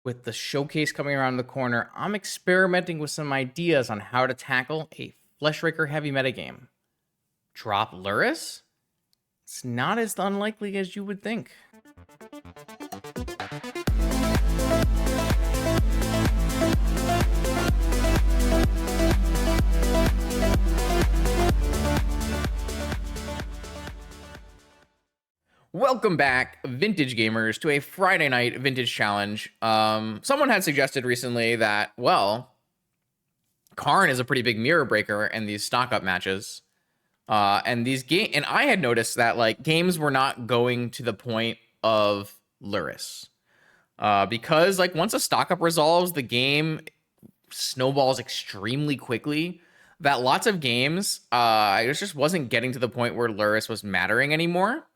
With the showcase coming around the corner, I'm experimenting with some ideas on how to tackle a Flesh Raker heavy metagame. Drop Lurrus? It's not as unlikely as you would think. Welcome back, vintage gamers, to a Friday night vintage challenge. Someone had suggested recently that, well, Karn is a pretty big mirror breaker in these stock up matches. And I had noticed that like games were not going to the point of Lurrus. Because like once a stock up resolves, the game snowballs extremely quickly. That lots of games, it just wasn't getting to the point where Lurrus was mattering anymore.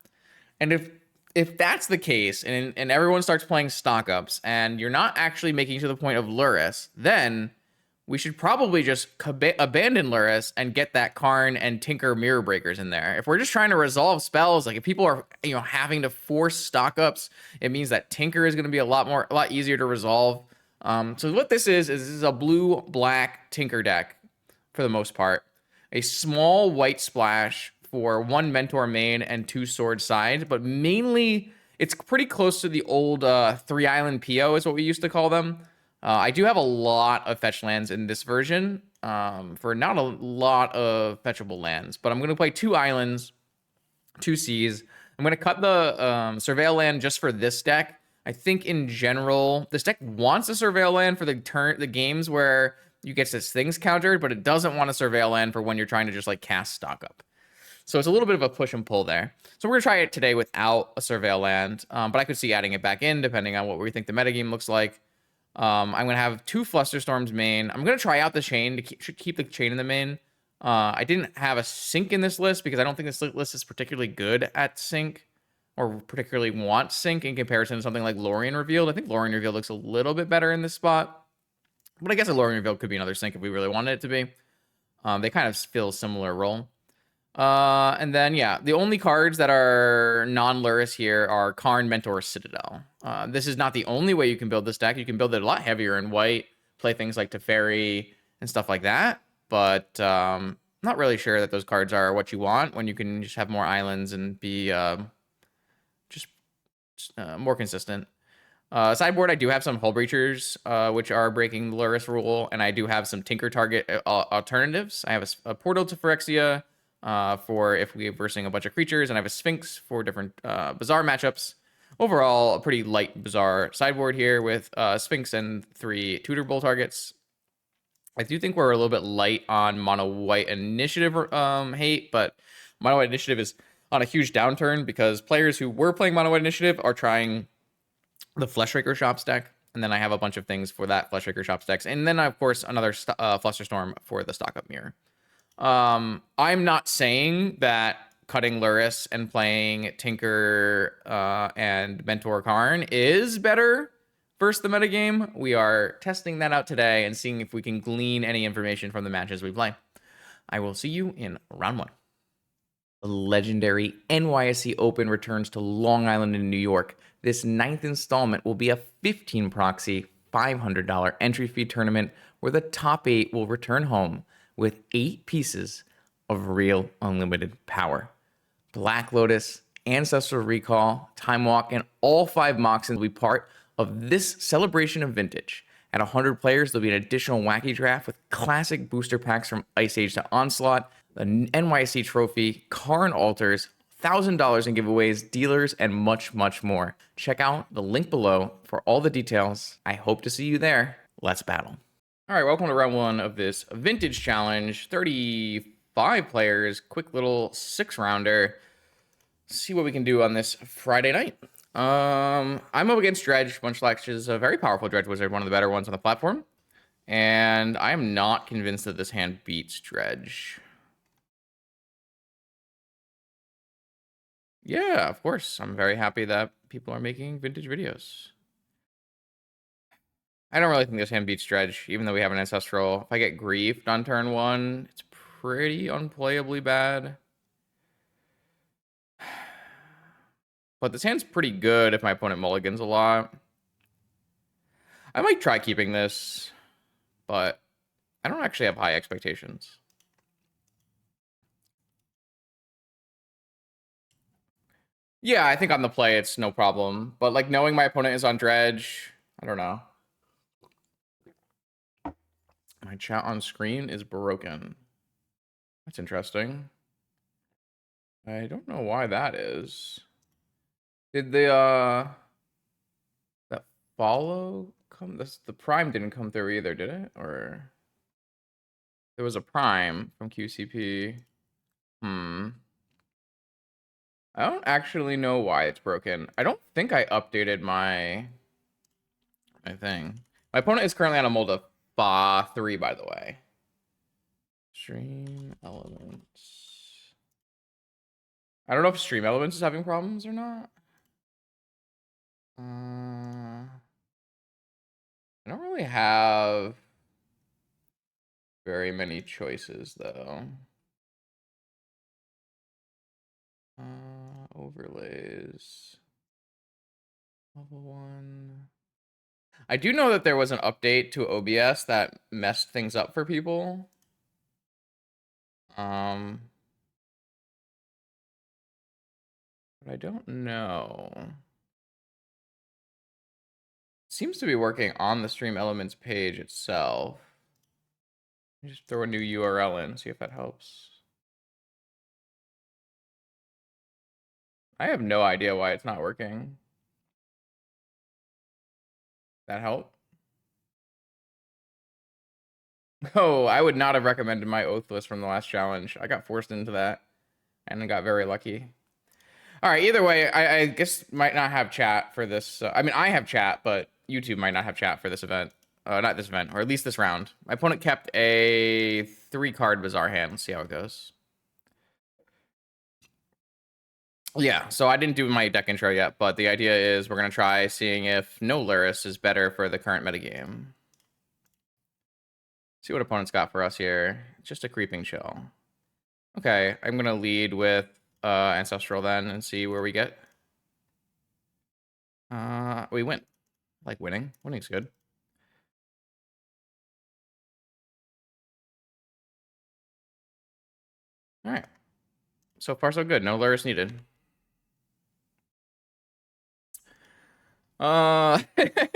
And if that's the case, and everyone starts playing stock ups, and you're not actually making to the point of Lurrus, then we should probably just abandon Lurrus and get that Karn and Tinker mirror breakers in there. If we're just trying to resolve spells, like if people are having to force stock ups, it means that Tinker is going to be a lot easier to resolve. So what this is a blue-black Tinker deck for the most part. A small white splash for 1 Mentor main and 2 Sword side, but mainly it's pretty close to the old 3 Island PO is what we used to call them. I do have a lot of fetch lands in this version for not a lot of fetchable lands, but I'm going to play 2 islands, 2 seas. I'm going to cut the Surveil land just for this deck. I think in general, this deck wants a Surveil land for the games where you get this things countered, but it doesn't want a Surveil land for when you're trying to just like cast stock up. So it's a little bit of a push and pull there. So we're going to try it today without a Surveil land, but I could see adding it back in depending on what we think the metagame looks like. I'm going to have 2 Flusterstorms main. I'm going to try out the chain to keep the chain in the main. I didn't have a sync in this list because I don't think this list is particularly good at sync or particularly wants sync in comparison to something like Lorien Revealed. I think Lorien Revealed looks a little bit better in this spot, but I guess a Lorien Revealed could be another sync if we really wanted it to be. They kind of fill a similar role. And then, yeah, the only cards that are non-Lurrus here are Karn, Mentor, Citadel. This is not the only way you can build this deck. You can build it a lot heavier in white, play things like Teferi and stuff like that, but not really sure that those cards are what you want when you can just have more islands and be just more consistent. Sideboard, I do have some Hull Breachers, which are breaking the Lurrus rule, and I do have some Tinker target alternatives. I have a Portal to Phyrexia, for if we're versing a bunch of creatures, and I have a Sphinx for different Bazaar matchups. Overall, a pretty light Bazaar sideboard here with Sphinx and 3 Tutor Bowl targets. I do think we're a little bit light on Mono White Initiative hate, but Mono White Initiative is on a huge downturn because players who were playing Mono White Initiative are trying the Raker Shops deck, and then I have a bunch of things for that Raker Shops decks, and then of course another Flusterstorm for the stock up mirror. I'm not saying that cutting Lurrus and playing Tinker and Mentor Karn is better versus the metagame. We are testing that out today and seeing if we can glean any information from the matches we play. I will see you in round 1. The legendary NYSE Open returns to Long Island in New York. This 9th installment will be a 15 proxy, $500 entry fee tournament where the top 8 will return home with 8 pieces of real unlimited power. Black Lotus, Ancestral Recall, Time Walk, and all 5 Moxens will be part of this celebration of vintage. At 100 players, there'll be an additional wacky draft with classic booster packs from Ice Age to Onslaught, the NYC trophy, Karn altars, $1,000 in giveaways, dealers, and much, much more. Check out the link below for all the details. I hope to see you there. Let's battle. All right, welcome to round 1 of this vintage challenge. 35 players, quick little 6-rounder. See what we can do on this Friday night. I'm up against Dredge. Munchlax is a very powerful Dredge Wizard, one of the better ones on the platform. And I am not convinced that this hand beats Dredge. Yeah, of course. I'm very happy that people are making vintage videos. I don't really think this hand beats Dredge, even though we have an Ancestral. If I get griefed on turn 1, it's pretty unplayably bad. But this hand's pretty good if my opponent mulligans a lot. I might try keeping this, but I don't actually have high expectations. Yeah, I think on the play it's no problem. But like knowing my opponent is on Dredge, I don't know. My chat on screen is broken. That's interesting. I don't know why that is. Did the that follow come? The prime didn't come through either, did it? Or there was a prime from QCP. I don't actually know why it's broken. I don't think I updated my thing. My opponent is currently on a mold of Fa 3, by the way. Stream Elements. I don't know if Stream Elements is having problems or not. I don't really have very many choices, though. Overlays. Level 1. I do know that there was an update to OBS that messed things up for people. But I don't know. It seems to be working on the Stream Elements page itself. Just throw a new URL in, see if that helps. I have no idea why it's not working. That help? Oh, I would not have recommended my Oathless from the last challenge. I got forced into that and I got very lucky. All right, either way, I guess might not have chat for this. I mean, I have chat, but YouTube might not have chat for this event. Not this event, or at least this round. My opponent kept a 3-card Bazaar hand. Let's see how it goes. Yeah, so I didn't do my deck intro yet, but the idea is we're going to try seeing if no Lurrus is better for the current metagame. See what opponent's got for us here. Just a Creeping Chill. Okay, I'm going to lead with Ancestral then and see where we get. We win. I like winning. Winning's good. All right. So far, so good. No Lurrus needed.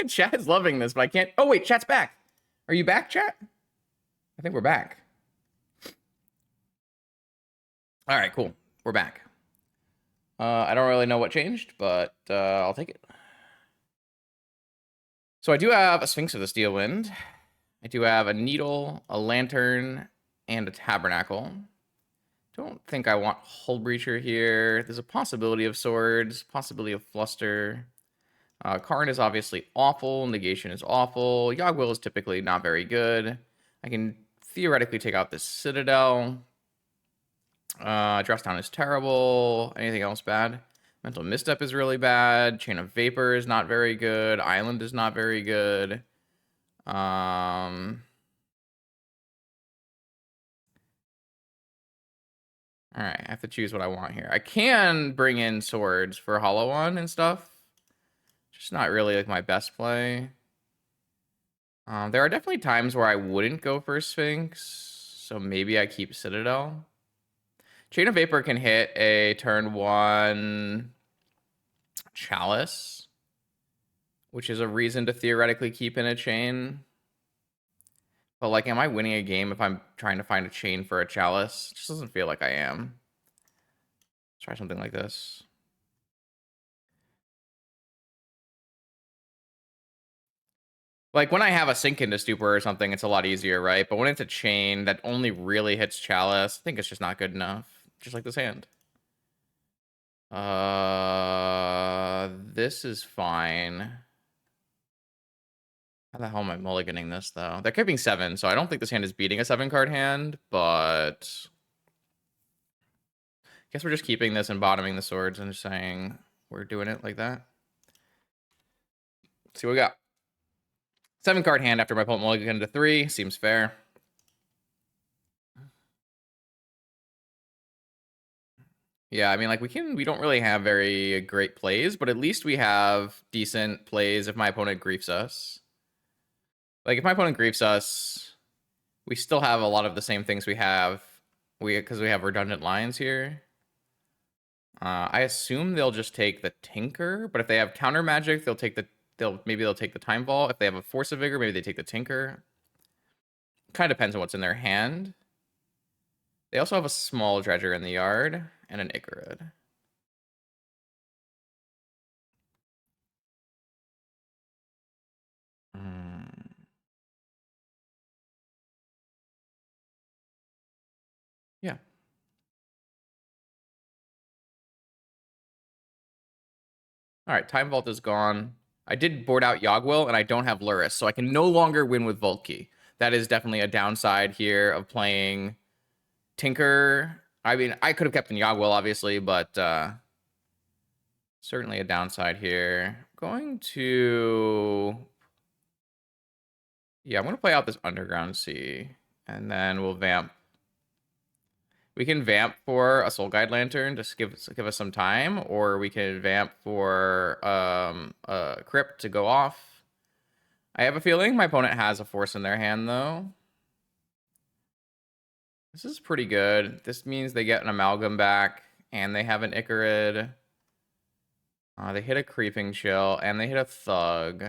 Chat is loving this, but I can't. Oh, wait, chat's back. Are you back, chat? I think we're back. All right, cool. We're back. I don't really know what changed, but I'll take it. So I do have a Sphinx of the Steel Wind. I do have a Needle, a Lantern, and a Tabernacle. Don't think I want Hull Breacher here. There's a possibility of Swords, possibility of Fluster. Karn is obviously awful. Negation is awful. Yogwill is typically not very good. I can theoretically take out this Citadel. Dress Down is terrible. Anything else bad? Mental Misstep is really bad. Chain of Vapor is not very good. Island is not very good. All right, I have to choose what I want here. I can bring in Swords for Hollow One and stuff. Just not really like my best play. There are definitely times where I wouldn't go for Sphinx, so maybe I keep Citadel. Chain of Vapor can hit a turn 1 Chalice, which is a reason to theoretically keep in a chain. But, like, am I winning a game if I'm trying to find a chain for a Chalice? It just doesn't feel like I am. Let's try something like this. Like, when I have a Sink into Stupor or something, it's a lot easier, right? But when it's a chain that only really hits Chalice, I think it's just not good enough. Just like this hand. This is fine. How the hell am I mulliganing this, though? They're keeping 7, so I don't think this hand is beating a 7-card hand, but I guess we're just keeping this and bottoming the Swords and just saying we're doing it like that. Let's see what we got. 7-card hand after my opponent mulliganed to 3. Seems fair. Yeah, I mean, like, we don't really have very great plays, but at least we have decent plays if my opponent griefs us. Like if my opponent griefs us, we still have a lot of the same things we have. Because we have redundant lines here. I assume they'll just take the Tinker, but if they have counter magic, they'll take the maybe they'll take the Time Vault. If they have a Force of Vigor, maybe they take the Tinker. Kind of depends on what's in their hand. They also have a small Dredger in the yard and an Icarid. Yeah. All right, Time Vault is gone. I did board out Yogwill, and I don't have Lurrus, so I can no longer win with Vault Key. That is definitely a downside here of playing Tinker. I mean, I could have kept in Yogwill, obviously, but certainly a downside here. Going to... Yeah, I'm going to play out this Underground Sea, and then we'll Vamp. We can Vamp for a Soul Guide Lantern, just give us some time, or we can Vamp for a Crypt to go off. I have a feeling my opponent has a Force in their hand, though. This is pretty good. This means they get an Amalgam back, and they have an Icarid. They hit a Creeping Chill, and they hit a Thug.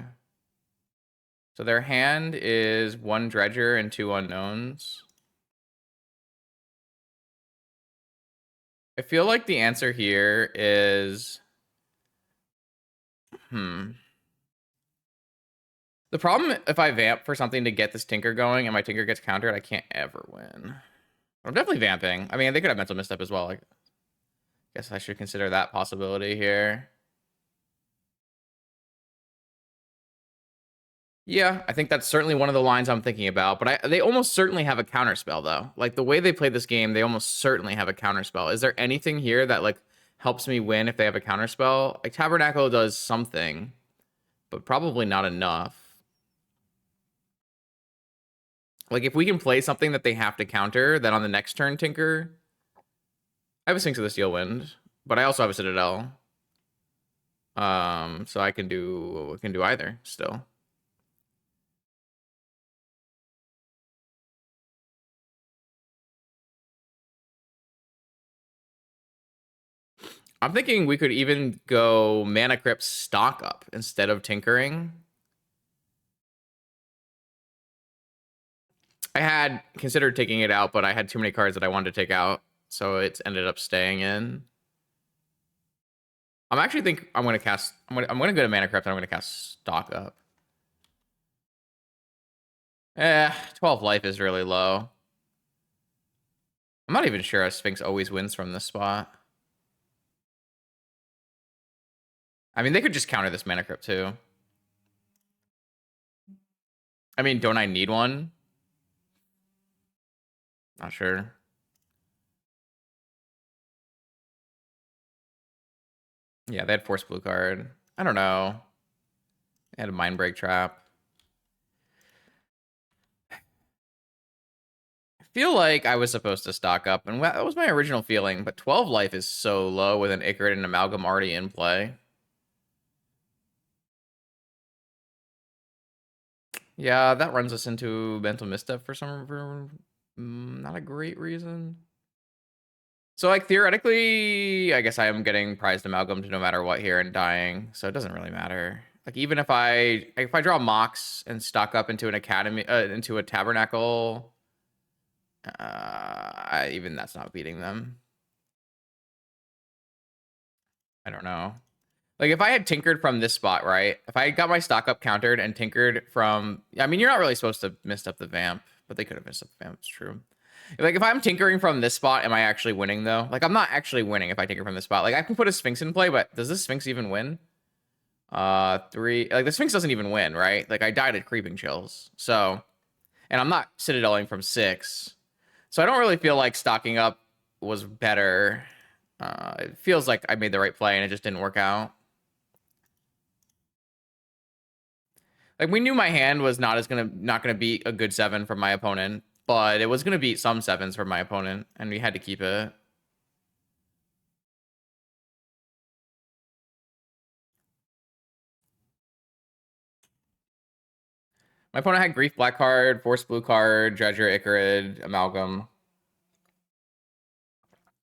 So their hand is 1 Dredger and 2 Unknowns. I feel like the answer here is... The problem if I Vamp for something to get this Tinker going and my Tinker gets countered, I can't ever win. I'm definitely Vamping. I mean, they could have Mental Misstep as well. I guess I should consider that possibility here. Yeah, I think that's certainly one of the lines I'm thinking about, but they almost certainly have a counterspell, though. Like, the way they play this game, they almost certainly have a counterspell. Is there anything here that, like, helps me win if they have a counterspell? Like, Tabernacle does something, but probably not enough. Like, if we can play something that they have to counter, then on the next turn, Tinker... I have a Sphinx of the Steel Wind, but I also have a Citadel. So I can do either still. I'm thinking we could even go Mana Crypt stock up instead of tinkering. I had considered taking it out, but I had too many cards that I wanted to take out, so it's ended up staying in. I'm actually think I'm gonna cast. I'm gonna go to Mana Crypt and I'm gonna cast stock up. 12 life is really low. I'm not even sure a Sphinx always wins from this spot. I mean, they could just counter this Mana Crypt too. I mean, don't I need one? Not sure. Yeah, they had Force Blue card. I don't know. They had a Mind Break Trap. I feel like I was supposed to stock up, and that was my original feeling, but 12 life is so low with an Icarid and Amalgam already in play. Yeah, that runs us into Mental Misstep for not a great reason. So, like, theoretically, I guess I am getting prized Amalgam no matter what here and dying, so it doesn't really matter. Like, even if I draw Mox and stock up into an Academy, into a Tabernacle, even that's not beating them. I don't know. Like, if I had tinkered from this spot, right? If I got my stock up countered and tinkered from... I mean, you're not really supposed to miss up the Vamp, but they could have missed up the Vamp, it's true. Like, if I'm tinkering from this spot, am I actually winning, though? Like, I'm not actually winning if I tinker from this spot. Like, I can put a Sphinx in play, but does this Sphinx even win? 3... Like, the Sphinx doesn't even win, right? Like, I died at Creeping Chills. So... And I'm not Citadeling from 6. So I don't really feel like stocking up was better. It feels like I made the right play and it just didn't work out. Like, we knew my hand was not gonna beat a good 7 from my opponent, but it was gonna beat some 7s from my opponent, and we had to keep it. My opponent had Grief black card, Force blue card, Dredger, Icarid, Amalgam.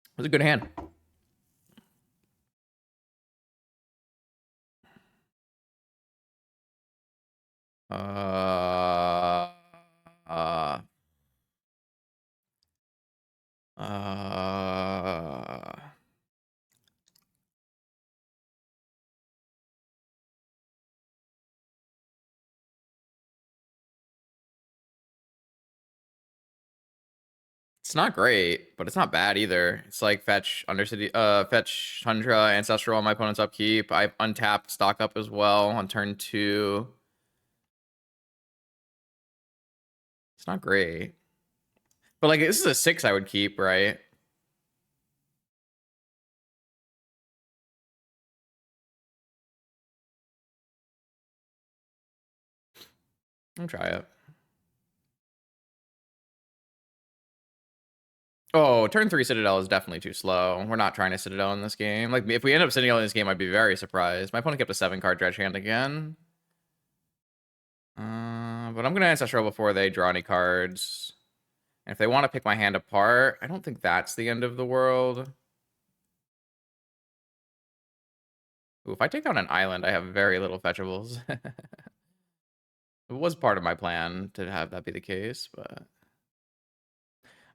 It was a good hand. Uh, it's not great, but it's not bad either. It's like fetch Undercity, fetch Tundra, Ancestral on my opponent's upkeep. I untapped stock up as well on turn 2. It's not great. But like this is a 6 I would keep, right? I'll try it. Oh, turn 3 Citadel is definitely too slow. We're not trying to Citadel in this game. Like, if we end up Citadel in this game, I'd be very surprised. My opponent kept a 7-card Dredge hand again. But I'm going to Ancestral before they draw any cards. And if they want to pick my hand apart, I don't think that's the end of the world. Ooh, if I take down an island, I have very little fetchables. It was part of my plan to have that be the case, but...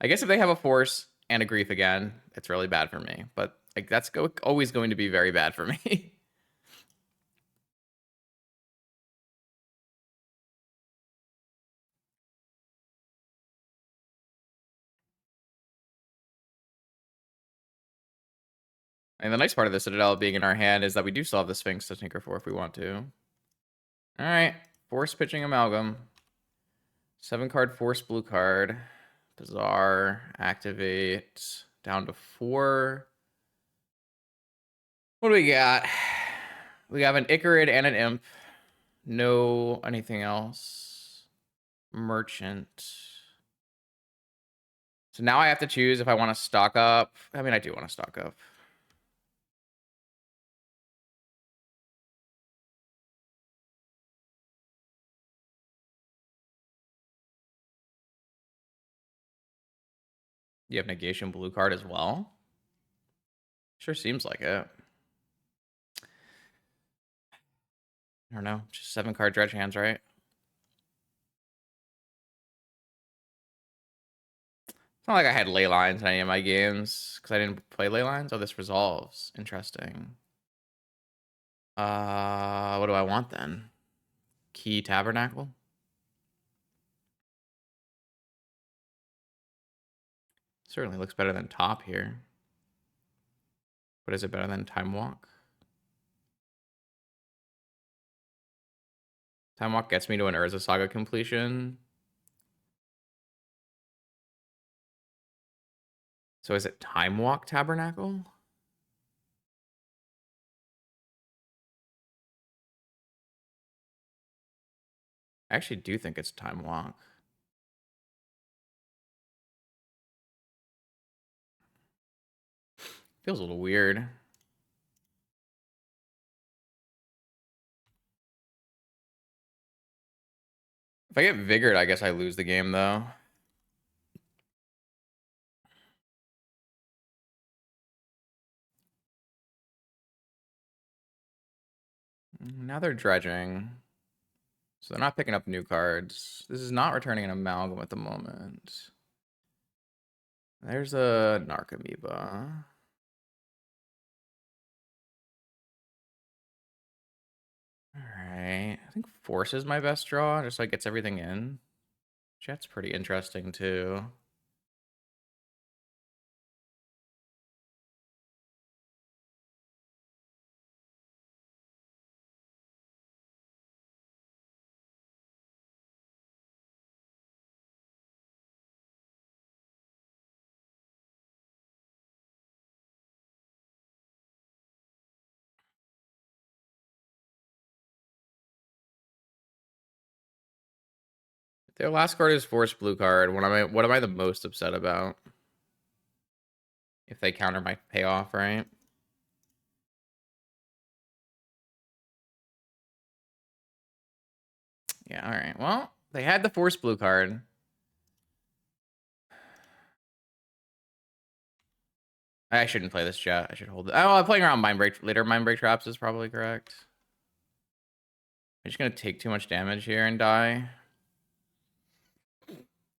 I guess if they have a Force and a Grief again, it's really bad for me. But like that's always going to be very bad for me. And the nice part of the Citadel being in our hand is that we do still have the Sphinx to tinker for if we want to. All right, Force pitching Amalgam. 7-card Force blue card. Bizarre. Activate. Down to 4. What do we got? We have an Icarid and an Imp. No anything else. Merchant. So now I have to choose if I want to stock up. I mean, I do want to stock up. You have negation blue card as well? Sure seems like it. I don't know. Just 7-card Dredge hands, right? It's not like I had ley lines in any of my games because I didn't play ley lines. Oh, this resolves. Interesting. What do I want then? Key Tabernacle? Certainly looks better than top here. But is it better than Time Walk? Time Walk gets me to an Urza Saga completion. So is it Time Walk Tabernacle? I actually do think it's Time Walk. Feels a little weird. If I get Vigored, I guess I lose the game, though. Now they're dredging. So they're not picking up new cards. This is not returning an Amalgam at the moment. There's a Narcomoeba. Alright. I think Force is my best draw, just so it gets everything in. Jet's pretty interesting, too. Their last card is Force blue card. What am I the most upset about? If they counter my payoff, right? Yeah, alright. Well, They had the Force Blue card. I shouldn't play this chat. I should hold it. Oh, I'm playing around Mind Break. Later Mind Break Traps is probably correct. I'm just going to take too much damage here and die.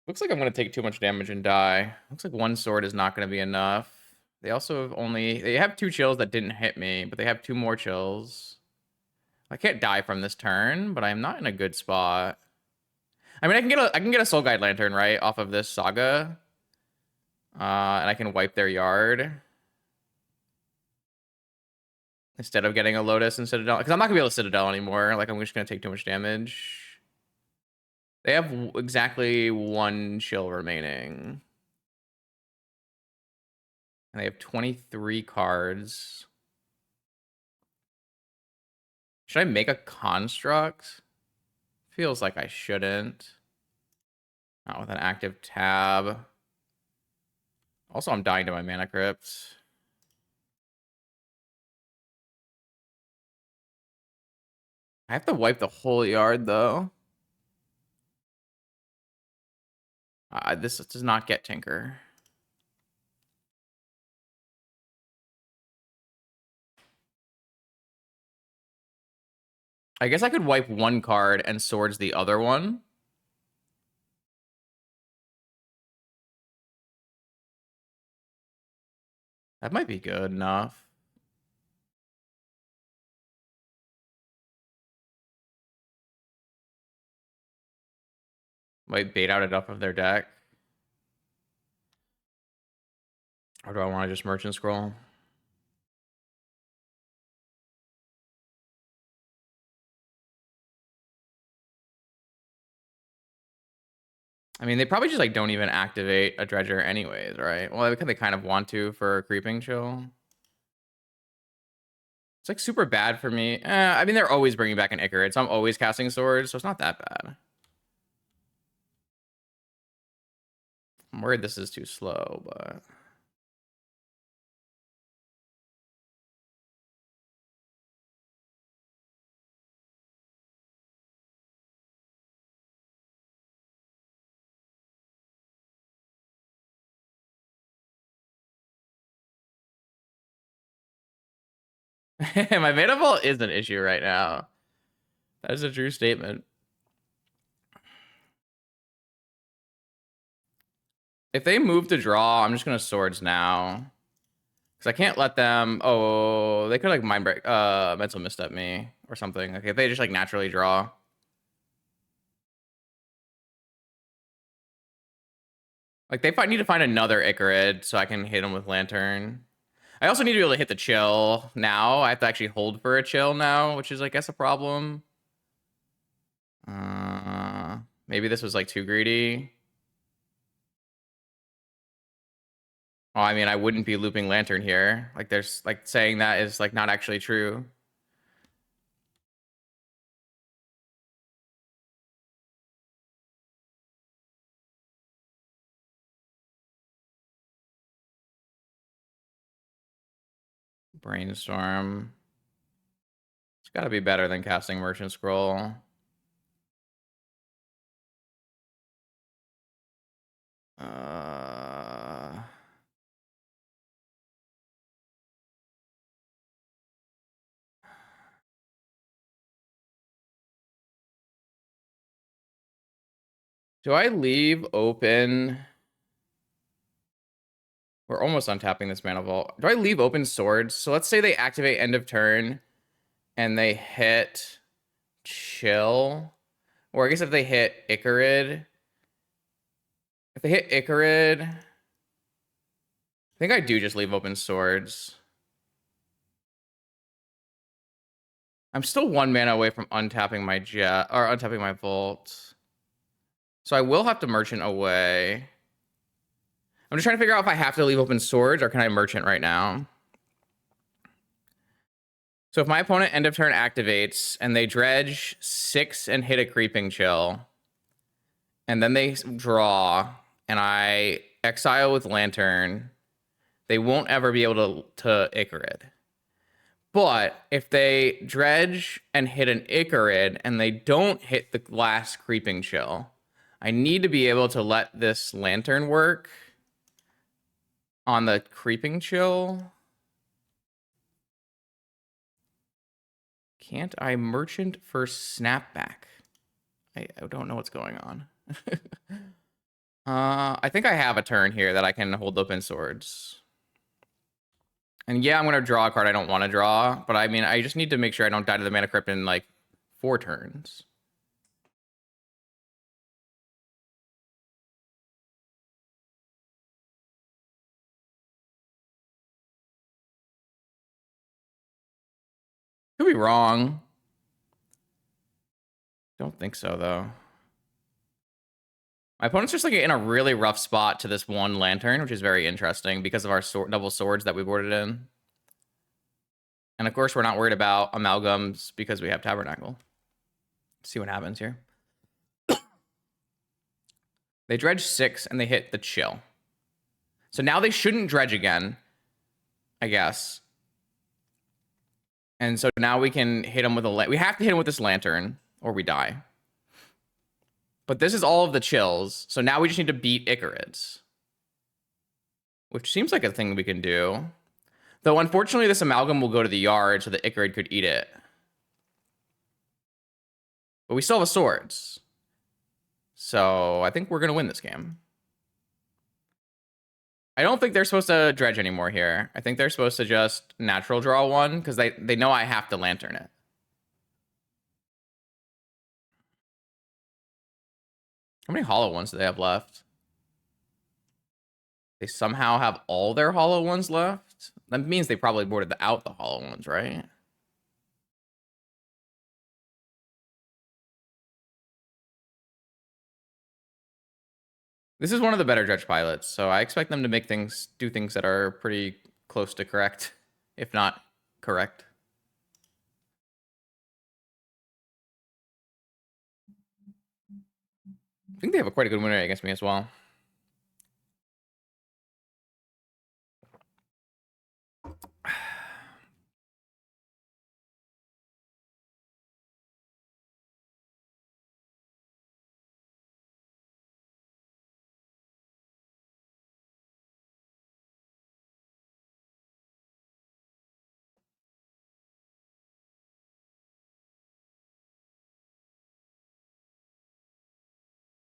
Looks like I'm going to take too much damage and die. Looks like one sword is not going to be enough. They also have they have 2 chills that didn't hit me, but they have 2 more chills. I can't die from this turn, but I'm not in a good spot. I mean, I can get a Soul Guide Lantern, right, off of this Saga. And I can wipe their yard. Instead of getting a Lotus and Citadel. Because I'm not going to be able to Citadel anymore. Like, I'm just going to take too much damage. They have exactly 1 chill remaining. And they have 23 cards. Should I make a construct? Feels like I shouldn't. Not with an active tab. Also, I'm dying to my Mana Crypt. I have to wipe the whole yard, though. This does not get Tinker. I guess I could wipe 1 card and swords the other one. That might be good enough. Might bait out enough of their deck. Or do I want to just Merchant Scroll? I mean, they probably just like don't even activate a Dredger anyways, right? Well, they kind of want to for Creeping Chill. It's like super bad for me. I mean, they're always bringing back an Icarus, so I'm always casting swords, so it's not that bad. I'm worried this is too slow, but... My mana vault is an issue right now. That is a true statement. If they move to draw, I'm just gonna swords now. Because I can't let them... Oh, they could like mind break, mental misstep me or something. Okay, if they just like naturally draw. Like they need to find another Icarid so I can hit them with Lantern. I also need to be able to hit the chill now. I have to actually hold for a chill now, which is, I guess, a problem. Maybe this was like too greedy. Oh, I mean, I wouldn't be looping Lantern here. Like, there's like saying that is like not actually true. Brainstorm. It's got to be better than casting Merchant Scroll. Do I leave open? We're almost untapping this Mana Vault. Do I leave open swords? So let's say they activate end of turn and they hit chill. Or I guess if they hit Icarid. If they hit Icarid, I think I do just leave open swords. I'm still 1 mana away from untapping my jet or untapping my vault. So I will have to merchant away. I'm just trying to figure out if I have to leave open swords or can I merchant right now. So if my opponent end of turn activates and they dredge 6 and hit a creeping chill, and then they draw and I exile with Lantern, they won't ever be able to Icarid. But if they dredge and hit an Icarid and they don't hit the last creeping chill, I need to be able to let this lantern work on the creeping chill. Can't I merchant for snapback? I don't know what's going on. I think I have a turn here that I can hold open swords. And yeah, I'm going to draw a card I don't want to draw. But I mean, I just need to make sure I don't die to the mana crypt in like 4 turns. Could be wrong. Don't think so, though. My opponent's just like in a really rough spot to this one lantern, which is very interesting because of our double swords that we boarded in. And of course, we're not worried about amalgams because we have Tabernacle. Let's see what happens here. They dredge 6 and they hit the chill. So now they shouldn't dredge again, I guess. And so now we can hit them with a... We have to hit him with this lantern or we die. But this is all of the chills. So now we just need to beat Icarids. Which seems like a thing we can do. Though, unfortunately, this amalgam will go to the yard so the Icarid could eat it. But we still have swords. So I think we're going to win this game. I don't think they're supposed to dredge anymore here. I think they're supposed to just natural draw 1 because they know I have to lantern it. How many hollow ones do they have left? They somehow have all their hollow ones left? That means they probably boarded out the hollow ones, right? This is one of the better Dredge pilots, so I expect them to do things that are pretty close to correct, if not correct. I think they have quite a good win rate against me as well.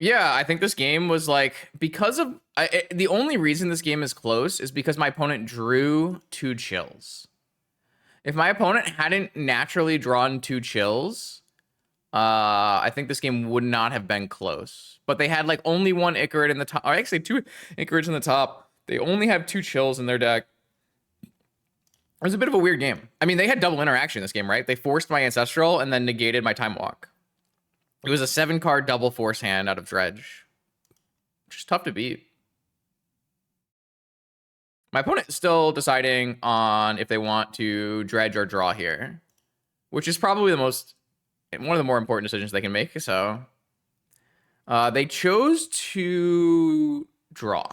Yeah, I think this game was like, because of... the only reason this game is close is because my opponent drew 2 chills. If my opponent hadn't naturally drawn 2 chills, I think this game would not have been close. But they had like only 1 Icarid in the top. Or actually 2 Icarids in the top. They only have 2 chills in their deck. It was a bit of a weird game. I mean, they had double interaction in this game, right? They forced my Ancestral and then negated my Time Walk. It was a 7-card double force hand out of Dredge. Which is tough to beat. My opponent is still deciding on if they want to dredge or draw here. Which is probably one of the more important decisions they can make. So they chose to draw.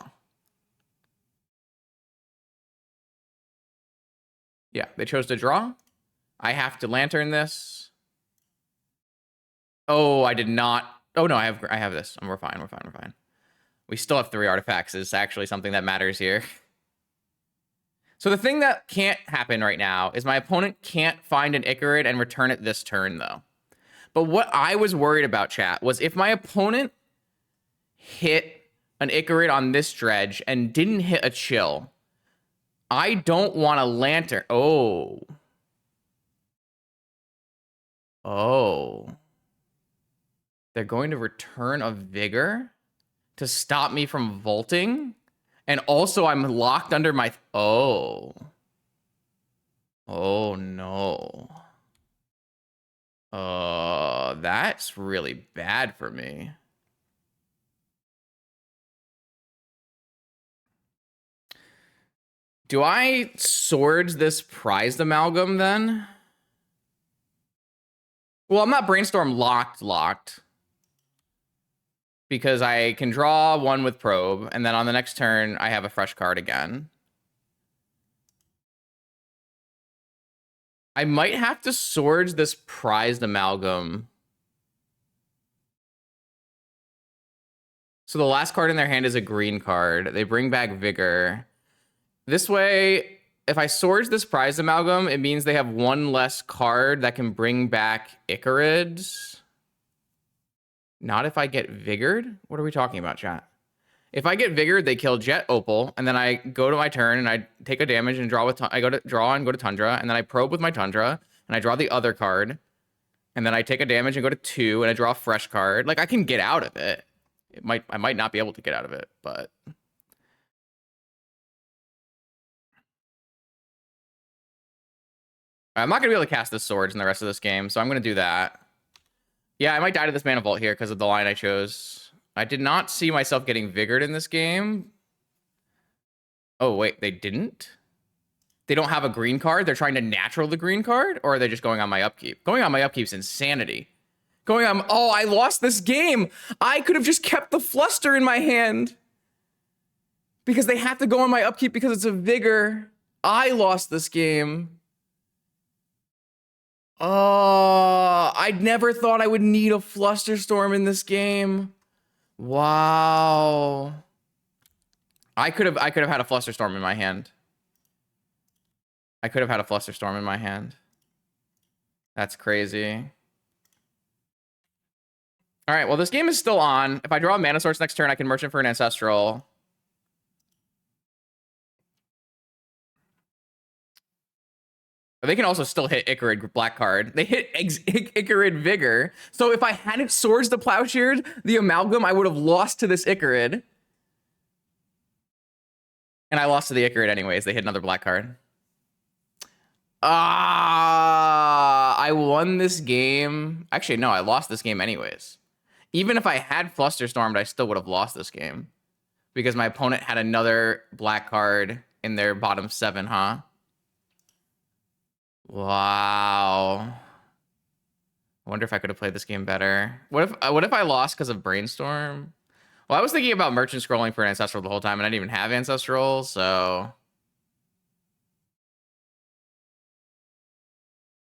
Yeah, they chose to draw. I have to lantern this. Oh, I did not. Oh no, I have this. We're fine. We're fine. We still have 3 artifacts. Is actually something that matters here. So the thing that can't happen right now is my opponent can't find an Icarid and return it this turn, though. But what I was worried about, chat, was if my opponent hit an Icarid on this dredge and didn't hit a chill, I don't want a lantern. Oh. They're going to return a vigor to stop me from vaulting? And also I'm locked under my... Oh no. That's really bad for me. Do I swords this prized amalgam then? Well, I'm not brainstorm locked. Because I can draw 1 with probe, and then on the next turn, I have a fresh card again. I might have to swords this prized amalgam. So the last card in their hand is a green card. They bring back Vigor. This way, if I swords this prized amalgam, it means they have one less card that can bring back Icarids. Not if I get Vigored? What are we talking about, chat? If I get Vigored, they kill Jet Opal, and then I go to my turn and I take a damage and draw with I go to draw and go to Tundra, and then I probe with my Tundra, and I draw the other card, and then I take a damage and go to 2, and I draw a fresh card. Like, I can get out of it. I might not be able to get out of it, but I'm not gonna be able to cast the swords in the rest of this game, so I'm gonna do that. Yeah, I might die to this Mana Vault here because of the line I chose. I did not see myself getting Vigored in this game. Oh, wait, they didn't? They don't have a green card? They're trying to natural the green card? Or are they just going on my upkeep? Going on my upkeep's insanity. Going on... Oh, I lost this game! I could have just kept the Fluster in my hand! Because they have to go on my upkeep because it's a Vigor. I lost this game. Oh, I never thought I would need a Flusterstorm in this game. Wow. I could have had a Flusterstorm in my hand. I could have had a Flusterstorm in my hand. That's crazy. All right, well, this game is still on. If I draw a Mana Source next turn, I can Merchant for an Ancestral. They can also still hit Icarid black card. They hit Icarid Vigor. So if I hadn't Swords the Plowshared, the Amalgam, I would have lost to this Icarid. And I lost to the Icarid anyways. They hit another black card. I won this game. Actually, no, I lost this game anyways. Even if I had Flusterstormed, I still would have lost this game. Because my opponent had another black card in their bottom 7, huh? Wow. I wonder if I could have played this game better. What if I lost because of Brainstorm? Well, I was thinking about Merchant scrolling for an Ancestral the whole time, and I didn't even have Ancestral, so...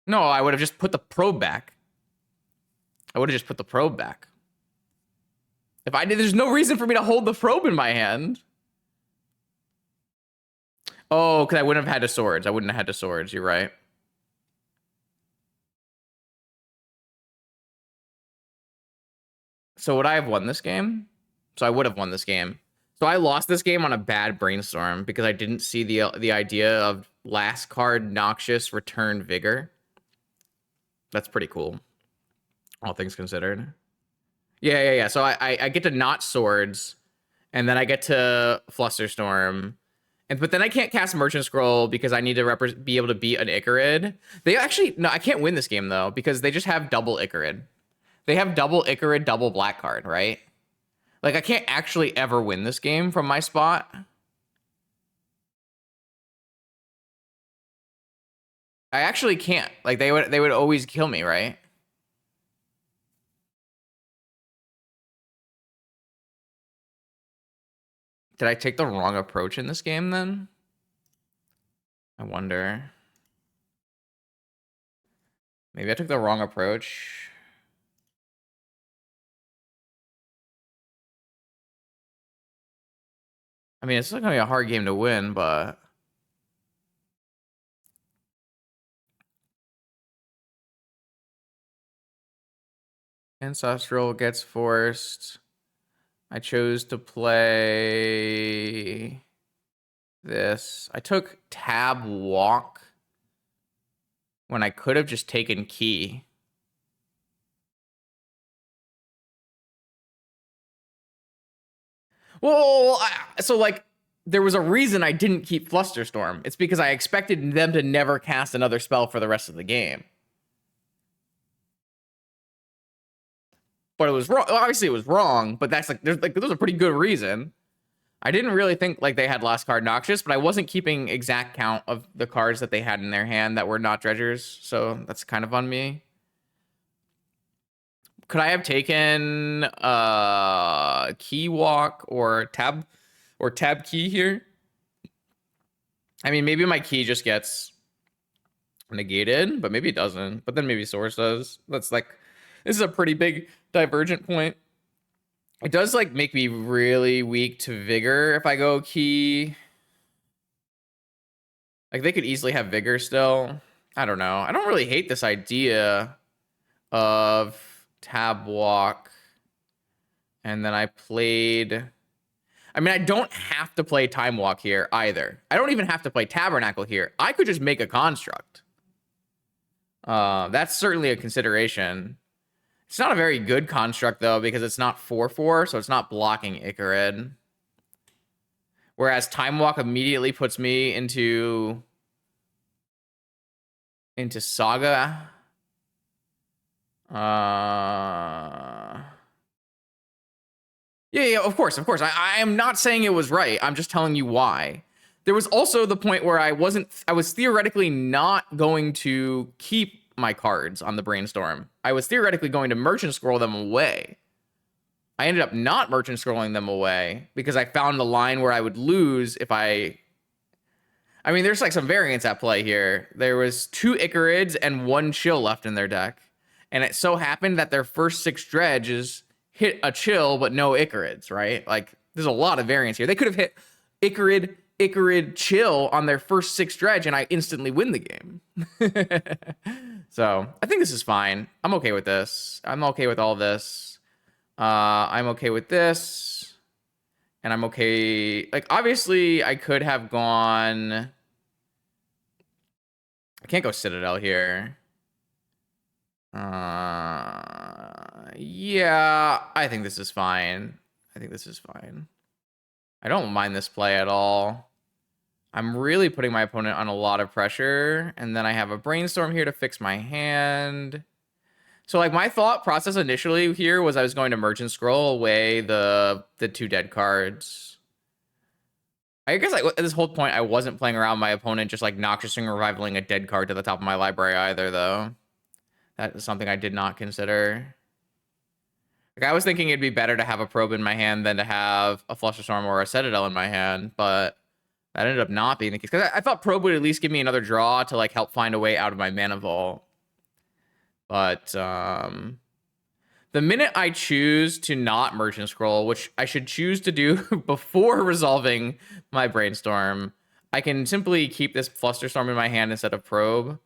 No, I would have just put the probe back. I would have just put the probe back. If I did, there's no reason for me to hold the probe in my hand. Oh, because I wouldn't have had the swords. I wouldn't have had the swords. You're right. So would I have won this game? So I would have won this game. So I lost this game on a bad Brainstorm because I didn't see the idea of last card Noxious return Vigor. That's pretty cool. All things considered. Yeah. So I get to not swords, and then I get to Flusterstorm. But then I can't cast Merchant Scroll because I need to be able to beat an Icarid. They actually... No, I can't win this game, though, because they just have double Icarid. They have double Icarid, double black card, right? Like, I can't actually ever win this game from my spot. I actually can't. Like, they would always kill me, right? Did I take the wrong approach in this game, then? I wonder. Maybe I took the wrong approach. I mean, it's still gonna be a hard game to win, but... Ancestral gets forced. I chose to play this. I took Tab Walk when I could have just taken Key. Well, so like, there was a reason I didn't keep Flusterstorm. It's because I expected them to never cast another spell for the rest of the game. But it was wrong. Obviously, it was wrong, but that's like, there's a pretty good reason. I didn't really think like they had last card Noxious, but I wasn't keeping exact count of the cards that they had in their hand that were not Dredgers, so that's kind of on me. Could I have taken Key Walk or Tab Key here? I mean, maybe my Key just gets negated, but maybe it doesn't. But then maybe Source does. That's like, this is a pretty big divergent point. It does like make me really weak to Vigor if I go key. Like they could easily have Vigor still. I don't know. I don't really hate this idea of tab walk. And then I played. I mean, I don't have to play time walk here either. I don't even have to play tabernacle here. I could just make a construct. That's certainly a consideration. It's not a very good construct, though, because it's not 4/4, so it's not blocking Icarid. Whereas Time Walk immediately puts me into Saga. Yeah, of course. I am not saying it was right. I'm just telling you why. There was also the point where I was theoretically not going to keep my cards on the brainstorm. I was theoretically going to merchant scroll them away. I ended up not merchant scrolling them away because I found a line where I would lose if I mean, there's like some variance at play here. There was 2 Icarids and 1 Chill left in their deck. And it so happened that their first 6 Dredges hit a Chill, but no Icarids, right? Like, there's a lot of variance here. They could have hit Icarid, Chill on their first 6 Dredge, and I instantly win the game. So, I think this is fine. I'm okay with this. I'm okay with all this. I'm okay with this. And I'm okay. Like, obviously, I could have gone. I can't go Citadel here. Yeah, I think this is fine. I don't mind this play at all. I'm really putting my opponent on a lot of pressure. And then I have a brainstorm here to fix my hand. So like my thought process initially here was I was going to merchant scroll away the 2 dead cards. I guess at this whole point I wasn't playing around my opponent just like noxiously revivaling a dead card to the top of my library either, though. That is something I did not consider. Like I was thinking it'd be better to have a probe in my hand than to have a Flusterstorm or a Citadel in my hand, but that ended up not being the case. Because I thought probe would at least give me another draw to like help find a way out of my mana vault. But the minute I choose to not merchant scroll, which I should choose to do before resolving my brainstorm, I can simply keep this Flusterstorm in my hand instead of probe,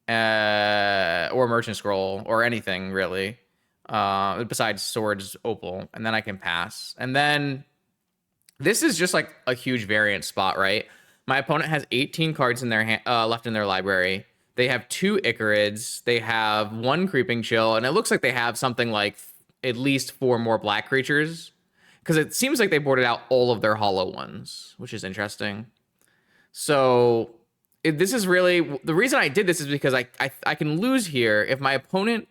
or merchant scroll, or anything really, besides Swords Opal, and then I can pass. And then this is just like a huge variant spot, right? My opponent has 18 cards in their hand, left in their library. They have 2 Icarids. They have 1 Creeping Chill, and it looks like they have something like at least 4 more black creatures, because it seems like they boarded out all of their hollow ones, which is interesting. So this is really the reason I did this is because I can lose here if my opponent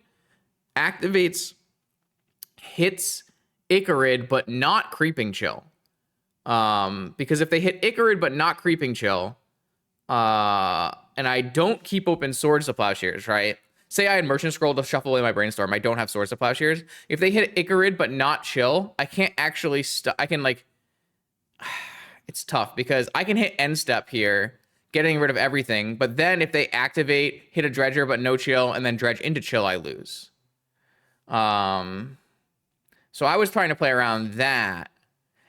activates, hits Icarid but not Creeping Chill. Because if they hit Icarid but not Creeping Chill, and I don't keep open Swords to Plowshares, right? Say I had Merchant Scroll to shuffle away my Brainstorm. I don't have Swords to Plowshares. If they hit Icarid but not Chill, I can't actually I can like... It's tough because I can hit End Step here, getting rid of everything. But then if they activate, hit a Dredger but no Chill, and then Dredge into Chill, I lose. So I was trying to play around that.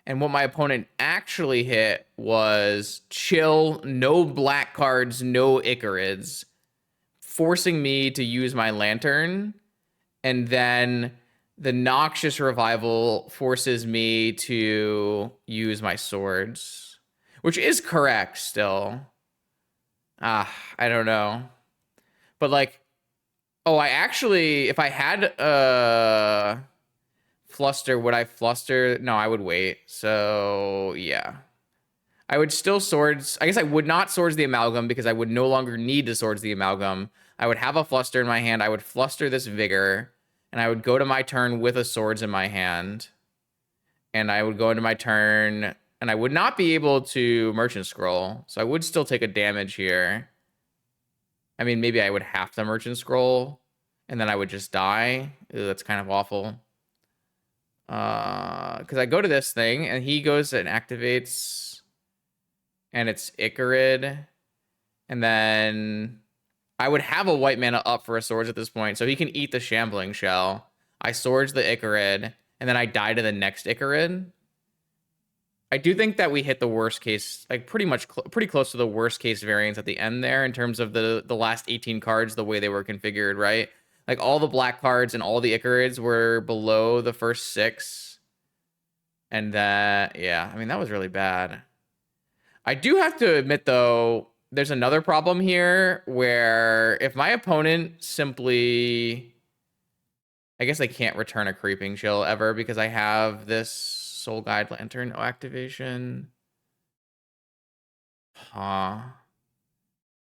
And what my opponent actually hit was Chill, no black cards, no Icarids, forcing me to use my Lantern. And then the Noxious Revival forces me to use my Swords, which is correct still. I don't know. But like, oh, I actually, if I had Fluster, would I Fluster? No, I would wait. So yeah, I would still Swords. I guess I would not Swords the Amalgam because I would no longer need to Swords the Amalgam. I would have a Fluster in my hand. I would Fluster this Vigor, and I would go to my turn with a Swords in my hand. And I would go into my turn, and I would not be able to Merchant Scroll. So I would still take a damage here. I mean, maybe I would have to Merchant Scroll, and then I would just die. Ew, that's kind of awful. Because I go to this thing, and he goes and activates, and it's Icarid. And then I would have a white mana up for a Swords at this point, so he can eat the Shambling Shell. I Swords the Icarid, and then I die to the next Icarid. I do think that we hit the worst case, like pretty close to the worst case variance at the end there in terms of the last 18 cards, the way they were configured, right? Like all the black cards and all the Icarids were below the first 6. And that, yeah, I mean, that was really bad. I do have to admit, though, there's another problem here where if my opponent simply... I guess I can't return a Creeping Chill ever because I have this Soul Guide Lantern activation. Huh.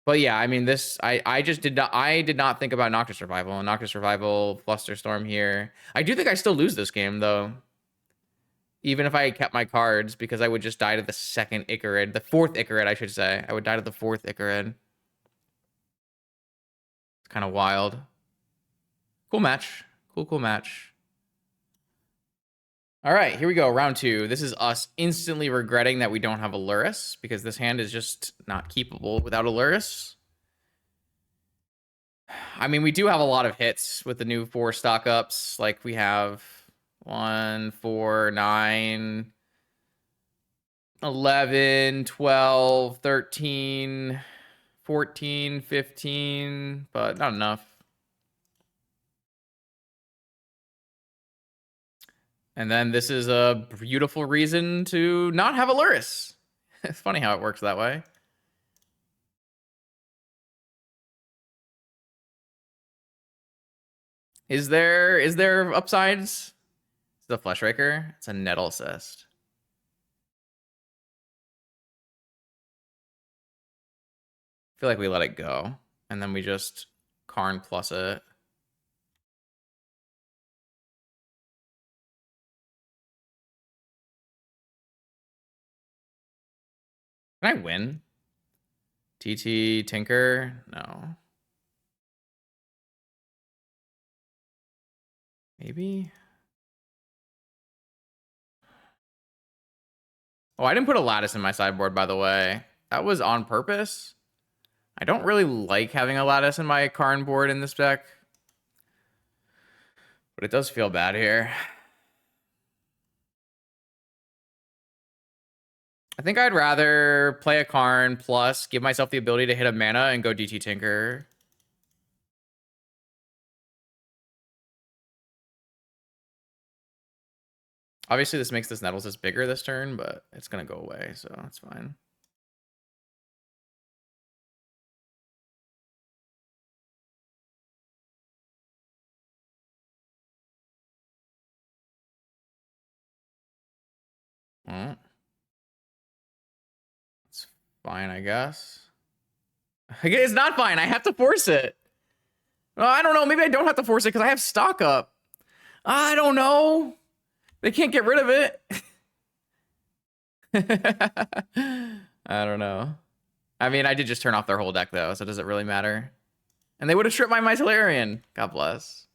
But yeah, I mean, this... I did not think about Noctis Revival. And Noctis Revival, Flusterstorm here. I do think I still lose this game, though. Even if I kept my cards, because I would just die to the second Icarid. The 4th Icarid, I should say. I would die to the 4th Icarid. It's kind of wild. Cool match. Cool match. All right, here we go. Round 2. This is us instantly regretting that we don't have a Lurrus, because this hand is just not keepable without a Lurrus. I mean, we do have a lot of hits with the new 4 stock ups. Like, we have 1, 4, 9, 11, 12, 13, 14, 15, but not enough. And then this is a beautiful reason to not have a Lurrus. It's funny how it works that way. Is there upsides? It's the Flesh Raker. It's a Nettle Cyst. I feel like we let it go. And then we just Karn plus it. Can I win? TT Tinker? No. Maybe? Oh, I didn't put a Lattice in my sideboard, by the way. That was on purpose. I don't really like having a Lattice in my Karn board in this deck. But it does feel bad here. I think I'd rather play a Karn plus give myself the ability to hit a mana and go DT Tinker. Obviously, this makes this Nettles bigger this turn, but it's going to go away, so that's fine. Well, it's fine, I guess. It's not fine. I have to force it. Well, I don't know. Maybe I don't have to force it because I have stock up. I don't know. They can't get rid of it. I don't know. I mean, I did just turn off their whole deck, though, so does it really matter? And they would have stripped my Myceliarian. God bless.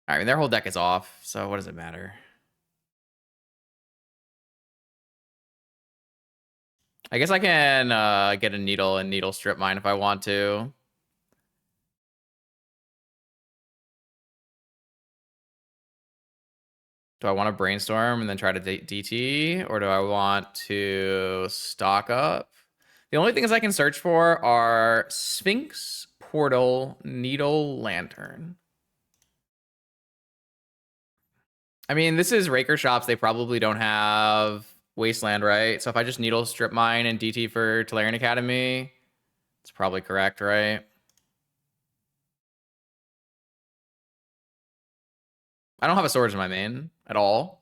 I mean, their whole deck is off, so what does it matter? I guess I can get a Needle and Needle strip mine if I want to. Do I want to Brainstorm and then try to DT? Or do I want to stock up? The only things I can search for are Sphinx, Portal, Needle, Lantern. I mean, this is Raker Shops. They probably don't have Wasteland, right? So if I just Needle, Strip Mine, and DT for Tolarian Academy, it's probably correct, right? I don't have a Swords in my main at all.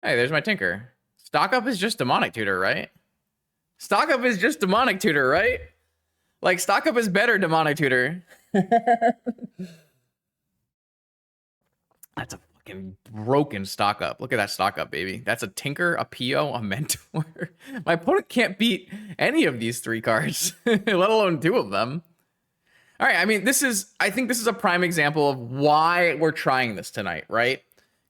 Hey, there's my Tinker. Stock up is just Demonic Tutor, right? Stock up is just Demonic Tutor, right? Like, stock up is better, Demonic Tutor. That's a fucking broken stock up. Look at that stock up, baby. That's a Tinker, a PO, a Mentor. My opponent can't beat any of these 3 cards, let alone 2 of them. All right, I mean, I think this is a prime example of why we're trying this tonight, right?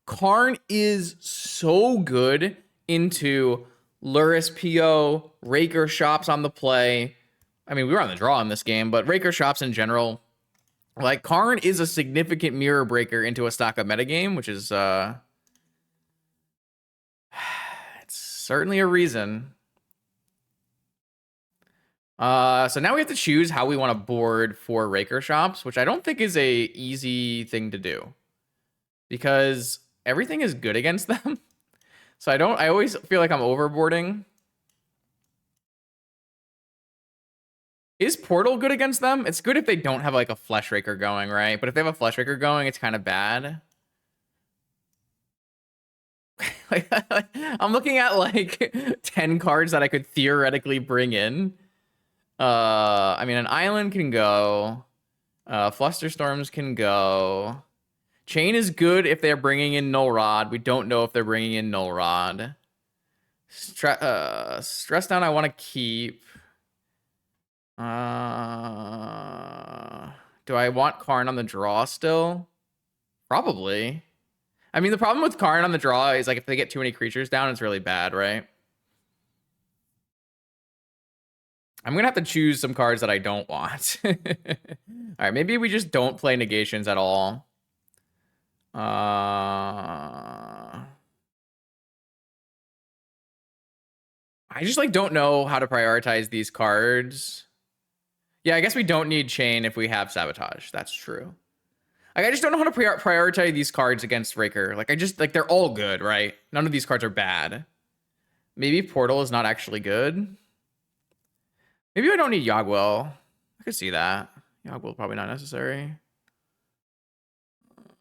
Karn is so good into Lurrus PO, Raker Shops on the play. I mean, we were on the draw in this game, but Raker Shops in general, like, Karn is a significant mirror breaker into a stock up metagame, which is it's certainly a reason. So now we have to choose how we want to board for Raker Shops, which I don't think is a easy thing to do, because everything is good against them. So I always feel like I'm overboarding. Is Portal good against them? It's good if they don't have like a Flesh Raker going, right? But if they have a Flesh Raker going, it's kind of bad. I'm looking at like 10 cards that I could theoretically bring in. I mean, an Island can go. Flusterstorms can go. Chain is good if they're bringing in Null Rod. We don't know if they're bringing in Null Rod. Stress Down I want to keep. Do I want Karn on the draw still? Probably. I mean, the problem with Karn on the draw is like if they get too many creatures down, it's really bad, right? I'm going to have to choose some cards that I don't want. All right, maybe we just don't play negations at all. I just like don't know how to prioritize these cards. Yeah, I guess we don't need Chain if we have Sabotage. That's true. Like, I just don't know how to prioritize these cards against Raker. Like, they're all good, right? None of these cards are bad. Maybe Portal is not actually good. Maybe I don't need Yogwell. I could see that. Yogwell probably not necessary.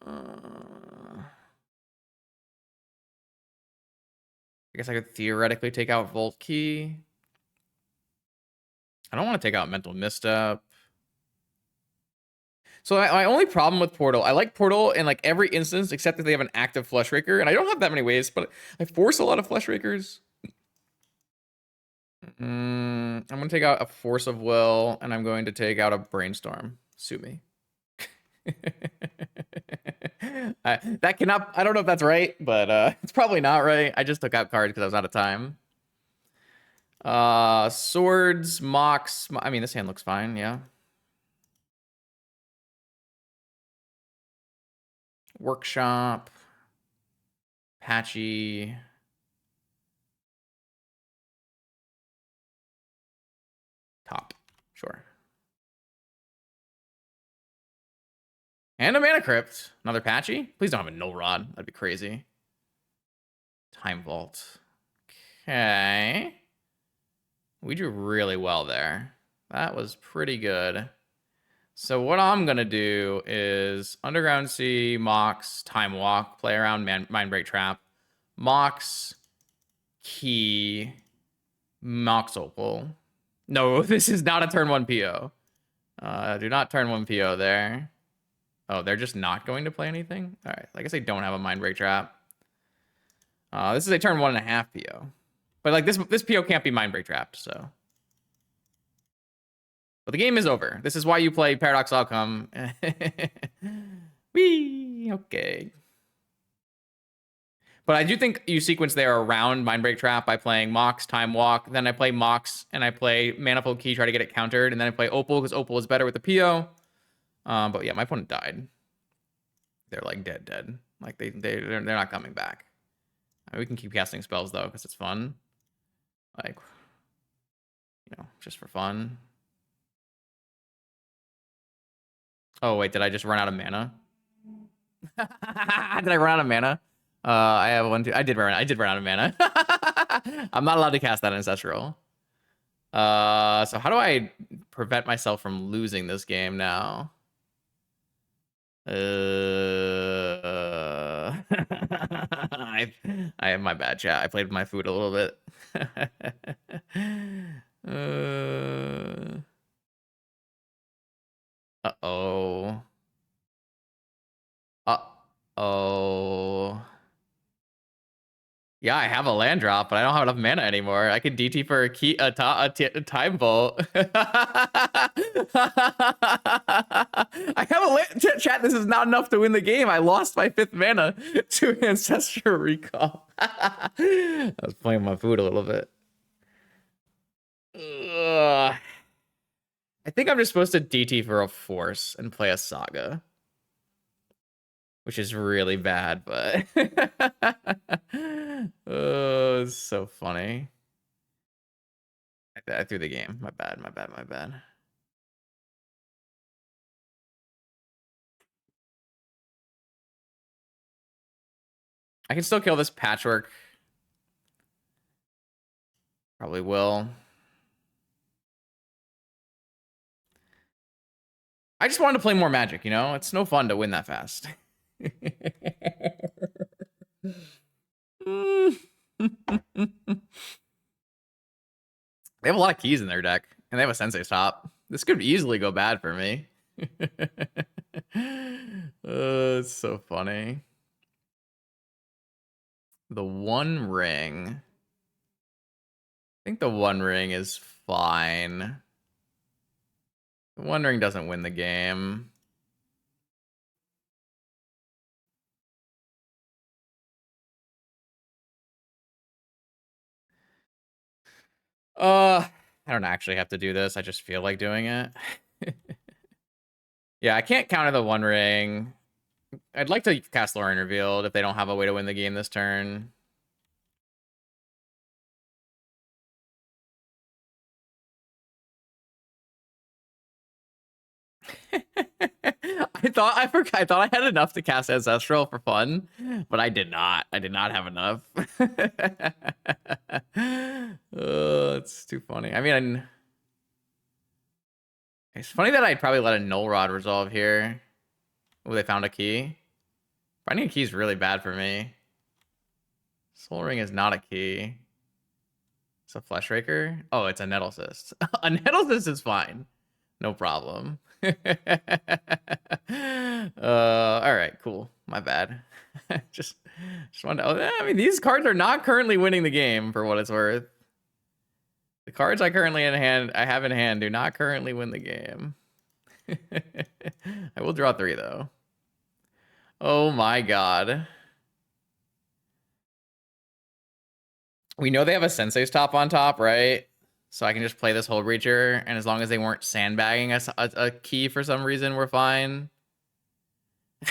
I guess I could theoretically take out Volt Key. I don't want to take out Mental Misstep. So my only problem with Portal, I like Portal in like every instance except that they have an active Flesh Raker, and I don't have that many ways, but I force a lot of Flesh Rakers. I'm going to take out a Force of Will, and I'm going to take out a Brainstorm. Sue me. That cannot, I don't know if that's right, but it's probably not right. I just took out cards because I was out of time. Swords, Mox. I mean, this hand looks fine, yeah. Workshop. Patchy. Top. Sure. And a Mana Crypt. Another Patchy. Please don't have a Null Rod. That'd be crazy. Time Vault. Okay. We drew really well there. That was pretty good. So what I'm going to do is Underground Sea, Mox, Time Walk, play around Mindbreak Trap, Mox, Key, Mox Opal. No, this is not a turn 1 PO. Do not turn 1 PO there. Oh, they're just not going to play anything? All right, I guess they don't have a Mindbreak Trap. This is a turn 1.5 PO. But like this PO can't be Mindbreak Trapped, so. But the game is over. This is why you play Paradox Outcome. Whee! Okay. But I do think you sequence there around Mindbreak Trap by playing Mox, Time Walk. Then I play Mox, and I play Manifold Key, try to get it countered. And then I play Opal, because Opal is better with the PO. But yeah, my opponent died. They're like dead. Like they're not coming back. We can keep casting spells, though, because it's fun. Like, you know, just for fun. Oh, wait, did I just run out of mana? Did I run out of mana? I have 1, 2. I did run out of mana. I'm not allowed to cast that Ancestral. So how do I prevent myself from losing this game now? I have my bad, chat. I played with my food a little bit. Uh-oh. Uh-oh. Yeah, I have a land drop, but I don't have enough mana anymore. I can DT for a time vault. I have a land chat. This is not enough to win the game. I lost my 5th mana to Ancestral Recall. I was playing my food a little bit. Ugh. I think I'm just supposed to DT for a Force and play a Saga, which is really bad, but oh, it's so funny. I threw the game. My bad. I can still kill this Patchwork. Probably will. I just wanted to play more Magic, you know? It's no fun to win that fast. They have a lot of keys in their deck, and they have a Sensei's Top. This could easily go bad for me. It's so funny. The One Ring. I think the One Ring is fine. The One Ring doesn't win the game. I don't actually have to do this. I just feel like doing it. Yeah, I can't counter the One Ring. I'd like to cast Lorien Revealed if they don't have a way to win the game this turn. I thought I had enough to cast Ancestral for fun, but I did not. I did not have enough. Oh, it's too funny. I mean, it's funny that I'd probably let a Null Rod resolve here. Oh, they found a key. Finding a key is really bad for me. Soul Ring is not a key. It's a Flesh Raker. Oh, it's a Nettle Cyst. A Nettle Cyst is fine. No problem. All right, cool. My bad. just wanted to, I mean, these cards are not currently winning the game for what it's worth. The cards I have in hand do not currently win the game. I will draw 3 though. Oh my god. We know they have a Sensei's Top on top, right? So I can just play this Hold Breacher, and as long as they weren't sandbagging us a key for some reason, we're fine.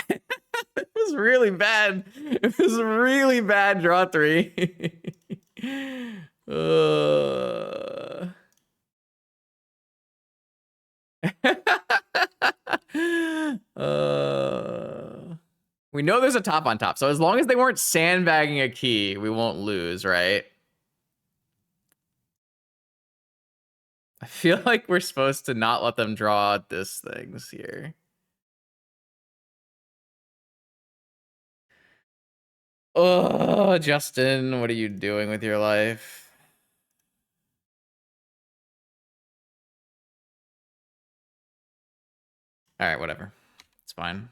It was really bad. It was really bad draw 3. We know there's a top on top, so as long as they weren't sandbagging a key, we won't lose, right? I feel like we're supposed to not let them draw this things here. Oh, Justin, what are you doing with your life? All right, whatever. It's fine.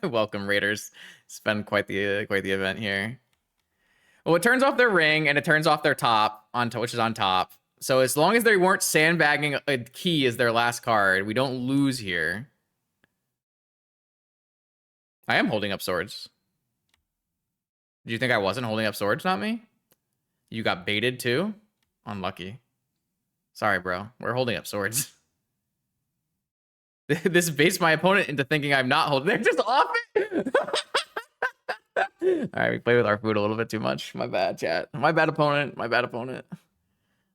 Welcome, Raiders. It's been quite the event here. Well, it turns off their ring and it turns off their top which is on top. So as long as they weren't sandbagging a key as their last card, we don't lose here. I am holding up swords. Did you think I wasn't holding up swords, not me? You got baited too? Unlucky. Sorry, bro. We're holding up swords. This based my opponent into thinking I'm not holding. They're just off it. All right, we play with our food a little bit too much. My bad, chat. My bad, opponent. My bad, opponent.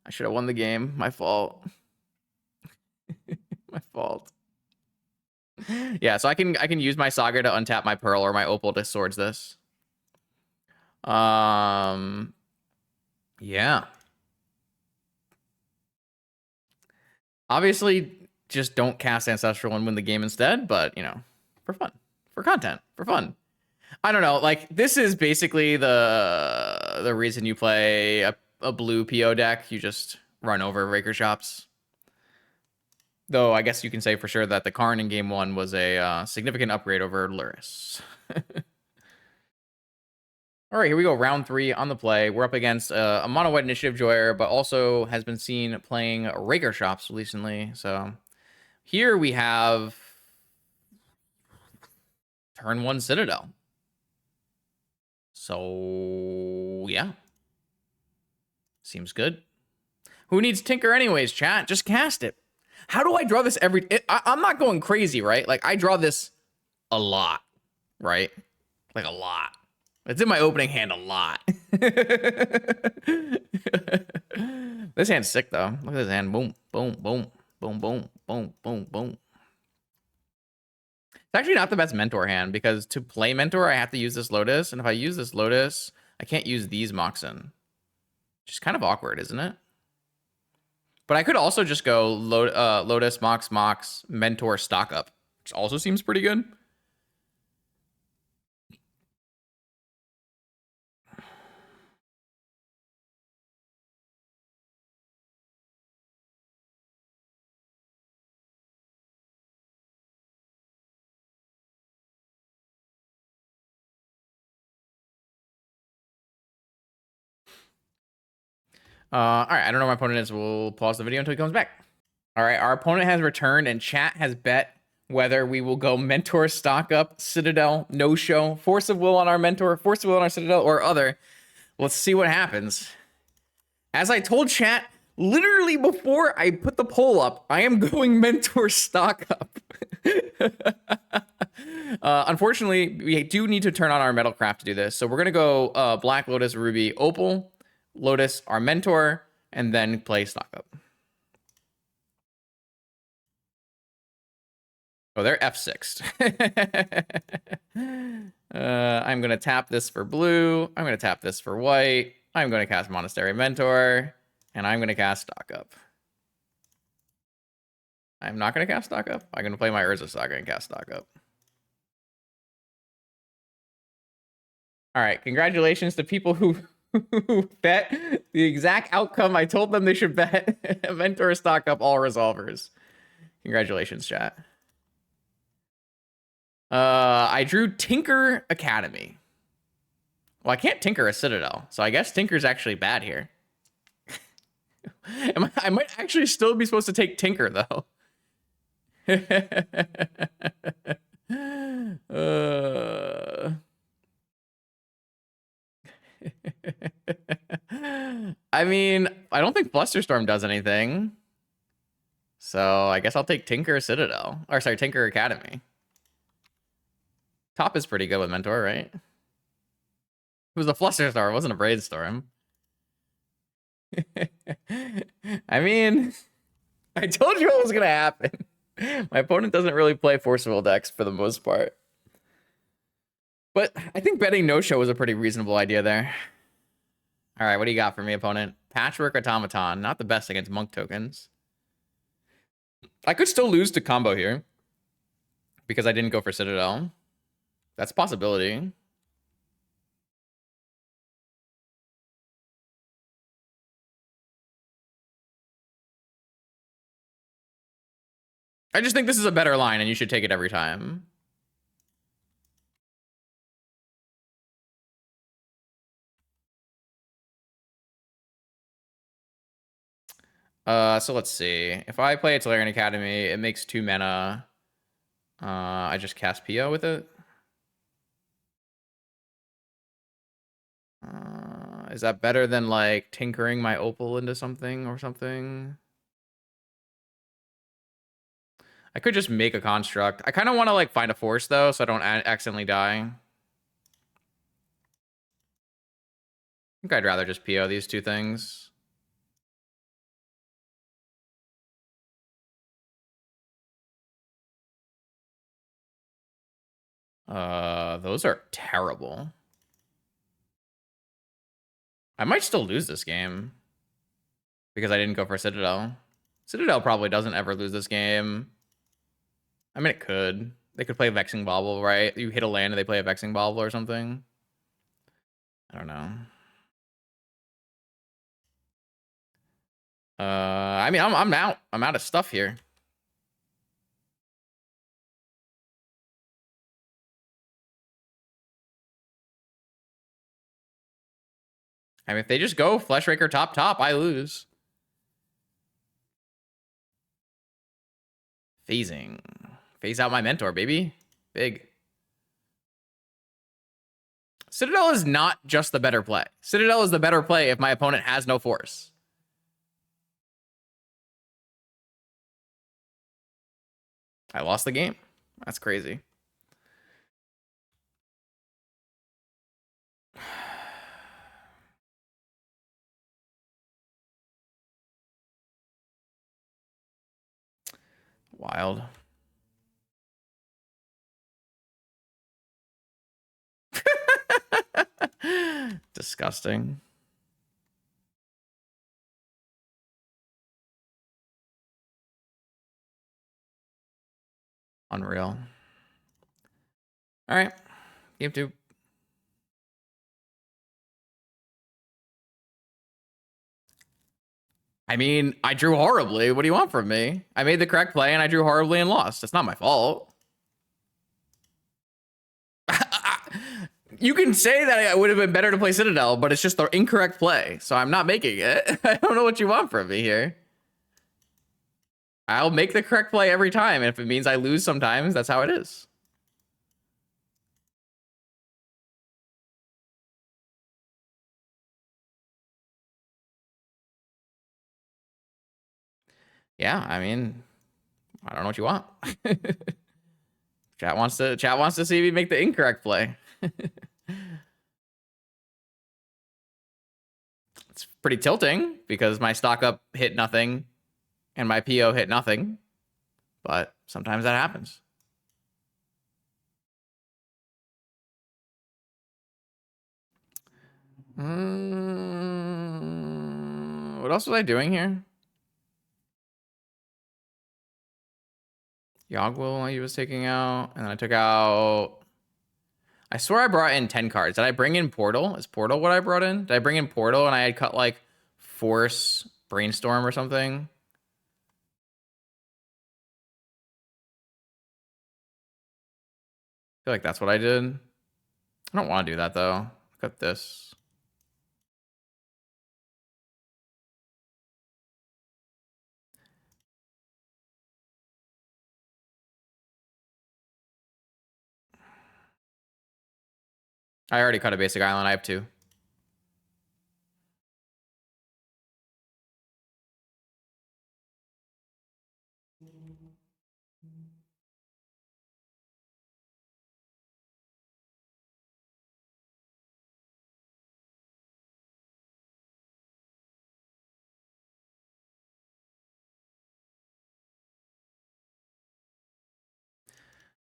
I should have won the game. My fault. My fault. Yeah, so I can use my Saga to untap my Pearl or my Opal to swords this. Yeah. Obviously, just don't cast Ancestral and win the game instead, but, you know, for fun. For content. For fun. I don't know. Like, this is basically the reason you play a blue PO deck. You just run over Raker Shops. Though I guess you can say for sure that the Karn in game 1 was a significant upgrade over Lurrus. All right, here we go. Round 3 on the play. We're up against a mono white initiative Joyer, but also has been seen playing Raker Shops recently. So here we have turn 1 Citadel. So yeah, seems good. Who needs Tinker anyways, chat? Just cast it. How do I draw this I'm not going crazy, right? Like, I draw this a lot, right? Like, a lot. It's in my opening hand a lot. This hand's sick, though. Look at this hand. Boom, boom, boom, boom, boom, boom, boom, boom. It's actually not the best Mentor hand, because to play Mentor, I have to use this Lotus, and if I use this Lotus, I can't use these Moxen. Which is kind of awkward, isn't it? But I could also just go Lotus, Mox, Mentor, stock up, which also seems pretty good. All right, I don't know where my opponent is. We'll pause the video until he comes back. All right, our opponent has returned, and chat has bet whether we will go Mentor, stock up, Citadel, no show, Force of Will on our Mentor, Force of Will on our Citadel, or other. Let's see what happens. As I told chat, literally before I put the poll up, I am going Mentor, stock up. Unfortunately, we do need to turn on our Metalcraft to do this. So we're going to go Black, Lotus, Ruby, Opal, Lotus, our Mentor, and then play stock up. Oh, they're F6'd. I'm going to tap this for blue. I'm going to tap this for white. I'm going to cast Monastery Mentor. And I'm going to cast stock up. I'm not going to cast stock up. I'm going to play my Urza Saga and cast stock up. All right. Congratulations to people who bet the exact outcome I told them they should bet. Mentor, stock up, all resolvers. Congratulations, chat. I drew Tinker Academy. Well, I can't Tinker a Citadel, so I guess Tinker's actually bad here. I might actually still be supposed to take Tinker, though. I mean, I don't think Flusterstorm does anything. So I guess I'll take Tinker Citadel. Or sorry, Tinker Academy. Top is pretty good with Mentor, right? It was a Flusterstorm, it wasn't a Brainstorm. I mean, I told you what was gonna happen. My opponent doesn't really play Forcible decks for the most part. But I think betting no-show was a pretty reasonable idea there. All right, what do you got for me, opponent? Patchwork Automaton, not the best against Monk tokens. I could still lose to combo here because I didn't go for Citadel. That's a possibility. I just think this is a better line and you should take it every time. So let's see. If I play a Tolarian Academy, it makes 2 mana. I just cast PO with it. Is that better than like tinkering my Opal into something or something? I could just make a construct. I kind of want to like find a force though, so I don't accidentally die. I think I'd rather just PO these two things. Those are terrible. I might still lose this game because I didn't go for Citadel. Citadel probably doesn't ever lose this game. I mean, it could. They could play Vexing Bauble, right? You hit a land and they play a Vexing Bauble or something. I don't know. I mean, I'm out. I'm out of stuff here. I mean, if they just go Flesh Raker top, I lose. Phasing. Phase out my mentor, baby. Big. Citadel is not just the better play. Citadel is the better play if my opponent has no force. I lost the game. That's crazy. Wild. Disgusting. Unreal. All right. Game 2. I mean, I drew horribly. What do you want from me? I made the correct play and I drew horribly and lost. It's not my fault. You can say that it would have been better to play Citadel, but it's just the incorrect play. So I'm not making it. I don't know what you want from me here. I'll make the correct play every time. And if it means I lose sometimes, that's how it is. Yeah, I mean, I don't know what you want. Chat wants to see me make the incorrect play. It's pretty tilting because my stock up hit nothing and my PO hit nothing, but sometimes that happens. What else was I doing here? Yogwill he was taking out, and then I took out... I swear I brought in 10 cards. Did I bring in Portal? Is Portal what I brought in? Did I bring in Portal and I had cut like Force, Brainstorm or something? I feel like that's what I did. I don't want to do that though. Cut this. I already cut a basic island. I have 2.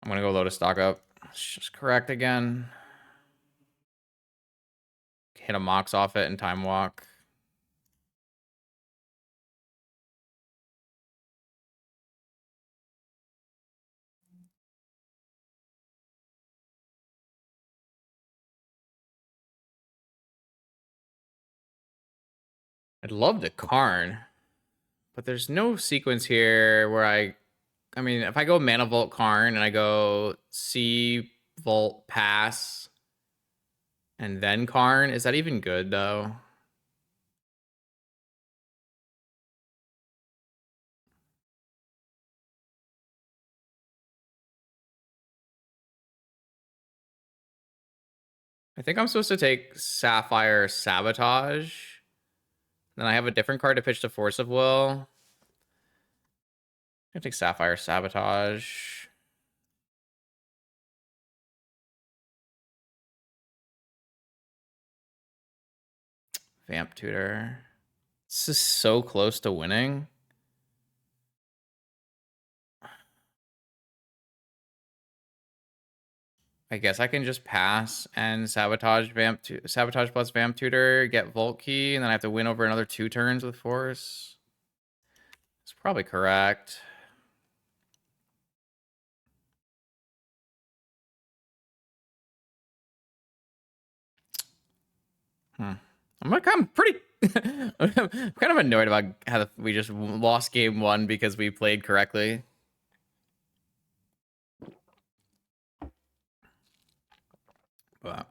I'm gonna go load a stock up. It's just correct again. Hit a Mox off it and time walk. I'd love to Karn, but there's no sequence here where I mean, if I go Mana Vault Karn and I go C Vault Pass and then Karn, is that even good though? I think I'm supposed to take Sapphire Sabotage. Then I have a different card to pitch to Force of Will. I take Sapphire Sabotage. Vamp Tutor. This is so close to winning. I guess I can just pass and sabotage sabotage plus Vamp Tutor, get Volt Key, and then I have to win over another 2 turns with Force. It's probably correct. I'm pretty I'm kind of annoyed about how we just lost game 1 because we played correctly. But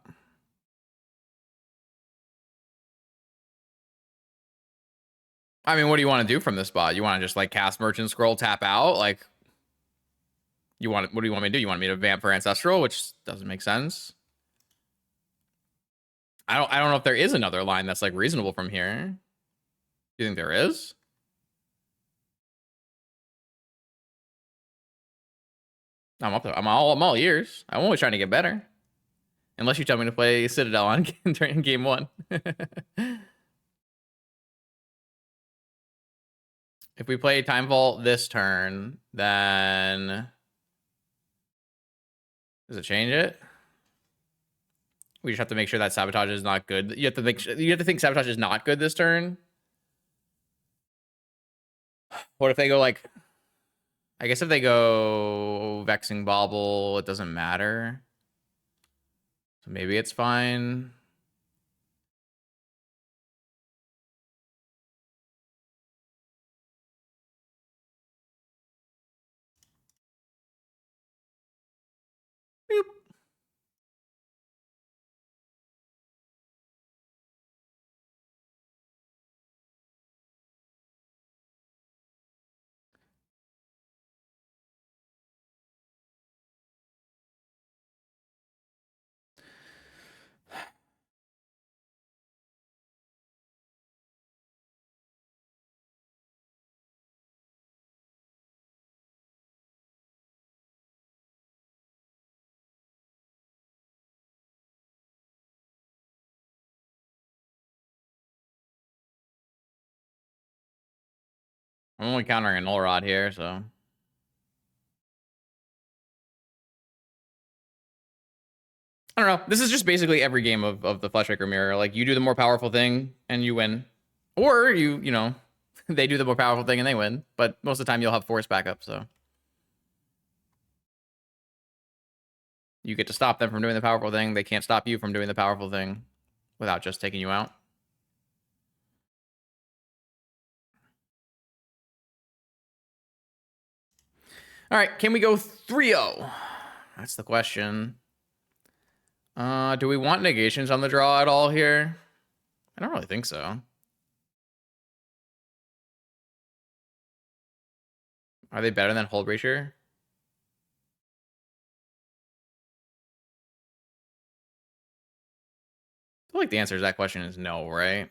I mean, what do you want to do from this spot? You want to just like cast Merchant Scroll, tap out? Like, what do you want me to do? You want me to vamp for Ancestral, which doesn't make sense. I don't know if there is another line that's like reasonable from here. Do you think there is? I'm up there. I'm all ears. I'm always trying to get better. Unless you tell me to play Citadel on during game 1. If we play Time Vault this turn, then does it change it? We just have to make sure that Sabotage is not good. You have to think Sabotage is not good this turn. What if they go like, I guess if they go Vexing Bauble, it doesn't matter. So maybe it's fine. Boop. I'm only countering a Null Rod here, so. I don't know. This is just basically every game of the Fleshraker Mirror. Like, you do the more powerful thing and you win. Or you know, they do the more powerful thing and they win. But most of the time you'll have force backup, so. You get to stop them from doing the powerful thing. They can't stop you from doing the powerful thing without just taking you out. All right, can we go 3-0? That's the question. Do we want negations on the draw at all here? I don't really think so. Are they better than Hold Racer? I feel like the answer to that question is no, right?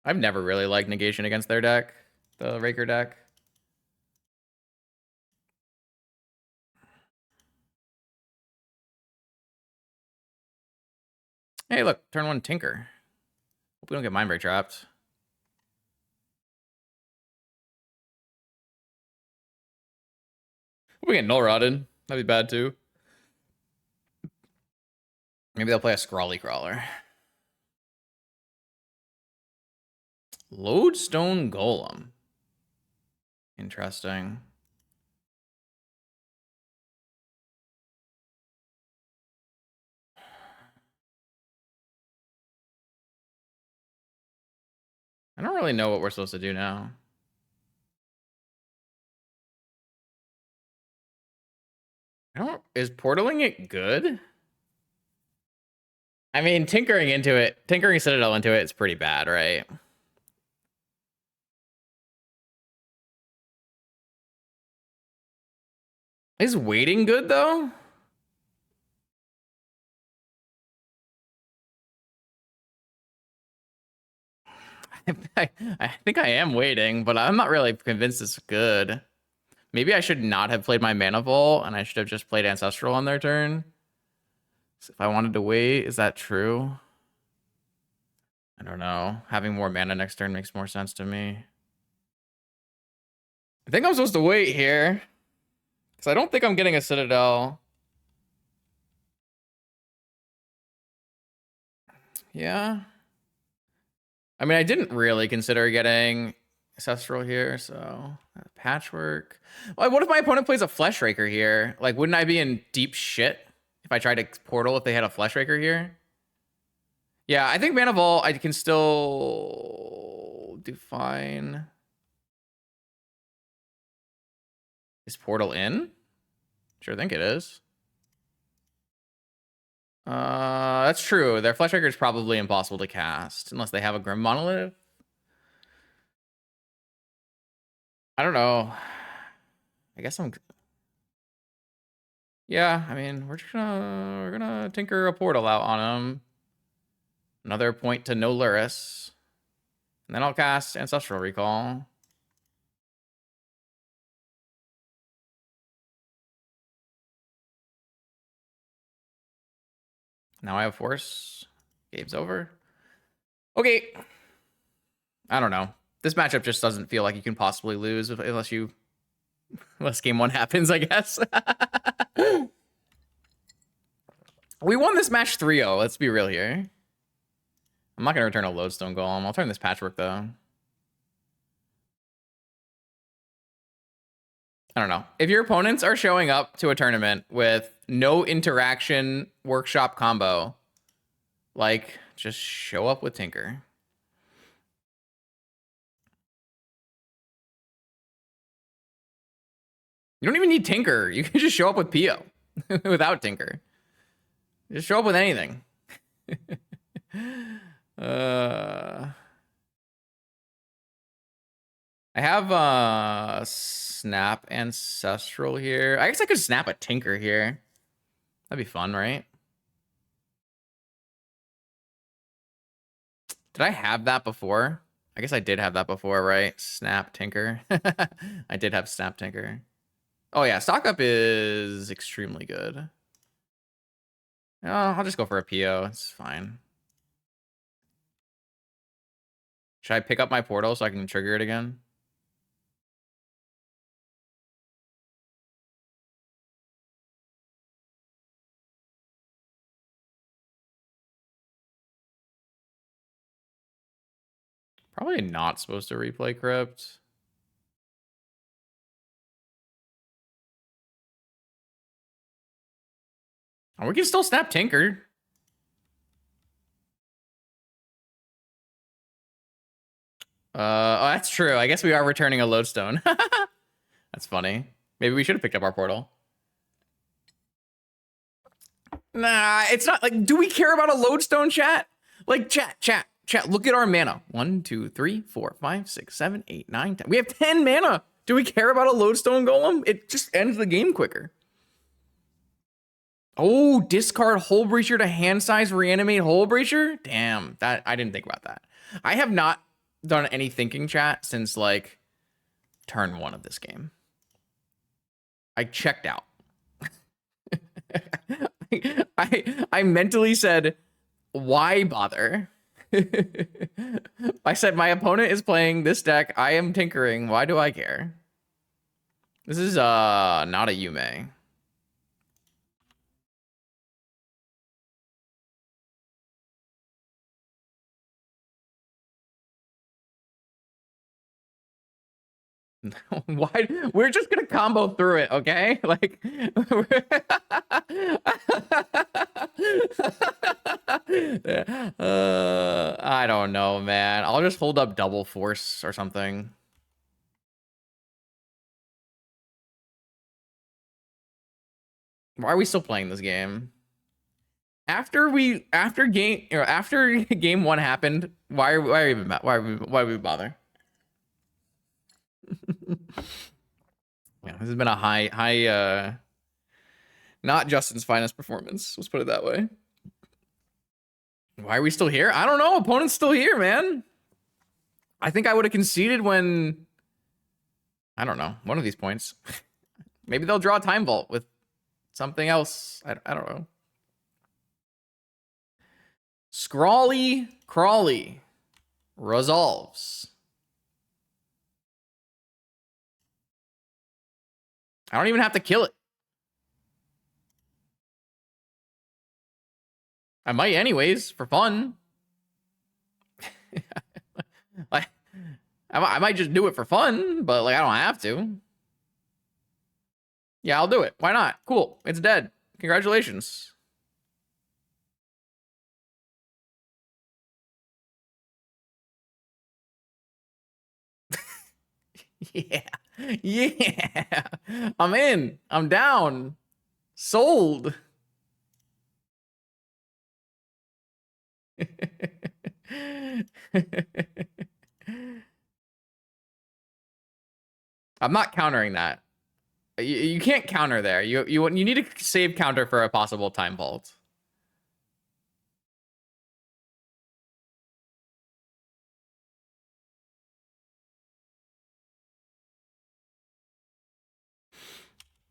I've never really liked negation against their deck, the Raker deck. Hey, look, turn 1 Tinker. Hope we don't get Mindbreak trapped. Hope we get Null Rotted. That'd be bad too. Maybe they'll play a Scrawly Crawler. Lodestone Golem. Interesting. I don't really know what we're supposed to do now. Is portaling it good? I mean, tinkering Citadel into it is pretty bad, right? Is waiting good though? I think I am waiting, but I'm not really convinced it's good. Maybe I should not have played my Mana Vault, and I should have just played Ancestral on their turn. So if I wanted to wait, is that true? I don't know. Having more mana next turn makes more sense to me. I think I'm supposed to wait here, because I don't think I'm getting a Citadel. Yeah. I mean, I didn't really consider getting Ancestral here, so Patchwork. Well, what if my opponent plays a Fleshraker here? Like, wouldn't I be in deep shit if I tried to Portal if they had a Fleshraker here? Yeah, I think Mana Vault, I can still do fine. Is Portal in? Sure think it is. That's true. Their Fleshraker is probably impossible to cast unless they have a Grim Monolith. I don't know. I guess I'm... Yeah, I mean, we're gonna tinker a portal out on him. Another point to no Lurrus. And then I'll cast Ancestral Recall. Now I have Force. Game's over. Okay. I don't know. This matchup just doesn't feel like you can possibly lose unless game one happens, I guess. We won this match 3-0. Let's be real here. I'm not going to return a Lodestone Golem. I'll turn this Patchwork, though. I don't know. If your opponents are showing up to a tournament with no interaction workshop combo, like, just show up with Tinker. You don't even need Tinker. You can just show up with PO without Tinker. Just show up with anything. I have Snap Ancestral here. I guess I could snap a Tinker here. That'd be fun, right? Did I have that before? I guess I did have that before, right? Snap Tinker. I did have Snap Tinker. Oh yeah, stock up is extremely good. Oh, I'll just go for a PO. It's fine. Should I pick up my portal so I can trigger it again? Probably not supposed to replay Crypt. Oh, we can still snap Tinker. Oh, that's true. I guess we are returning a Lodestone. That's funny. Maybe we should have picked up our portal. Nah, it's not like, do we care about a Lodestone, chat? Like, chat, look at our mana. 1, 2, 3, 4, 5, 6, 7, 8, 9, 10. We have 10 mana. Do we care about a Lodestone Golem? It just ends the game quicker. Oh, discard Hole Breacher to hand size reanimate Hole Breacher? Damn, that I didn't think about that. I have not done any thinking, chat, since like turn 1 of this game. I checked out. I mentally said, why bother? I said, my opponent is playing this deck. I am tinkering. Why do I care? This is not a Yume. Why? We're just gonna combo through it, okay? Like, I don't know, man. I'll just hold up double force or something. Why are we still playing this game? After game 1 happened, why we bother? Yeah, this has been a high not Justin's finest performance. Let's put it that way. Why are we still here? I don't know. Opponent's still here, man. I think I would have conceded when, I don't know, one of these points. Maybe they'll draw a Time Vault with something else. I don't know. Scrawly Crawly resolves. I don't even have to kill it. I might anyways, for fun. Like, I might just do it for fun, but like I don't have to. Yeah, I'll do it. Why not? Cool. It's dead. Congratulations. Yeah. Yeah. I'm in. I'm down. Sold. I'm not countering that. You can't counter there. You need to save counter for a possible time vault.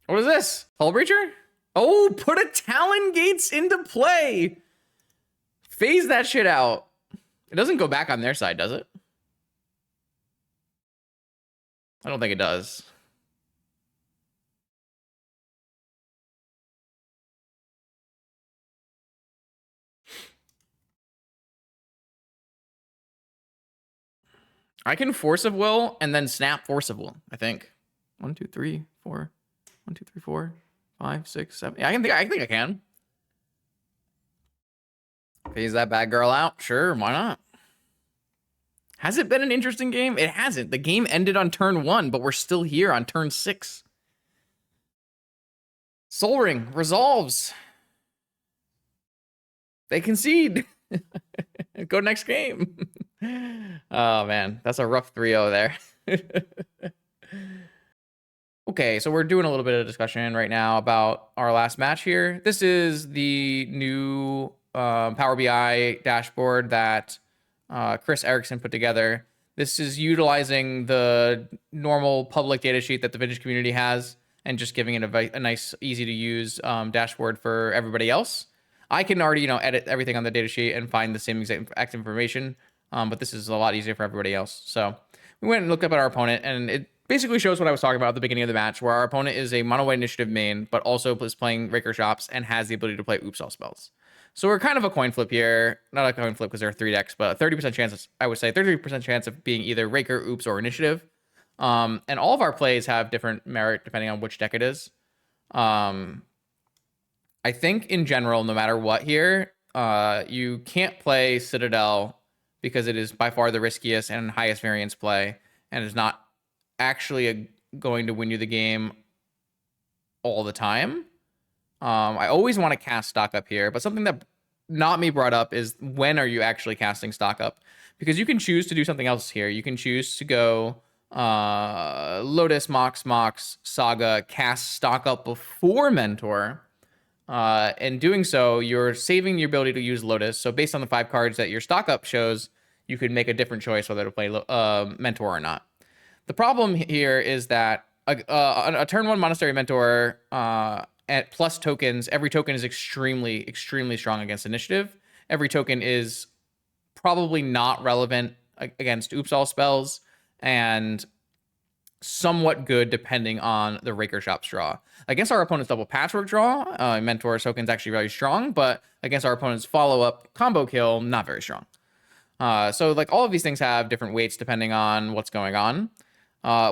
What is this? Hull Breacher? Oh, put a Talon Gates into play. Phase that shit out. It doesn't go back on their side, does it? I don't think it does. I can Force of Will and then snap Force of Will, I think. 1, 2, 3, 4. 1, 2, 3, 4, 5, 6, 7. Yeah, I think I can. Phase that bad girl out. Sure, why not? Has it been an interesting game? It hasn't. The game ended on turn 1, but we're still here on turn 6. Soul Ring resolves. They concede. Go next game. Oh, man. That's a rough 3-0 there. Okay, so we're doing a little bit of discussion right now about our last match here. This is the new Power BI dashboard that Chris Erickson put together. This is utilizing the normal public data sheet that the Vintage community has and just giving it a nice, easy to use dashboard for everybody else. I can already, edit everything on the data sheet and find the same exact information, but this is a lot easier for everybody else. So we went and looked up at our opponent, and it basically shows what I was talking about at the beginning of the match, where our opponent is a mono white initiative main, but also is playing Raker Shops and has the ability to play Oops All spells. So we're kind of a coin flip here. Not a coin flip because there are 3 decks, but a 30% chance, I would say 30% chance of being either Raker, Oops, or Initiative. And all of our plays have different merit depending on which deck it is. I think in general, no matter what here, you can't play Citadel because it is by far the riskiest and highest variance play, and is not actually going to win you the game all the time. I always want to cast stock up here, but something that not me brought up is when are you actually casting stock up? Because you can choose to do something else here. You can choose to go Lotus, Mox, Saga, cast stock up before Mentor. And doing so, you're saving your ability to use Lotus. So based on the 5 cards that your stock up shows, you could make a different choice whether to play Mentor or not. The problem here is that a turn 1 Monastery Mentor at plus tokens, every token is extremely, extremely strong against Initiative. Every token is probably not relevant against Oops All spells, and somewhat good depending on the Raker Shops draw. Against our opponent's double patchwork draw, Mentor token's actually very strong, but against our opponent's follow-up combo kill, not very strong. So like all of these things have different weights depending on what's going on.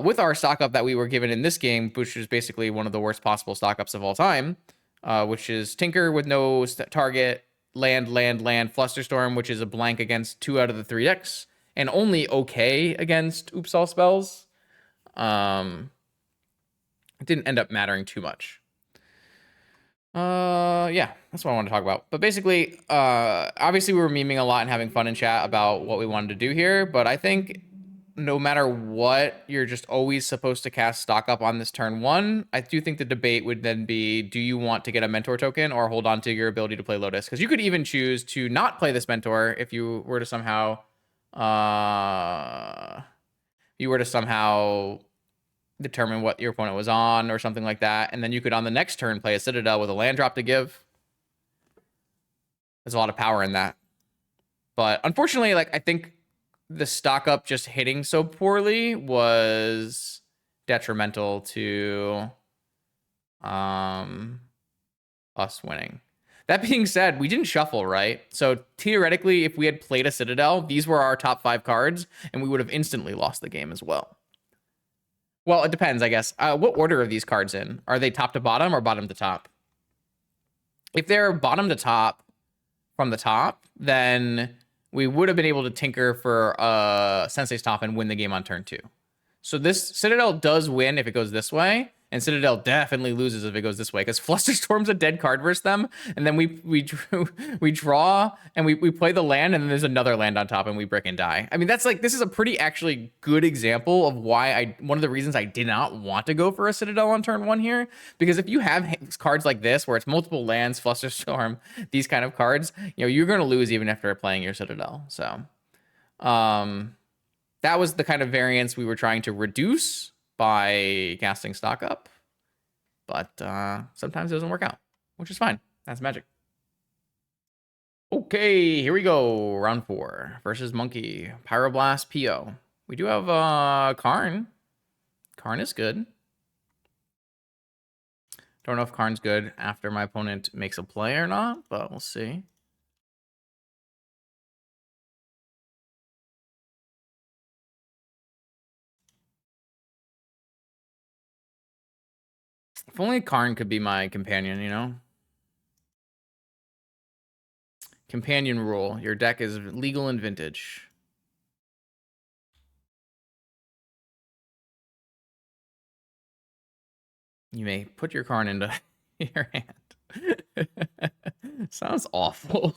With our stock up that we were given in this game, which is basically one of the worst possible stock ups of all time, which is Tinker with no target, land, Flusterstorm, which is a blank against 2 out of the 3 decks, and only okay against Oops All spells. It didn't end up mattering too much. Yeah, that's what I wanted to talk about. But basically, obviously we were memeing a lot and having fun in chat about what we wanted to do here, but I think no matter what, you're just always supposed to cast stock up on this turn 1. I do think the debate would then be, do you want to get a Mentor token or hold on to your ability to play Lotus? Because you could even choose to not play this Mentor if you were to somehow determine what your opponent was on or something like that, and then you could on the next turn play a Citadel with a land drop to give. There's a lot of power in that. But unfortunately, like, I think the stock up just hitting so poorly was detrimental to us winning. That being said, we didn't shuffle, right? So theoretically, if we had played a Citadel, these were our top 5 cards, and we would have instantly lost the game as well. Well, it depends, I guess. What order are these cards in? Are they top to bottom or bottom to top? If they're bottom to top from the top, then we would have been able to tinker for Sensei's Top and win the game on turn 2. So this Citadel does win if it goes this way, And Citadel definitely loses if it goes this way because Flusterstorm's a dead card versus them, and then we draw and we play the land, and then there's another land on top, and we brick and die. I mean, that's like, this is a pretty actually good example of why one of the reasons I did not want to go for a Citadel on turn 1 here, because if you have cards like this where it's multiple lands, Flusterstorm, these kind of cards, you know, you're going to lose even after playing your Citadel. So that was the kind of variance we were trying to reduce by casting stock up, but sometimes it doesn't work out, which is fine. That's magic. Okay, here we go. Round 4 versus Monkey. Pyroblast PO. We do have Karn. Karn is good. Don't know if Karn's good after my opponent makes a play or not, but we'll see. If only Karn could be my companion, you know? Companion rule. Your deck is legal in Vintage. You may put your Karn into your hand. Sounds awful.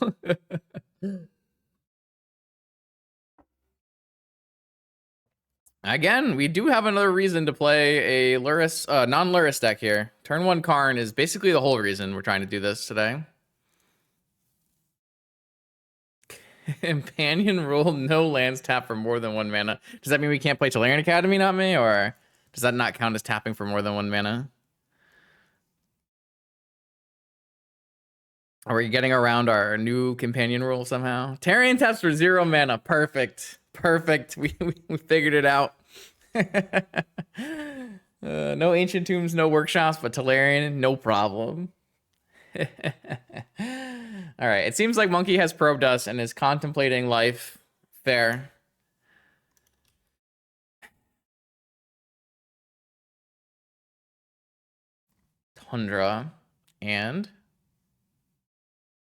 Again, we do have another reason to play a Lurrus, non-Lurrus deck here. Turn 1 Karn is basically the whole reason we're trying to do this today. Companion rule, no lands tap for more than 1 mana. Does that mean we can't play Tolarian Academy, not me? Or does that not count as tapping for more than 1 mana? Are we getting around our new companion rule somehow? Tarian taps for 0 mana. Perfect. Perfect. We figured it out. No Ancient Tombs, no Workshops, but Tolarian, no problem. All right. It seems like Monkey has probed us and is contemplating life. Fair. Tundra and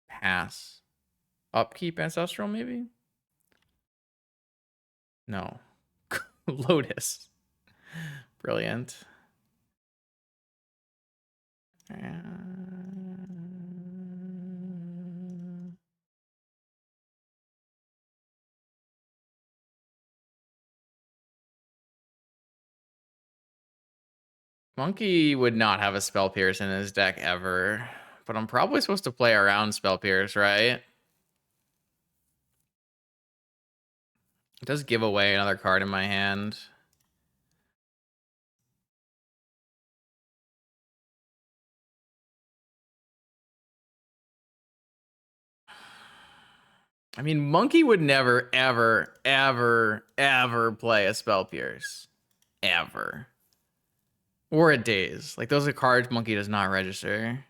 pass. Upkeep Ancestral, maybe? No. Lotus. Brilliant. Monkey would not have a Spell Pierce in his deck ever, but I'm probably supposed to play around Spell Pierce, right? It does give away another card in my hand. I mean, Monkey would never, ever, ever, ever play a Spell Pierce. Ever. Or a Daze. Like, those are cards Monkey does not register.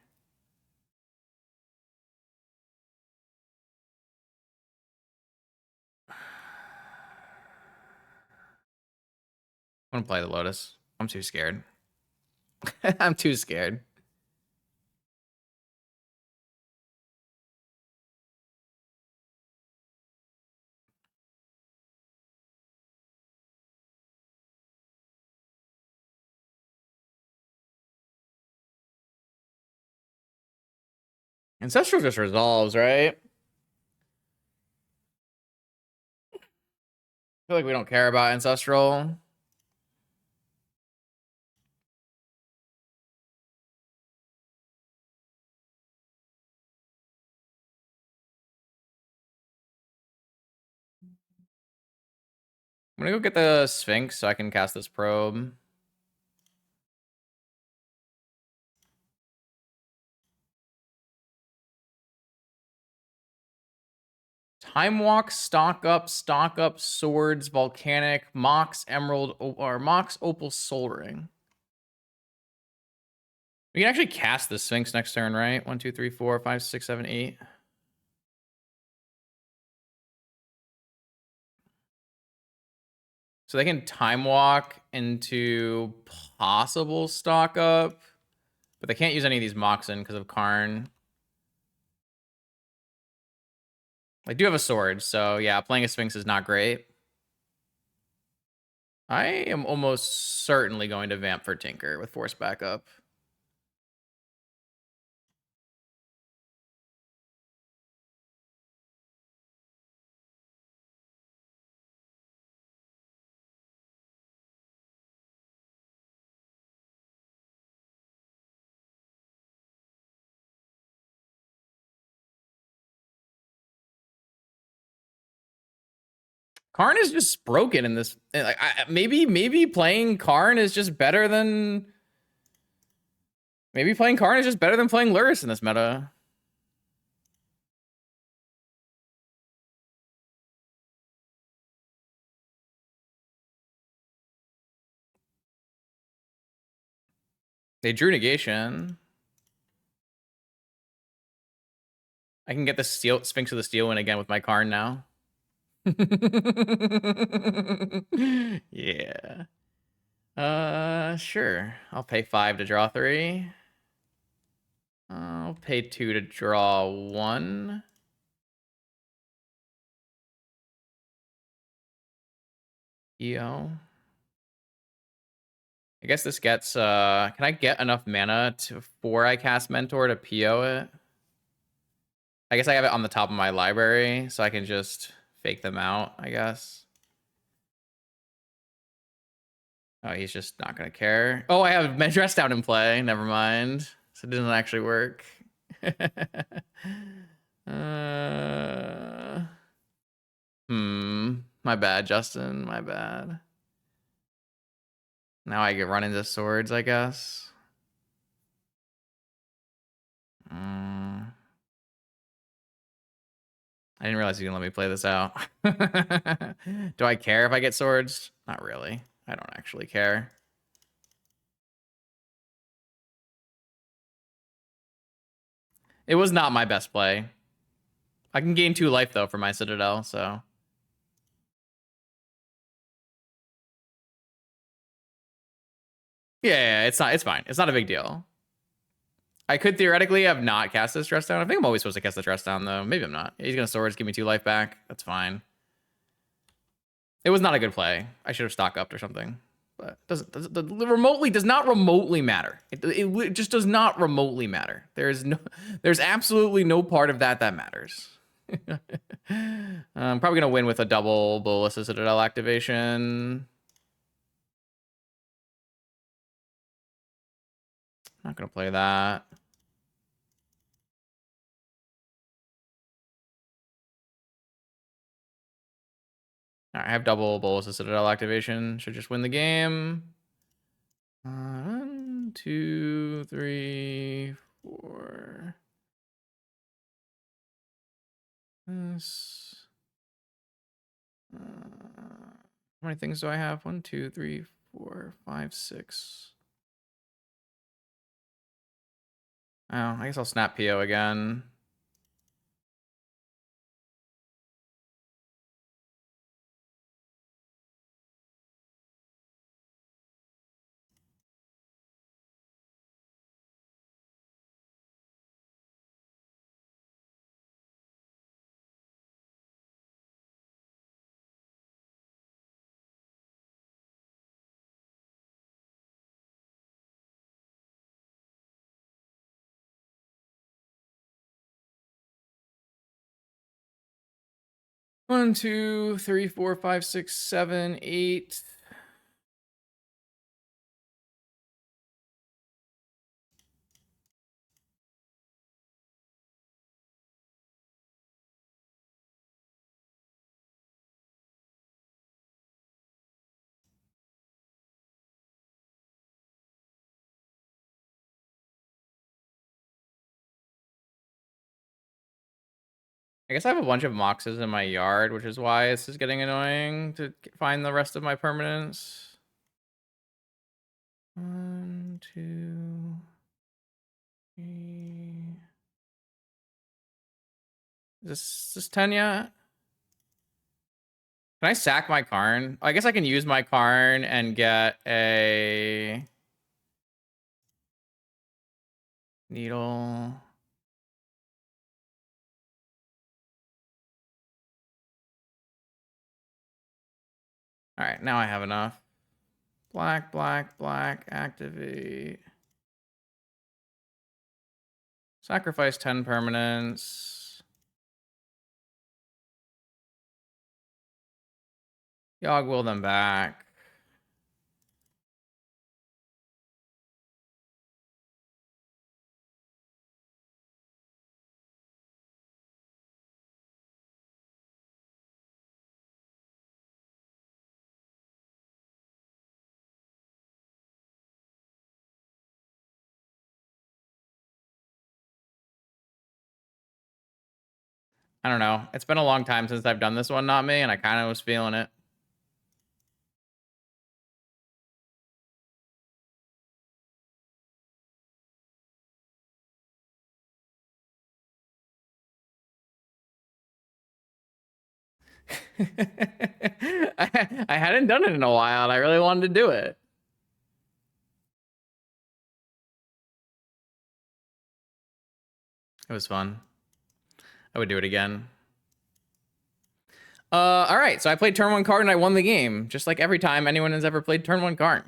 I'm gonna play the Lotus. I'm too scared. I'm too scared. Ancestral just resolves, right? I feel like we don't care about Ancestral. I'm gonna go get the Sphinx so I can cast this probe. Time Walk, Stock Up, Swords, Volcanic, Mox, Emerald, or Mox, Opal, Soul Ring. We can actually cast the Sphinx next turn, right? 1, 2, 3, 4, 5, 6, 7, 8. So they can Time Walk into possible Stock Up, but they can't use any of these Moxen because of Karn. I do have a sword, so yeah, playing a Sphinx is not great. I am almost certainly going to vamp for Tinker with Force Backup. Karn is just broken in this. Like, maybe playing Karn is just better than. Maybe playing Karn is just better than playing Lurrus in this meta. They drew negation. I can get the steel Sphinx of the Steel win again with my Karn now. Yeah. Sure. I'll pay 5 to draw 3. I'll pay 2 to draw 1. EO. I guess this gets, can I get enough mana before I cast Mentor to PO it? I guess I have it on the top of my library, so I can just fake them out, I guess. Oh, he's just not gonna care. Oh, I have Dress Down in play. Never mind. So it doesn't actually work. My bad, Justin. My bad. Now I get run into swords, I guess. I didn't realize you didn't let me play this out. Do I care if I get swords? Not really. I don't actually care. It was not my best play. I can gain 2 life, though, for my Citadel, so... Yeah, it's fine. It's not a big deal. I could theoretically have not cast this Dress Down. I think I'm always supposed to cast the Dress Down, though. Maybe I'm not. He's gonna swords, give me 2 life back. That's fine. It was not a good play. I should have stock upped or something. But does not remotely matter. It just does not remotely matter. There's absolutely no part of that matters. I'm probably gonna win with a double Bolus Citadel activation. Not gonna play that. All right, I have double Bolus Citadel activation. Should just win the game. 1, 2, 3, 4. This. How many things do I have? 1, 2, 3, 4, 5, 6. Oh, I guess I'll snap PO again. One, two, three, four, five, six, 7, 8. I guess I have a bunch of Moxes in my yard, which is why this is getting annoying to find the rest of my permanents. 1, 2, 3. Is this 10 yet? Can I sack my Karn? I guess I can use my Karn and get a needle. All right, now I have enough. Black, black, black, activate. Sacrifice 10 permanents. Yogg will them back. I don't know. It's been a long time since I've done this one, not me, and I kind of was feeling it. I hadn't done it in a while, and I really wanted to do it. It was fun. I would do it again. All right, so I played turn 1 card and I won the game, just like every time anyone has ever played turn 1 card.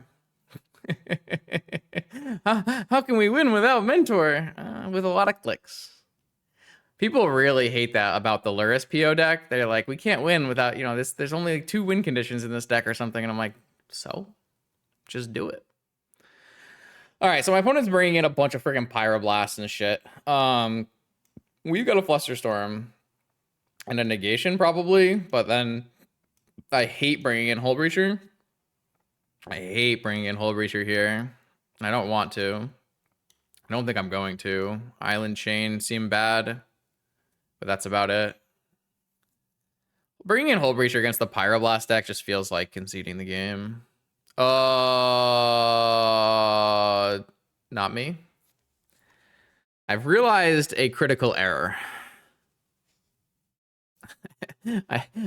How can we win without mentor? With a lot of clicks. People really hate that about the Lurrus PO deck. They're like, we can't win without, you know, this. There's only like 2 win conditions in this deck or something, and I'm like, so just do it. All right, so my opponent's bringing in a bunch of freaking Pyroblasts and shit. We've got a Flusterstorm and a Negation probably, but then I hate bringing in Hull Breacher. I hate bringing in Hull Breacher here. I don't want to. I don't think I'm going to. Island Chain seem bad, but that's about it. Bringing in Hull Breacher against the Pyroblast deck just feels like conceding the game. Not me. I've realized a critical error.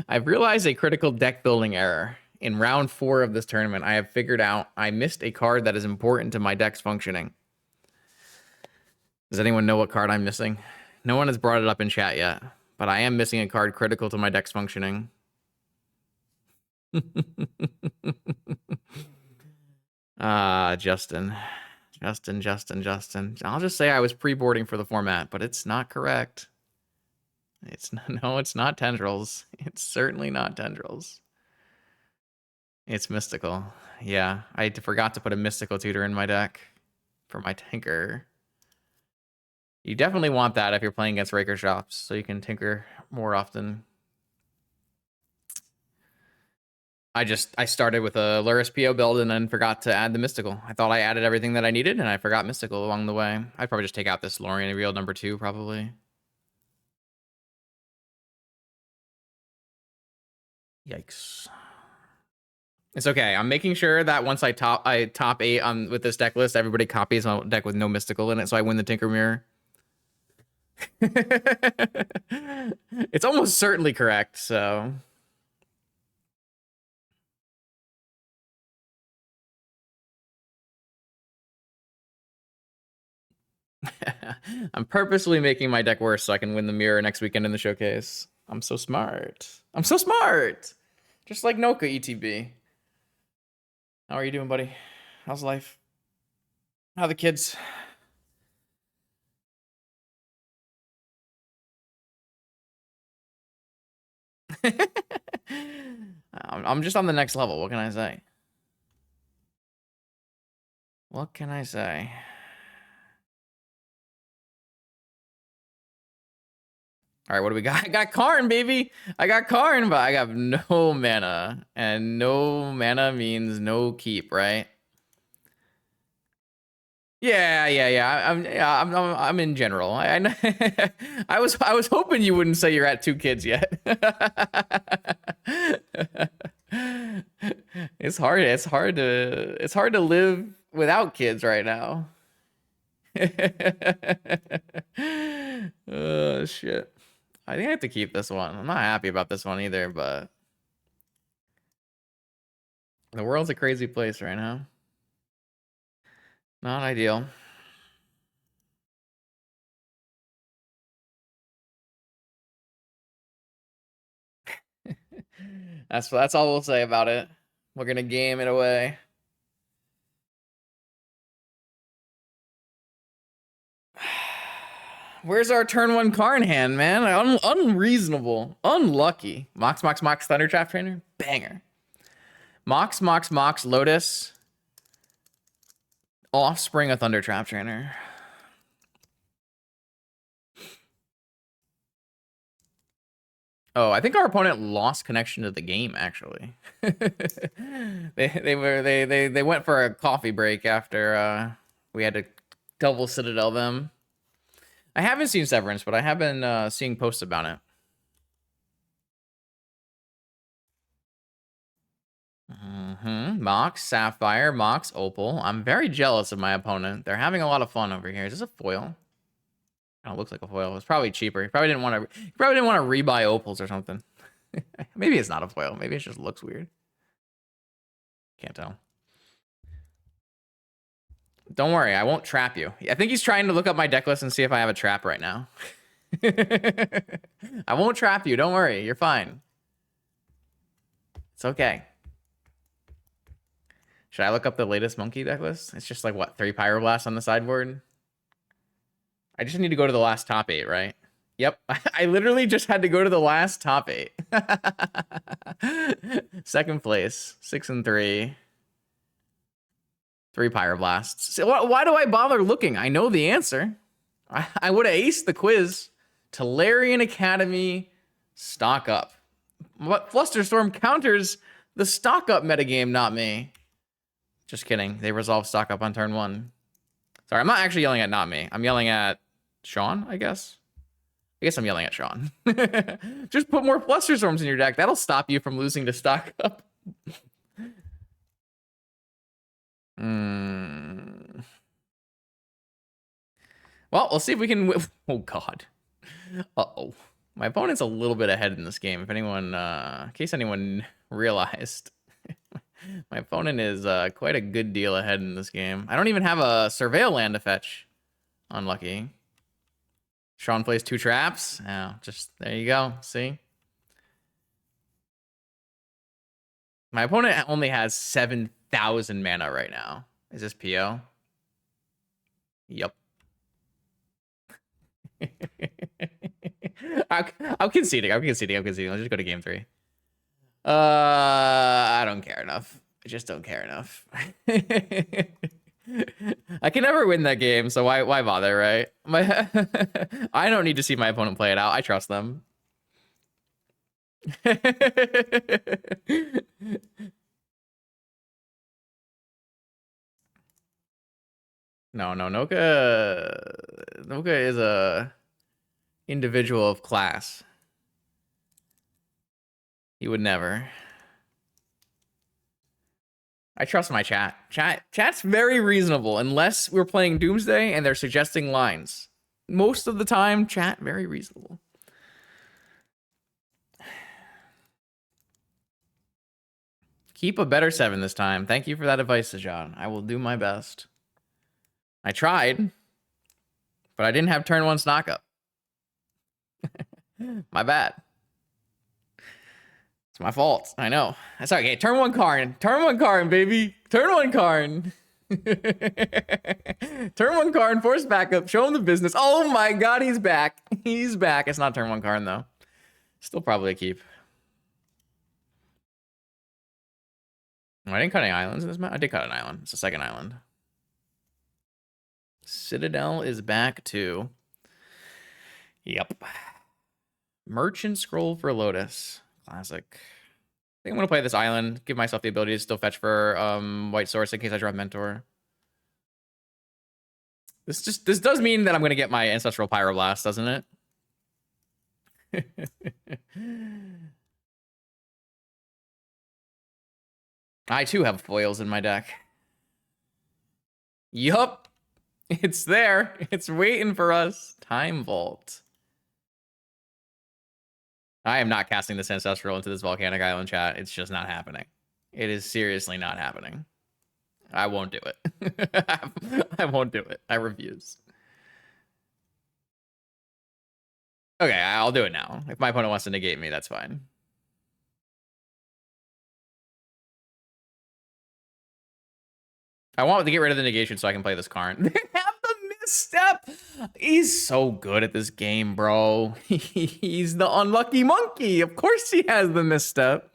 I've realized a critical deck building error. In round 4 of this tournament, I have figured out I missed a card that is important to my deck's functioning. Does anyone know what card I'm missing? No one has brought it up in chat yet, but I am missing a card critical to my deck's functioning. Justin. I'll just say I was pre-boarding for the format, but it's not correct. It's not Tendrils. It's certainly not Tendrils. It's Mystical. Yeah, I forgot to put a Mystical Tutor in my deck for my Tinker. You definitely want that if you're playing against Raker Shops, so you can Tinker more often. I started with a Lurrus PO build and then forgot to add the Mystical. I thought I added everything that I needed, and I forgot Mystical along the way. I'd probably just take out this Lorien Real number 2, probably. Yikes. It's okay. I'm making sure that once I top 8 on with this deck list, everybody copies my deck with no Mystical in it, so I win the Tinker Mirror. It's almost certainly correct, so... I'm purposely making my deck worse so I can win the mirror next weekend in the showcase. I'm so smart. I'm so smart. Just like Noka ETB. How are you doing, buddy? How's life? How are the kids? I'm just on the next level. What can I say? What can I say? All right, what do we got? I got Karn, baby. I got Karn, but I got no mana. And no mana means no keep, right? Yeah. I'm in general. I was hoping you wouldn't say you're at 2 kids yet. It's hard to live without kids right now. Oh shit. I think I have to keep this one. I'm not happy about this one either, but the world's a crazy place right now. Not ideal. That's all we'll say about it. We're gonna game it away. Where's our turn 1 Karn hand, man? Unreasonable. Unlucky. Mox, Thundertrap Trainer. Banger. Mox, Lotus. Offspring of Thundertrap Trainer. Oh, I think our opponent lost connection to the game, actually. they went for a coffee break after we had to double Citadel them. I haven't seen Severance, but I have been seeing posts about it. Mox, Sapphire, Mox, Opal. I'm very jealous of my opponent. They're having a lot of fun over here. Is this a foil? Kind of looks like a foil. It's probably cheaper. He probably didn't want to. Rebuy opals or something. Maybe it's not a foil. Maybe it just looks weird. Can't tell. Don't worry, I won't trap you. I think he's trying to look up my deck list and see if I have a trap right now. I won't trap you. Don't worry. You're fine. It's okay. Should I look up the latest monkey deck list? It's just like, what, 3 Pyroblasts on the sideboard? I just need to go to the last top 8, right? Yep. I literally just had to go to the last top 8. Second place. 6 and 3. 3 Pyroblasts. So why do I bother looking? I know the answer. I would have aced the quiz. Tolarian Academy, stock up. What Flusterstorm counters the stock up metagame, not me. Just kidding. They resolve stock up on turn 1. Sorry, I'm not actually yelling at not me. I'm yelling at Sean, I guess. I guess I'm yelling at Sean. Just put more Flusterstorms in your deck. That'll stop you from losing to stock up. Well, we'll see if we can... Oh, God. Uh-oh. My opponent's a little bit ahead in this game. If anyone... in case anyone realized... My opponent is quite a good deal ahead in this game. I don't even have a Surveil land to fetch. Unlucky. Sean plays 2 traps. Oh, just there you go. See? My opponent only has 7,000 mana right now. Is this PO? Yep. I'm conceding. Let's just go to game 3. I don't care enough. I just don't care enough. I can never win that game, so why bother, right? I don't need to see my opponent play it out. I trust them. No, Noka is a individual of class. He would never. I trust my chat. Chat's very reasonable, unless we're playing Doomsday and they're suggesting lines. Most of the time, chat, very reasonable. Keep a better 7 this time. Thank you for that advice, Sejan. I will do my best. I tried, but I didn't have turn 1 stock up. My bad. It's my fault. I know. That's okay. Turn 1 Karn. Turn 1 Karn, baby. Turn 1 Karn. Turn 1 Karn. Force backup. Show him the business. Oh my God, he's back. He's back. It's not turn 1 Karn, though. Still probably a keep. Oh, I didn't cut any islands in this map. I did cut an island. It's the second island. Citadel is back too. Yep. Merchant Scroll for Lotus. Classic. I think I'm going to play this island. Give myself the ability to still fetch for White Source in case I drop Mentor. This does mean that I'm going to get my Ancestral Pyroblast, doesn't it? I too have foils in my deck. Yup. It's there. It's waiting for us. Time Vault. I am not casting this Ancestral into this Volcanic Island, chat. It's just not happening. It is seriously not happening. I won't do it. I won't do it. I refuse. Okay, I'll do it now. If my opponent wants to negate me, that's fine. I want to get rid of the negation so I can play this Karn. They have the misstep. He's so good at this game, bro. He's the unlucky monkey. Of course he has the misstep.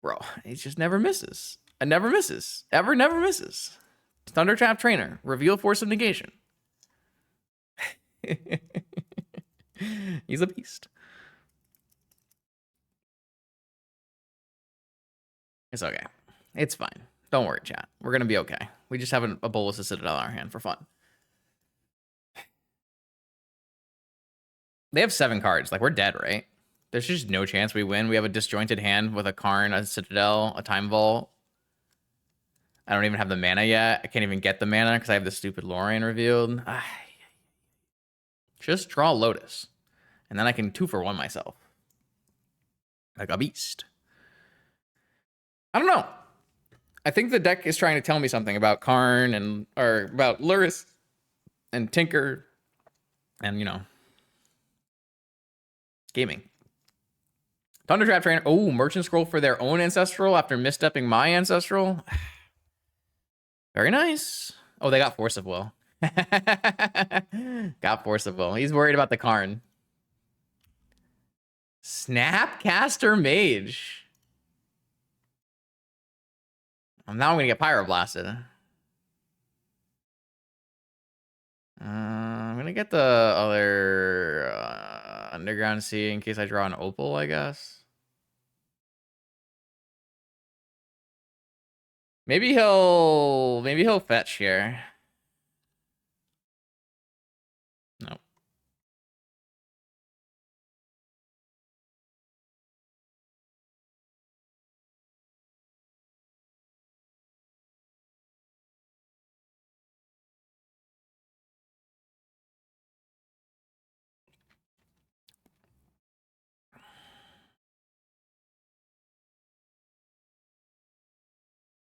Bro, he just never misses. It never misses. Ever never misses. Thunder Trap Trainer. Reveal Force of Negation. He's a beast. It's okay. It's fine. Don't worry, chat. We're going to be okay. We just have a Bolus of Citadel in our hand for fun. They have 7 cards. Like, we're dead, right? There's just no chance we win. We have a disjointed hand with a Karn, a Citadel, a Time Vault. I don't even have the mana yet. I can't even get the mana because I have the stupid Lorien revealed. Just draw Lotus. And then I can 2-for-1 myself. Like a beast. I don't know. I think the deck is trying to tell me something about Karn or about Lurrus and Tinker and, you know, gaming. Thunder Trap Trainer. Oh, Merchant Scroll for their own Ancestral after misstepping my Ancestral. Very nice. Oh, they got Force of Will. Got Force of Will. He's worried about the Karn. Snapcaster Mage. Now I'm going to get Pyroblasted. I'm going to get the other Underground Sea in case I draw an Opal, I guess. Maybe he'll fetch here. No.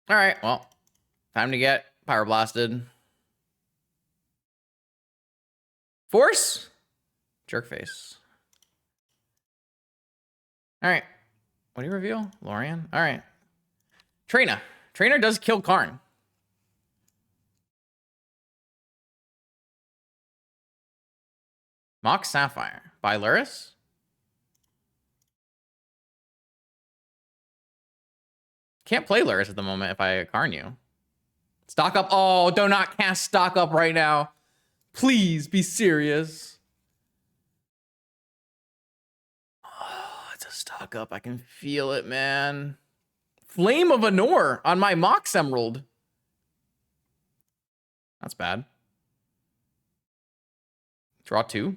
All right, well, time to get Pyroblasted. Force? Jerkface. All right. What do you reveal? Lorien? All right. Trainer. Trainer does kill Karn. Mox Sapphire by Lurrus. Can't play Lurrus at the moment if I Karn you. Stock up. Oh, do not cast stock up right now. Please be serious. Oh, it's a stock up. I can feel it, man. Flame of Anor on my Mox Emerald. That's bad. Draw 2.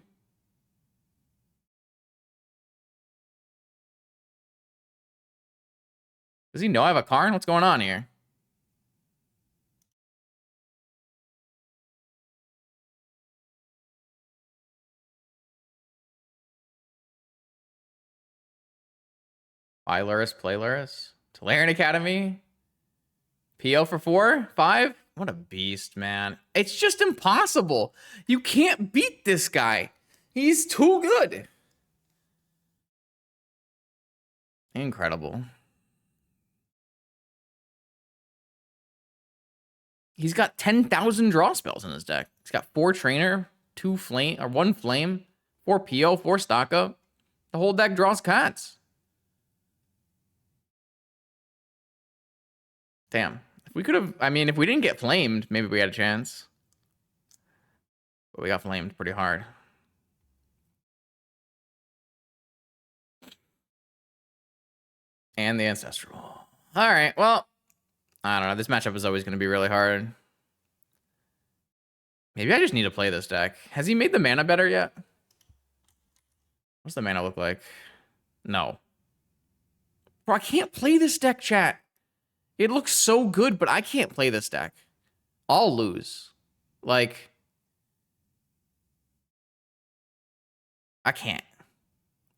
Does he know I have a Karn? What's going on here? Buy Lurrus, play Lurrus. Tolarian Academy. PO for 4, 5. What a beast, man. It's just impossible. You can't beat this guy. He's too good. Incredible. He's got 10,000 draw spells in his deck. He's got 4 trainer, 2 flame, or 1 flame, 4 PO, 4 stock up. The whole deck draws cats. Damn. If we could have, I mean, if we didn't get flamed, maybe we had a chance. But we got flamed pretty hard. And the Ancestral. All right, well, I don't know. This matchup is always going to be really hard. Maybe I just need to play this deck. Has he made the mana better yet? What's the mana look like? No. Bro, I can't play this deck, chat. It looks so good, but I can't play this deck. I'll lose. Like, I can't.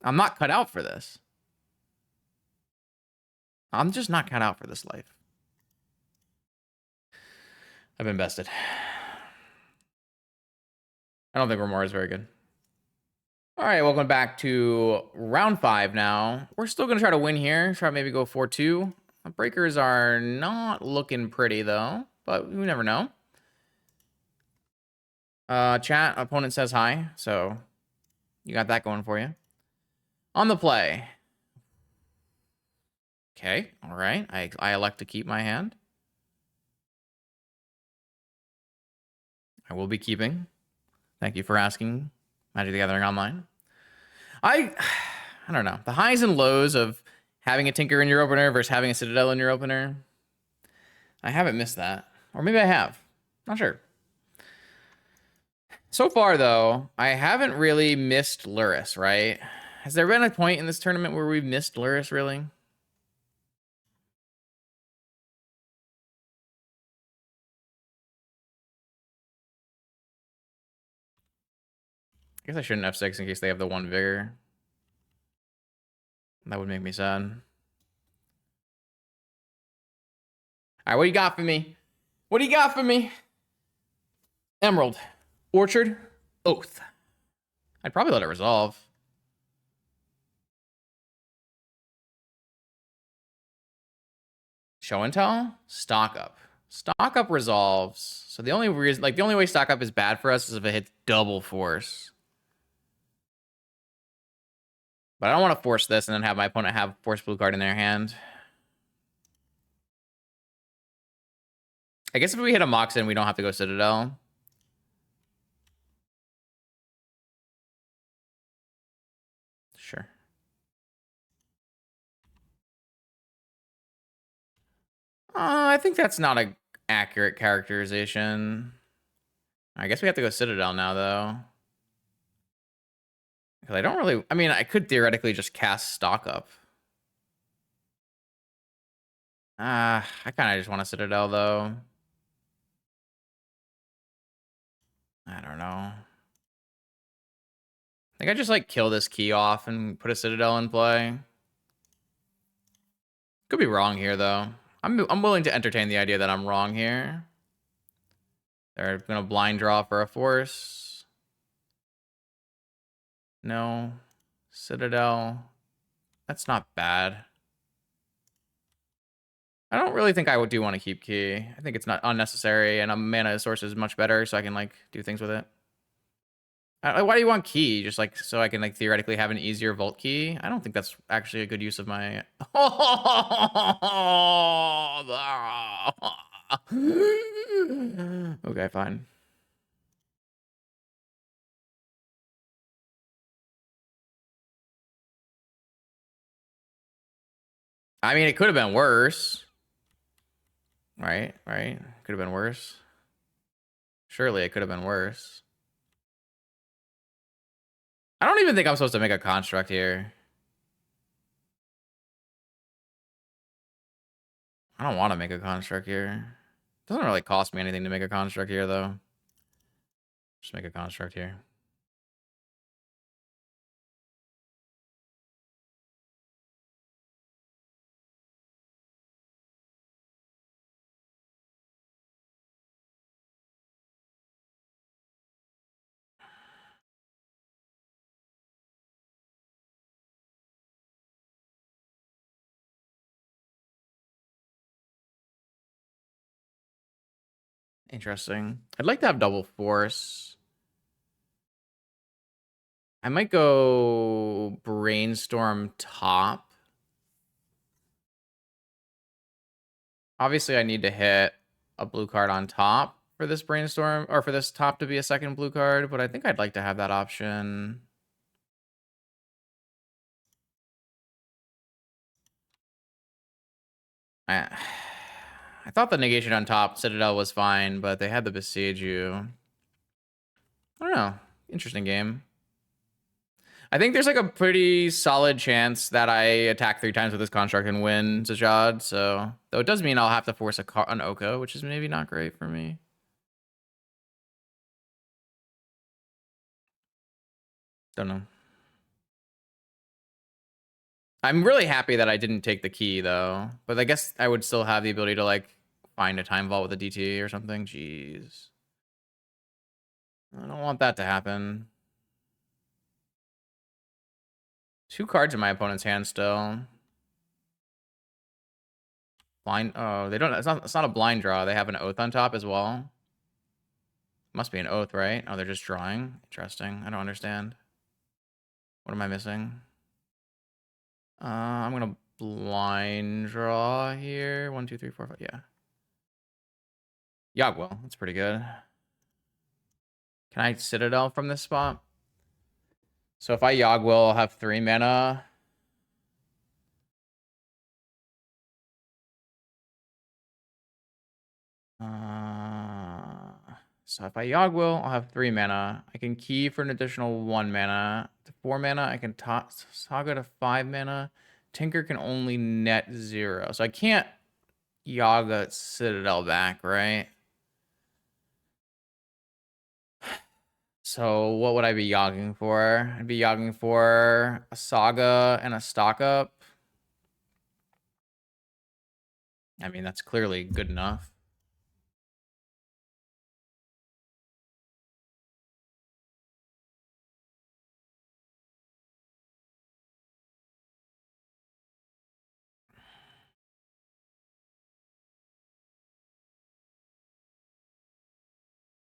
I'm not cut out for this. I'm just not cut out for this life. I've been bested. I don't think Remora is very good. All right, welcome back to round 5 now. We're still going to try to win here. Try to maybe go 4-2. Breakers are not looking pretty, though. But we never know. Chat, opponent says hi, so you got that going for you. On the play. Okay, all right. I elect to keep my hand. I will be keeping. Thank you for asking, Magic the Gathering Online. I don't know. The highs and lows of having a Tinker in your opener versus having a Citadel in your opener. I haven't missed that. Or maybe I have. Not sure. So far, though, I haven't really missed Lurrus, right? Has there been a point in this tournament where we've missed Lurrus, really? I guess I shouldn't F6 in case they have the 1 Vigor. That would make me sad. All right, what do you got for me? What do you got for me? Emerald. Orchard. Oath. I'd probably let it resolve. Show and tell. Stock up. Stock up resolves. So the only reason, like the only way stock up is bad for us is if it hits double force. But I don't want to force this and then have my opponent have force blue card in their hand. I guess if we hit a Moxen, we don't have to go Citadel. Sure. I think that's not a accurate characterization. I guess we have to go Citadel now, though. Because I don't really... I mean, I could theoretically just cast stock up. I kind of just want a Citadel, though. I don't know. I think I just, like, kill this key off and put a Citadel in play. Could be wrong here, though. I'm willing to entertain the idea that I'm wrong here. They're going to blind draw for a force. No. Citadel. That's not bad. I don't really think I do want to keep key. I think it's not unnecessary, and a mana source is much better, so I can, like, do things with it. Why do you want key? Just, like, so I can, like, theoretically have an easier vault key? I don't think that's actually a good use of my... Okay, fine. I mean, it could have been worse. Right? Could have been worse. Surely it could have been worse. I don't even think I'm supposed to make a construct here. I don't want to make a construct here. It doesn't really cost me anything to make a construct here, though. Just make a construct here. Interesting. I'd like to have double force. I might go brainstorm top. Obviously, I need to hit a blue card on top for this brainstorm, or for this top to be a second blue card, but I think I'd like to have that option. I thought the negation on top, Citadel, was fine, but they had the Besiege You. I don't know. Interesting game. I think there's like a pretty solid chance that I attack 3 times with this construct and win Zajad, so... Though it does mean I'll have to force an Oko, which is maybe not great for me. Don't know. I'm really happy that I didn't take the key, though. But I guess I would still have the ability to, like, find a time vault with a DT or something. Jeez. I don't want that to happen. 2 cards in my opponent's hand still. Blind. Oh, they don't. It's not a blind draw. They have an oath on top as well. Must be an oath, right? Oh, they're just drawing. Interesting. I don't understand. What am I missing? I'm gonna blind draw here. 1, 2, 3, 4, 5. Yeah. Yogwill. That's pretty good. Can I Citadel from this spot? So if I Yogwill, I'll have 3 mana. So if I Yogwill, I'll have 3 mana. I can key for an additional 1 mana. To 4 mana, I can Saga to 5 mana. Tinker can only net 0. So I can't Yaga Citadel back, right? So what would I be yogging for? I'd be yogging for a Saga and a stock up. I mean, that's clearly good enough.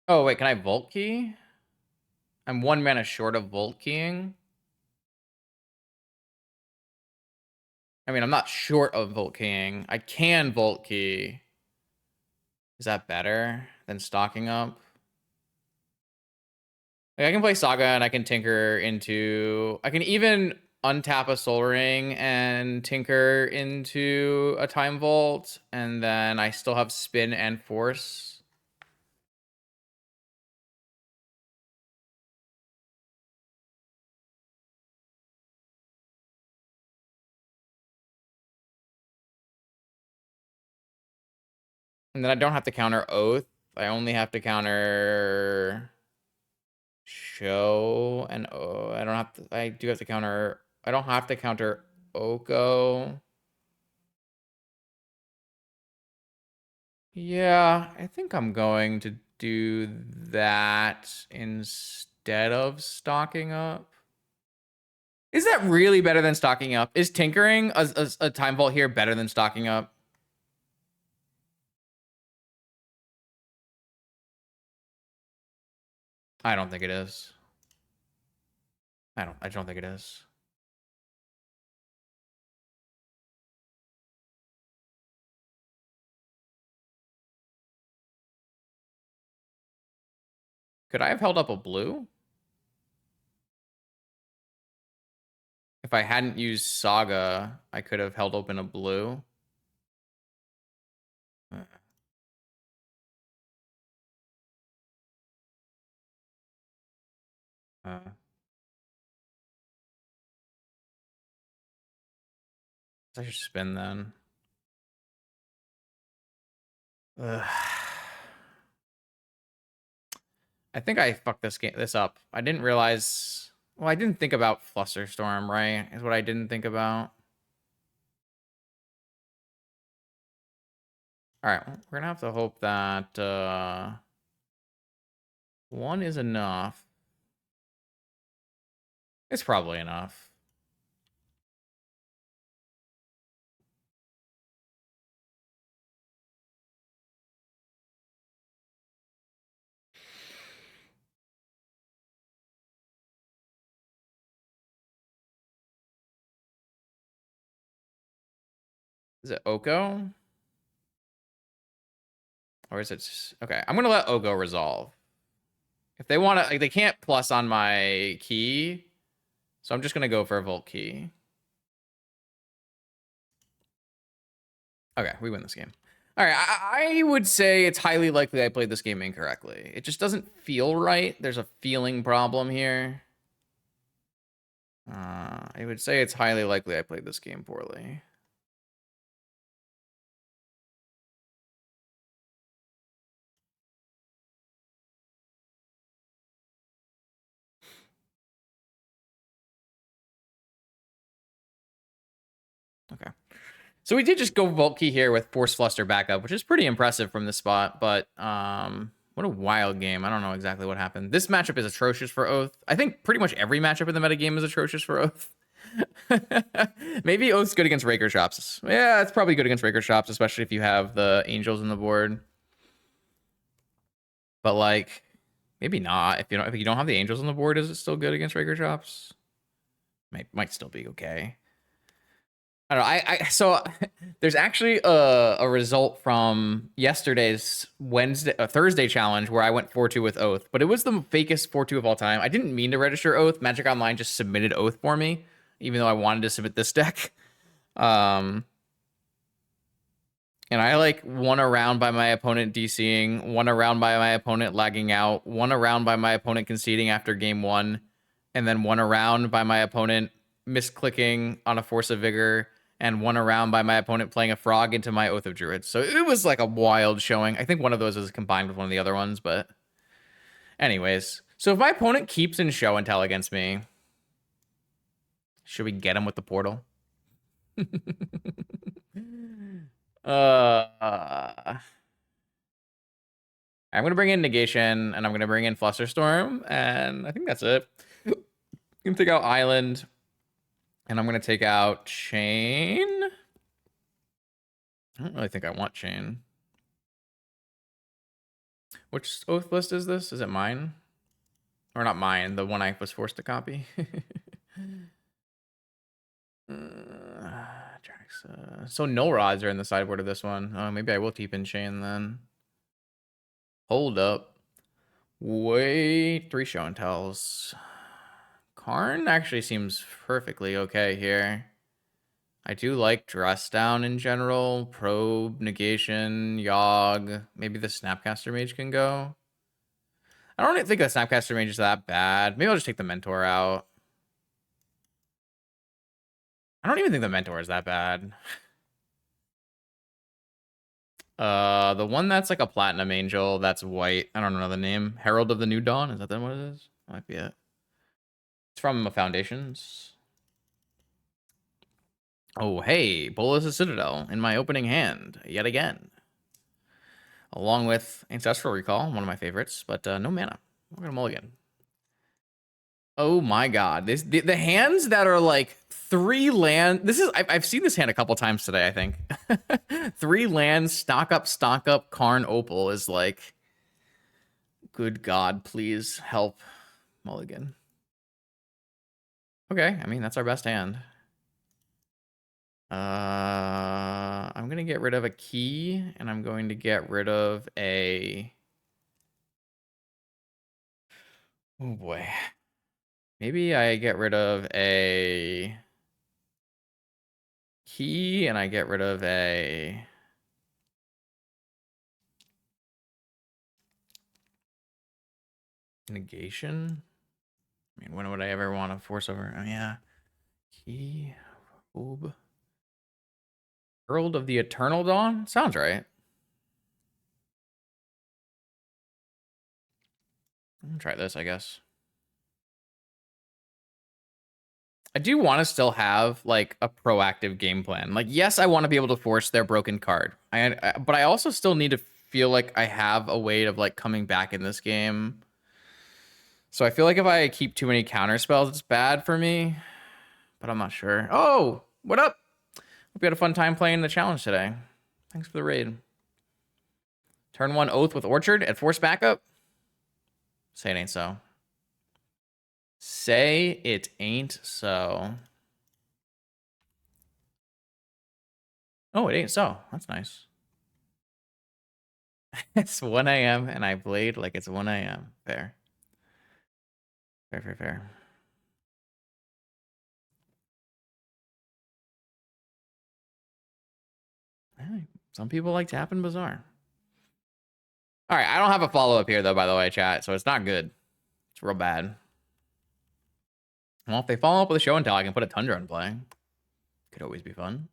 Oh, wait, can I Vault Key? I'm 1 mana short of Vault Keying. I mean, I'm not short of Vault Keying. I can Vault Key. Is that better than stocking up? Like, I can play Saga and I can tinker into... I can even untap a Soul Ring and tinker into a Time Vault, and then I still have Spin and Force. And then I don't have to counter Oath. I only have to counter Show and I don't have to. I do have to counter. I don't have to counter Oko. Yeah, I think I'm going to do that instead of stocking up. Is that really better than stocking up? Is tinkering a Time Vault here better than stocking up? I don't think it is. I don't think it is. Could I have held up a blue? If I hadn't used Saga, I could have held open a blue. I should spin then. Ugh. I think I fucked this up. I didn't realize. Well, I didn't think about Flusterstorm, right? Is what I didn't think about. All right, we're gonna have to hope that 1 is enough. It's probably enough. Is it Oko? Or is it... Okay, I'm gonna let Oko resolve. If they want to... Like, they can't plus on my key. So I'm just gonna go for a Volt Key. Okay, we win this game. All right, I would say it's highly likely I played this game incorrectly. It just doesn't feel right. There's a feeling problem here. I would say it's highly likely I played this game poorly. Okay. So we did just go Vault Key here with Force Fluster backup, which is pretty impressive from this spot, but what a wild game. I don't know exactly what happened. This matchup is atrocious for Oath. I think pretty much every matchup in the metagame is atrocious for Oath. Maybe Oath's good against Raker Shops. Yeah, it's probably good against Raker Shops, especially if you have the Angels on the board. But like, Maybe not. If you don't have the angels on the board, is it still good against Raker Shops? Might still be okay. I don't know. So there's actually a result from yesterday's Thursday challenge where I went 4-2 with Oath, but it was the fakest 4-2 of all time. I didn't mean to register Oath. Magic Online just submitted Oath for me, even though I wanted to submit this deck. And I like won a round by my opponent DCing, won a round by my opponent lagging out, won a round by my opponent conceding after game 1, and then won a round by my opponent misclicking on a Force of Vigor, and won a round by my opponent playing a frog into my Oath of Druids. So it was like a wild showing. I think one of those was combined with one of the other ones, but anyways. So if my opponent keeps in show and tell against me, should we get him with the portal? I'm gonna bring in Negation, and I'm gonna bring in Flusterstorm, and I think that's it. I'm gonna take out Island, and I'm gonna take out Chain. I don't really think I want Chain. Which Oath list is this? Is it mine? Or not mine, the one I was forced to copy. So no rods are in the sideboard of this one. Oh, maybe I will keep in Chain then. Hold up. Wait, 3 show and tells. Karn actually seems perfectly okay here. I do like Dress Down in general. Probe, Negation, Yogg. Maybe the Snapcaster Mage can go. I don't think the Snapcaster Mage is that bad. Maybe I'll just take the Mentor out. I don't even think the Mentor is that bad. The one that's like a Platinum Angel that's white. I don't know the name. Herald of the New Dawn. Is that what it is? Might be it. It's from Foundations. Oh, hey, Bolas' Citadel in my opening hand yet again. Along with Ancestral Recall, one of my favorites, but no mana. We're gonna mulligan. Oh my god. The hands that are like 3 land. I've seen this hand a couple times today, I think. 3 lands, stock up, Karn Opal is like, good god, please help mulligan. Okay, I mean that's our best hand. I'm gonna get rid of a key, and I'm going to get rid of a. Oh boy. Maybe I get rid of a key, and I get rid of a. Negation. I mean, when would I ever want to force over? Oh yeah. Key. Oob. Herald of the Eternal Dawn? Sounds right. I'm gonna try this, I guess. I do want to still have like a proactive game plan. Like, yes, I want to be able to force their broken card. But I also still need to feel like I have a way of like coming back in this game. So I feel like if I keep too many counter spells, it's bad for me. But I'm not sure. Oh, what up? Hope you had a fun time playing the challenge today. Thanks for the raid. Turn 1 Oath with Orchard at force backup. Say it ain't so. Say it ain't so. Oh, it ain't so. That's nice. It's 1 a.m. and I played like it's 1 a.m. Fair. Fair. Some people like tapping Bazaar. All right, I don't have a follow-up here, though, by the way, chat, so it's not good. It's real bad. Well, if they follow up with a show and tell, I can put a Tundra in play. Could always be fun.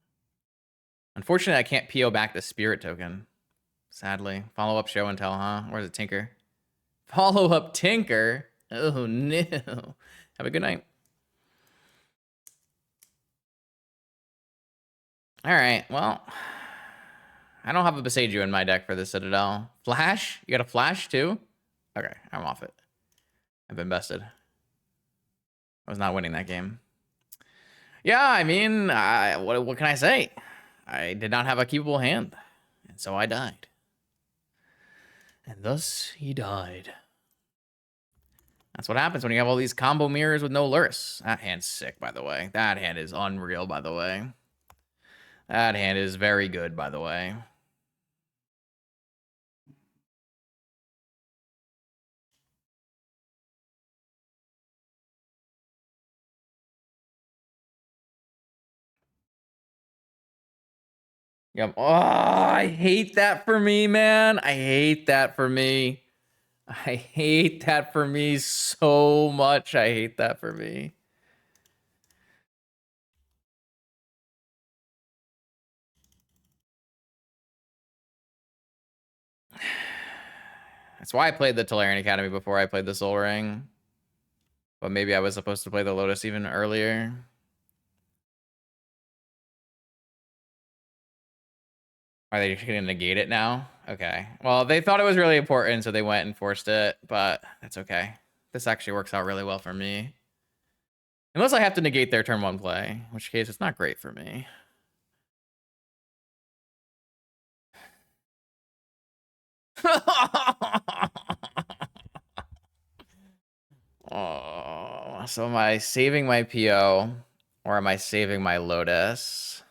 Unfortunately, I can't PO back the Spirit token. Sadly. Follow-up show and tell, huh? Where's it, Tinker? Follow-up Tinker? Oh, no. Have a good night. All right, well, I don't have a Beseiju in my deck for the Citadel. Flash? You got a Flash, too? Okay, I'm off it. I've been bested. I was not winning that game. Yeah, I mean, what can I say? I did not have a keepable hand, and so I died. And thus he died. That's what happens when you have all these combo mirrors with no Lurrus. That hand's sick, by the way. That hand is unreal, by the way. That hand is very good, by the way. Yep. Oh, I hate that for me, man. I hate that for me. I hate that for me so much. I hate that for me. That's why I played the Tolarian Academy before I played the Soul Ring. But maybe I was supposed to play the Lotus even earlier. Are they just going to negate it now? Okay. Well, they thought it was really important, so they went and forced it, but that's okay. This actually works out really well for me. Unless I have to negate their turn 1 play, in which case it's not great for me. Oh, so am I saving my PO or am I saving my Lotus?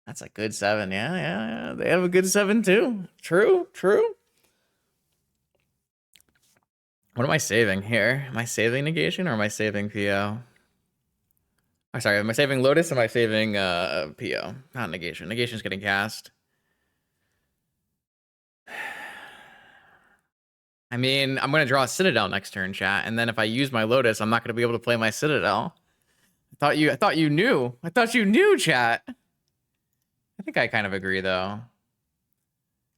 That's a good 7. Yeah. They have a good 7 too. True. What am I saving here? Am I saving negation or am I saving PO? I'm sorry, am I saving Lotus or am I saving PO? Not negation. Negation's getting cast. I mean, I'm gonna draw a Citadel next turn, chat, and then if I use my Lotus, I'm not gonna be able to play my Citadel. I thought you knew. I thought you knew, chat. I think I kind of agree though.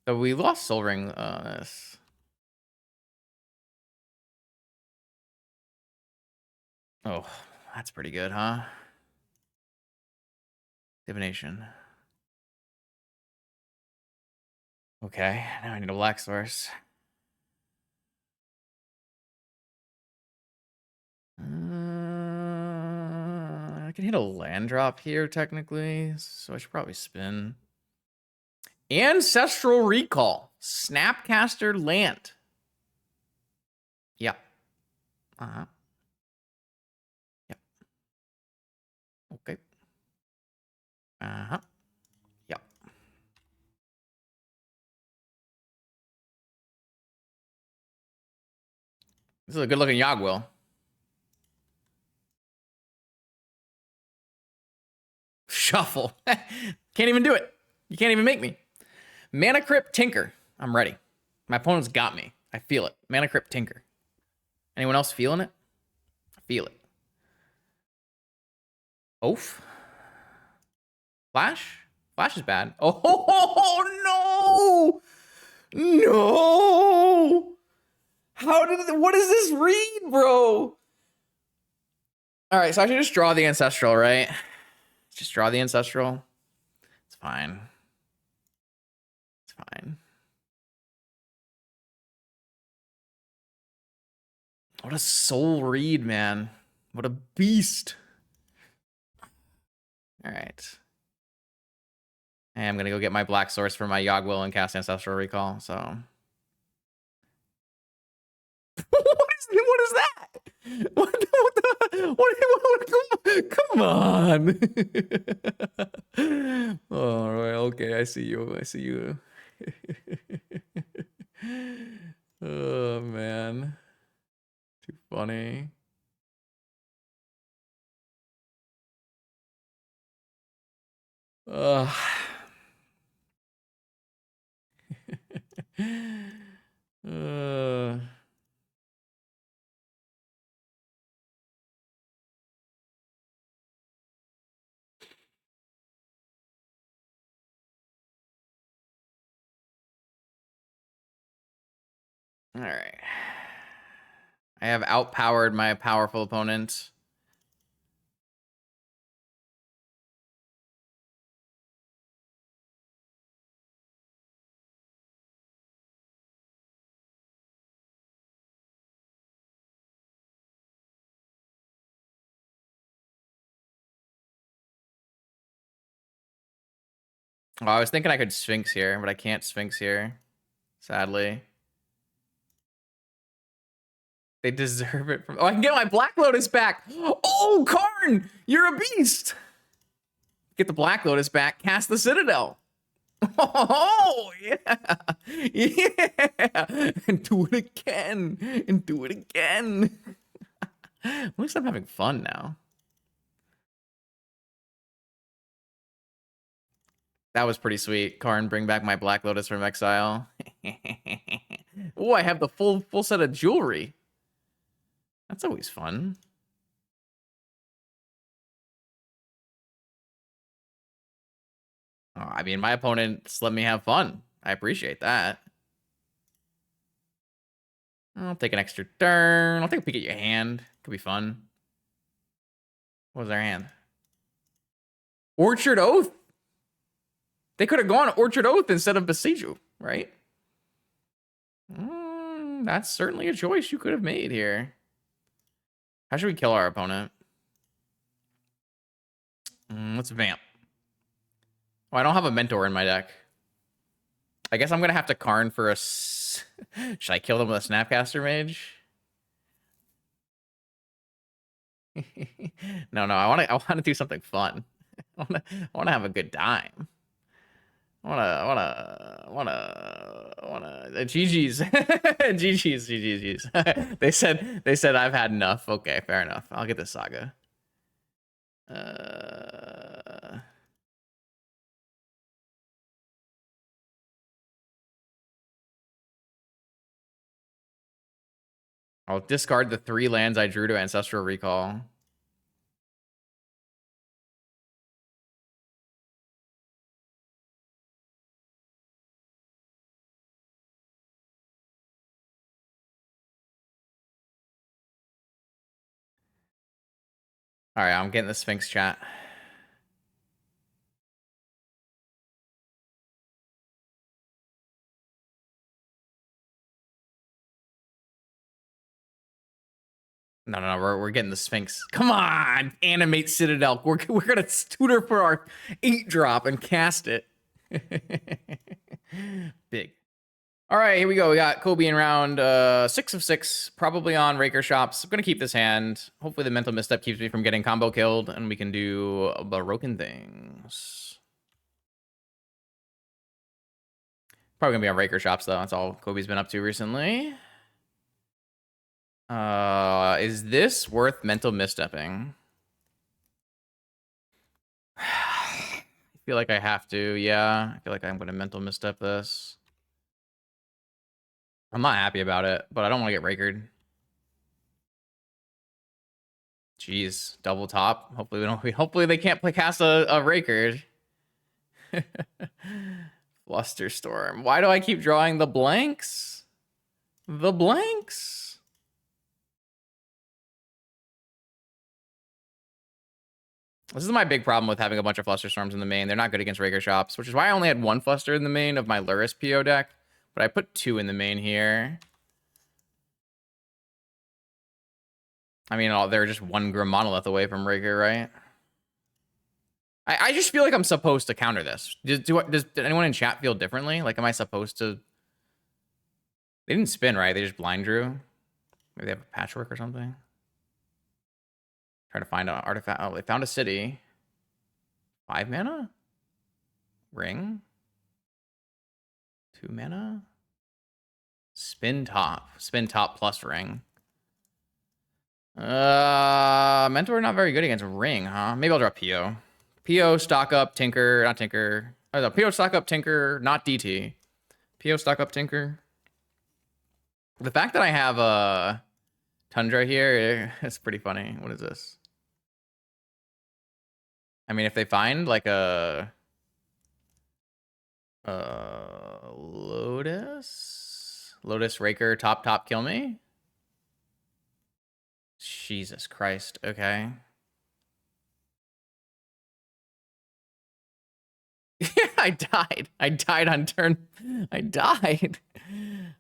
So we lost Soul Ring on this. Oh, that's pretty good, huh? Divination. Okay, now I need a black source. I can hit a land drop here, technically, so I should probably spin. Ancestral Recall. Snapcaster Land. Yep. Uh-huh. Yep. Okay. Uh-huh. Yep. This is a good-looking Yogwill. Shuffle. Can't even do it. You can't even make me. Mana Crypt Tinker. I'm ready. My opponent's got me. I feel it. Mana Crypt Tinker. Anyone else feeling it? I feel it. Oaf. Flash? Flash is bad. Oh, no! No! What does this read, bro? All right, so I should just draw the Ancestral, right? Just draw the Ancestral. It's fine. It's fine. What a soul read, man. What a beast. All right. And I'm going to go get my black source for my Yogwill and cast Ancestral Recall, so... what is that? Come on. All right, okay, I see you. Oh, man. Too funny. Ugh. All right. I have outpowered my powerful opponent. Oh, I was thinking I could Sphinx here, but I can't Sphinx here. Sadly. They deserve it from... Oh, I can get my Black Lotus back. Oh, Karn! You're a beast! Get the Black Lotus back. Cast the Citadel. Oh, yeah. Yeah. And do it again. And do it again. At least I'm having fun now. That was pretty sweet. Karn, bring back my Black Lotus from exile. Oh, I have the full set of jewelry. That's always fun. Oh, I mean, my opponents let me have fun. I appreciate that. I'll take an extra turn. I'll take a peek at your hand. Could be fun. What was our hand? Orchard Oath. They could have gone Orchard Oath instead of Besiju, right? That's certainly a choice you could have made here. How should we kill our opponent? Let's vamp. Oh, I don't have a mentor in my deck. I guess I'm gonna have to Karn for a... Should I kill them with a Snapcaster Mage? No, I wanna do something fun. I wanna have a good time. I wanna GG's. GG's. They said I've had enough. Okay, fair enough. I'll get the Saga. I'll discard the 3 lands I drew to Ancestral Recall. All right, I'm getting the Sphinx chat. No, we're getting the Sphinx. Come on, animate Citadel. We're gonna tutor for our 8-drop and cast it. Big. All right, here we go. We got Kobe in round 6 of 6, probably on Raker Shops. I'm gonna keep this hand. Hopefully the mental misstep keeps me from getting combo killed, and we can do broken things. Probably gonna be on Raker Shops though. That's all Kobe's been up to recently. Is this worth mental misstepping? I feel like I have to. Yeah, I feel like I'm gonna mental misstep this. I'm not happy about it, but I don't want to get rakered. Jeez, double top. Hopefully we don't. Hopefully they can't play cast a rakered. Flusterstorm. Why do I keep drawing the blanks? The blanks. This is my big problem with having a bunch of Flusterstorms in the main. They're not good against Raker Shops, which is why I only had 1 Fluster in the main of my Lurrus PO deck. But I put 2 in the main here. I mean, they're just 1 Grim Monolith away from Raker, right? I just feel like I'm supposed to counter this. Does anyone in chat feel differently? Like, am I supposed to... They didn't spin, right? They just blind drew. Maybe they have a patchwork or something. Try to find an artifact. Oh, they found a city. 5 mana? Ring? 2 mana? Spin top. Spin top plus ring. Mentor not very good against ring, huh? Maybe I'll draw PO. PO, stock up, Tinker, not Tinker. Oh, no, PO, stock up, Tinker, not DT. PO, stock up, Tinker. The fact that I have a Tundra here, it's pretty funny. What is this? I mean, if they find like a Lotus Raker, top, kill me. Jesus Christ. Okay. Yeah, I died. I died on turn. I died.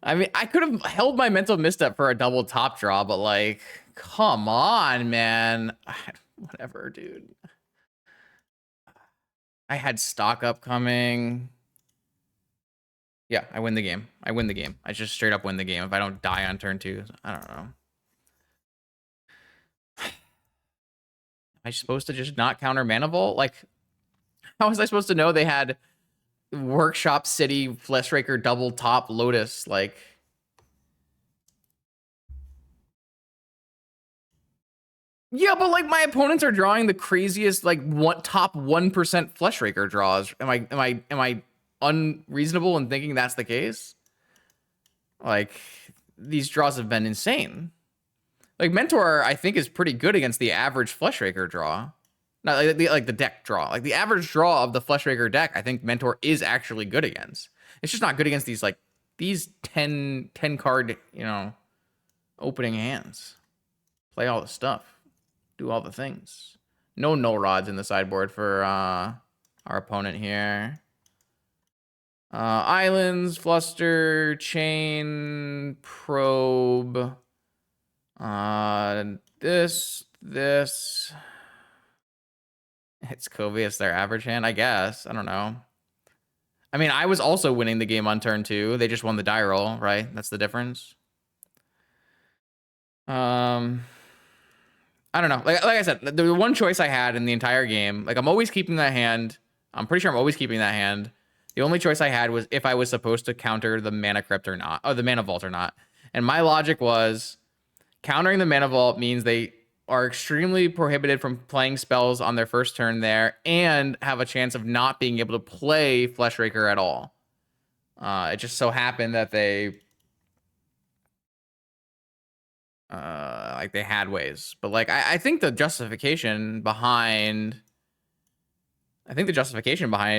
I mean, I could have held my mental misstep for a double top draw, but like, come on, man. Whatever, dude. I had stock upcoming. Yeah, I win the game. I win the game. I just straight up win the game if I don't die on turn 2. I don't know. Am I supposed to just not counter Mana Vault? Like, how was I supposed to know they had Workshop City, Flesh Raker, double top Lotus? Like, yeah, but like my opponents are drawing the craziest like top 1% Flesh Raker draws. Am I unreasonable in thinking that's the case? Like, these draws have been insane. Like Mentor, I think, is pretty good against the average Flesh Raker draw. Not like the deck draw. Like the average draw of the Flesh Raker deck, I think Mentor is actually good against. It's just not good against these 10 card, opening hands. Play all the stuff. Do all the things. No null rods in the sideboard for our opponent here. Islands, Fluster, Chain, Probe. This. It's Covius, their average hand, I guess. I don't know. I mean, I was also winning the game on turn 2. They just won the die roll, right? That's the difference. I don't know. Like I said, the one choice I had in the entire game, like I'm always keeping that hand. I'm pretty sure I'm always keeping that hand. The only choice I had was if I was supposed to counter the Mana Crypt or not, or the Mana Vault or not. And my logic was countering the Mana Vault means they are extremely prohibited from playing spells on their first turn there and have a chance of not being able to play Flesh Raker at all. It just so happened that they had ways. But like I think the justification behind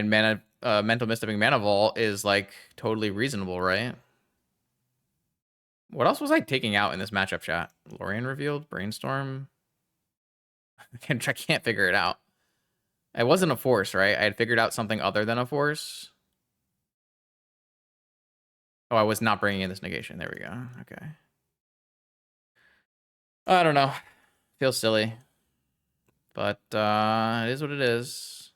Mana Mental Mystic Mana Vault is like totally reasonable, right? What else was I taking out in this matchup chat? Lorien revealed, Brainstorm. I can't figure it out. It wasn't a force, right? I had figured out something other than a force. Oh, I was not bringing in this negation. There we go. Okay. I don't know. Feels silly. But it is what it is.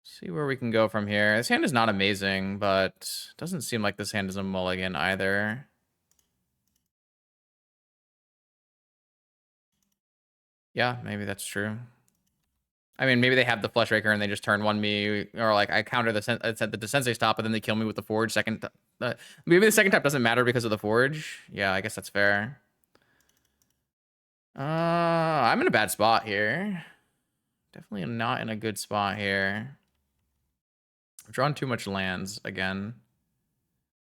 See where we can go from here. This hand is not amazing, but doesn't seem like this hand is a mulligan either. Yeah, maybe that's true. I mean, maybe they have the Flesh Raker and they just turn 1 me, or like I counter the Sensei stop, but then they kill me with the Forge second. Maybe the second tap doesn't matter because of the Forge. Yeah, I guess that's fair. I'm in a bad spot here. Definitely not in a good spot here. I've drawn too much lands again.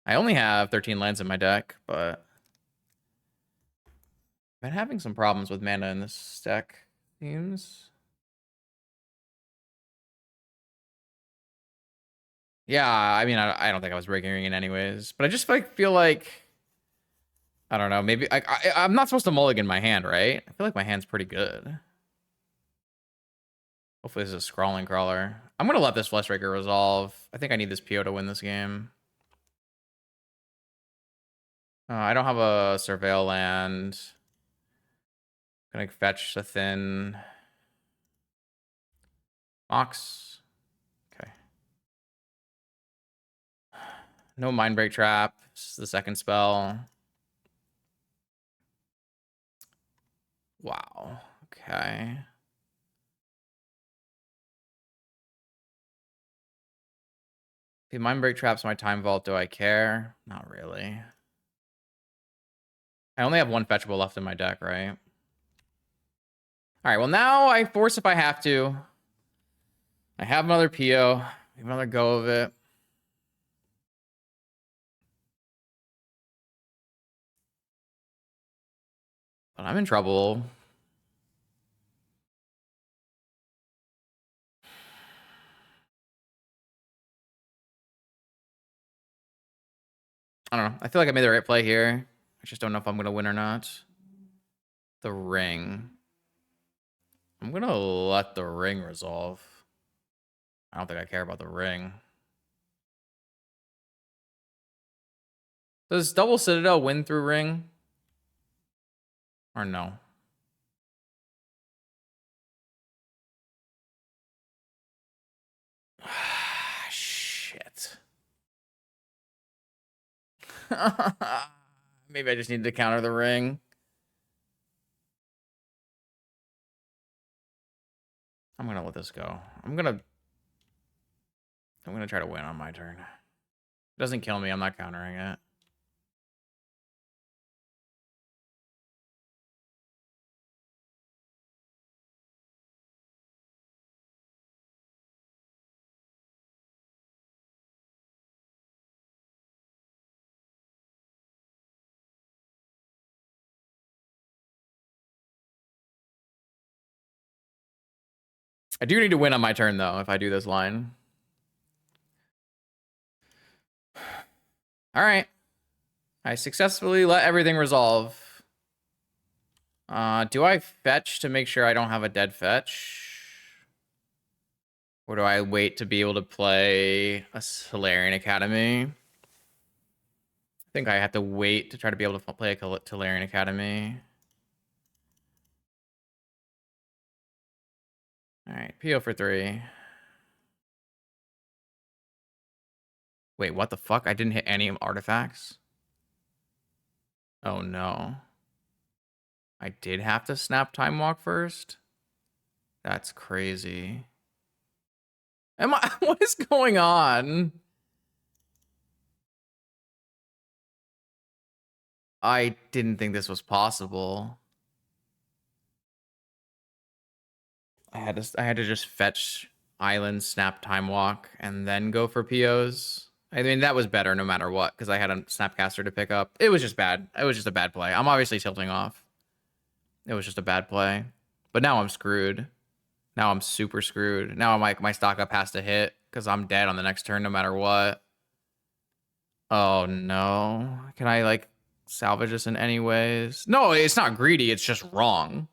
I only have 13 lands in my deck, but I've been having some problems with mana in this deck, seems. Yeah, I mean, I don't think I was breaking ring in anyways, but I just feel like I don't know. Maybe I'm not supposed to mulligan my hand, right? I feel like my hand's pretty good. Hopefully this is a Scrawling Crawler. I'm gonna let this Flesh Raker resolve. I think I need this PO to win this game. I don't have a Surveil land. Gonna fetch a thin Mox. Okay. No Mindbreak Trap. This is the second spell. Wow. Okay. If Mindbreak Trap's my Time Vault, do I care? Not really. I only have one fetchable left in my deck, right? All right, well, now I force if I have to. I have another PO. Have another go of it. But I'm in trouble. I don't know. I feel like I made the right play here. I just don't know if I'm going to win or not. The ring. I'm going to let the ring resolve. I don't think I care about the ring. Does Double Citadel win through ring? Or no? Maybe I just need to counter the ring. I'm gonna let this go. I'm gonna try to win on my turn. It doesn't kill me, I'm not countering it. I do need to win on my turn, though, if I do this line. All right. I successfully let everything resolve. Do I fetch to make sure I don't have a dead fetch? Or do I wait to be able to play a Solarian Academy? I think I have to wait to try to be able to play a Solarian Academy. All right, PO for 3. Wait, what the fuck? I didn't hit any artifacts? Oh, no. I did have to snap Time Walk first? That's crazy. What is going on? I didn't think this was possible. I had to just fetch Island, snap Time Walk, and then go for POs. I mean, that was better no matter what, because I had a Snapcaster to pick up. It was just bad. It was just a bad play. I'm obviously tilting off. It was just a bad play. But now I'm screwed. Now I'm super screwed. Now I'm like, my stock up has to hit, because I'm dead on the next turn no matter what. Oh, no. Can I, like, salvage this in any ways? No, it's not greedy. It's just wrong.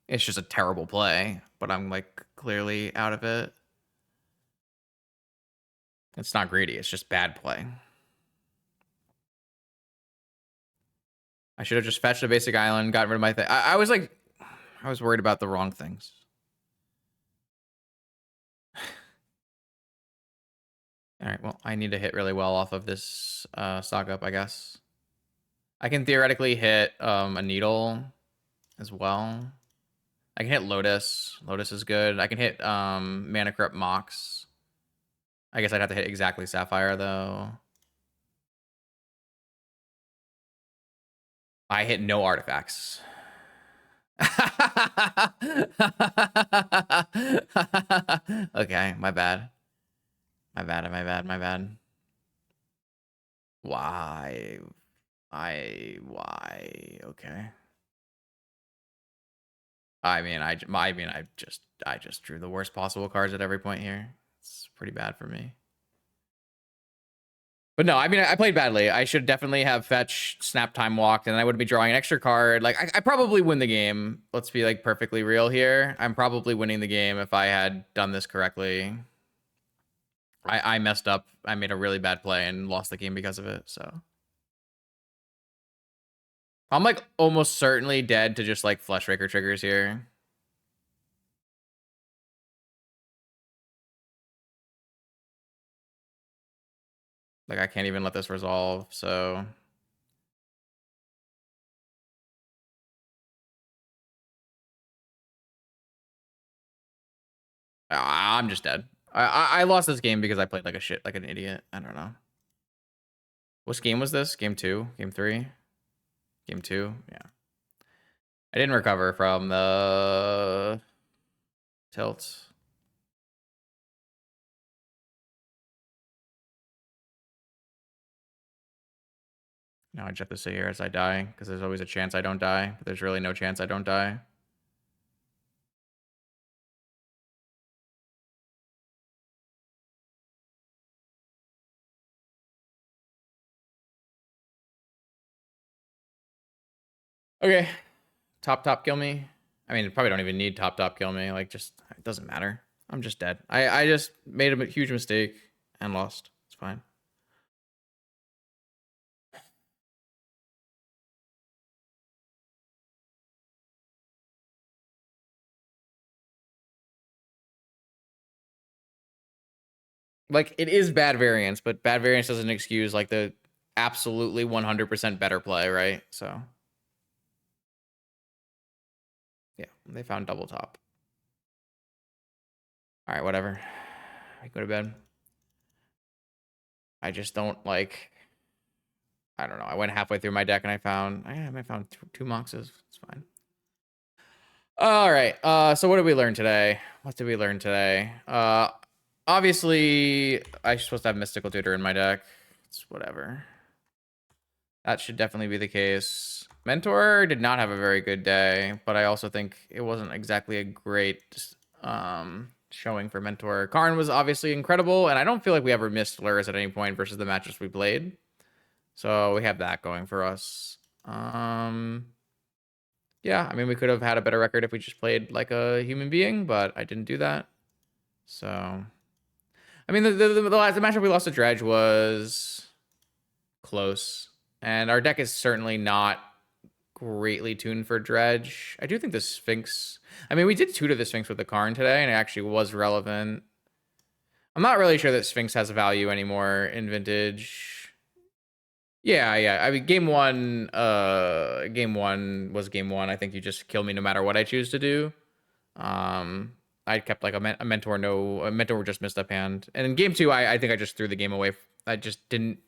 It's just a terrible play, but I'm, like, clearly out of it. It's not greedy. It's just bad play. I should have just fetched a basic island, got rid of my thing. I was, like, I was worried about the wrong things. All right, well, I need to hit really well off of this stock up, I guess. I can theoretically hit a needle as well. I can hit Lotus. Lotus is good. I can hit Mana Crypt Mox. I guess I'd have to hit exactly Sapphire, though. I hit no artifacts. Okay, my bad. My bad. Why? Why? Okay. I just drew the worst possible cards at every point here. It's pretty bad for me. But no, I mean, I played badly. I should definitely have fetch, snap, time walked, and I would be drawing an extra card. Like, I probably win the game. Let's be, like, perfectly real here. I'm probably winning the game if I had done this correctly. I messed up. I made a really bad play and lost the game because of it, so. I'm, like, almost certainly dead to just, like, flush Raker triggers here. Like, I can't even let this resolve, so. I'm just dead. I lost this game because I played like a shit, like an idiot. I don't know. Which game was this? Game 2? Game 3? Game 2? Yeah. I didn't recover from the tilt. Now I just have to sit here as I die, because there's always a chance I don't die, but there's really no chance I don't die. Okay. Top kill me. I mean, probably don't even need top kill me. Like, just, it doesn't matter. I'm just dead. I just made a huge mistake and lost. It's fine. Like, it is bad variance, but bad variance doesn't excuse, like, the absolutely 100% better play, right? So yeah, they found double top. All right, whatever. I go to bed. I just don't like. I don't know. I went halfway through my deck and I found two Moxes. It's fine. All right. So what did we learn today? What did we learn today? Obviously, I'm supposed to have Mystical Tutor in my deck. It's whatever. That should definitely be the case. Mentor did not have a very good day, but I also think it wasn't exactly a great showing for Mentor. Karn was obviously incredible, and I don't feel like we ever missed Lurrus at any point versus the matches we played. So we have that going for us. Yeah, I mean, we could have had a better record if we just played like a human being, but I didn't do that. So, I mean, the matchup we lost to Dredge was close, and our deck is certainly not greatly tuned for Dredge. I do think the Sphinx. I mean, we did tutor the Sphinx with the Karn today, and it actually was relevant. I'm not really sure that Sphinx has value anymore in Vintage. Yeah. I mean, game one was game one. I think you just kill me no matter what I choose to do. I kept like a mentor. No, a mentor just missed up hand. And in game two, I think I just threw the game away. I just didn't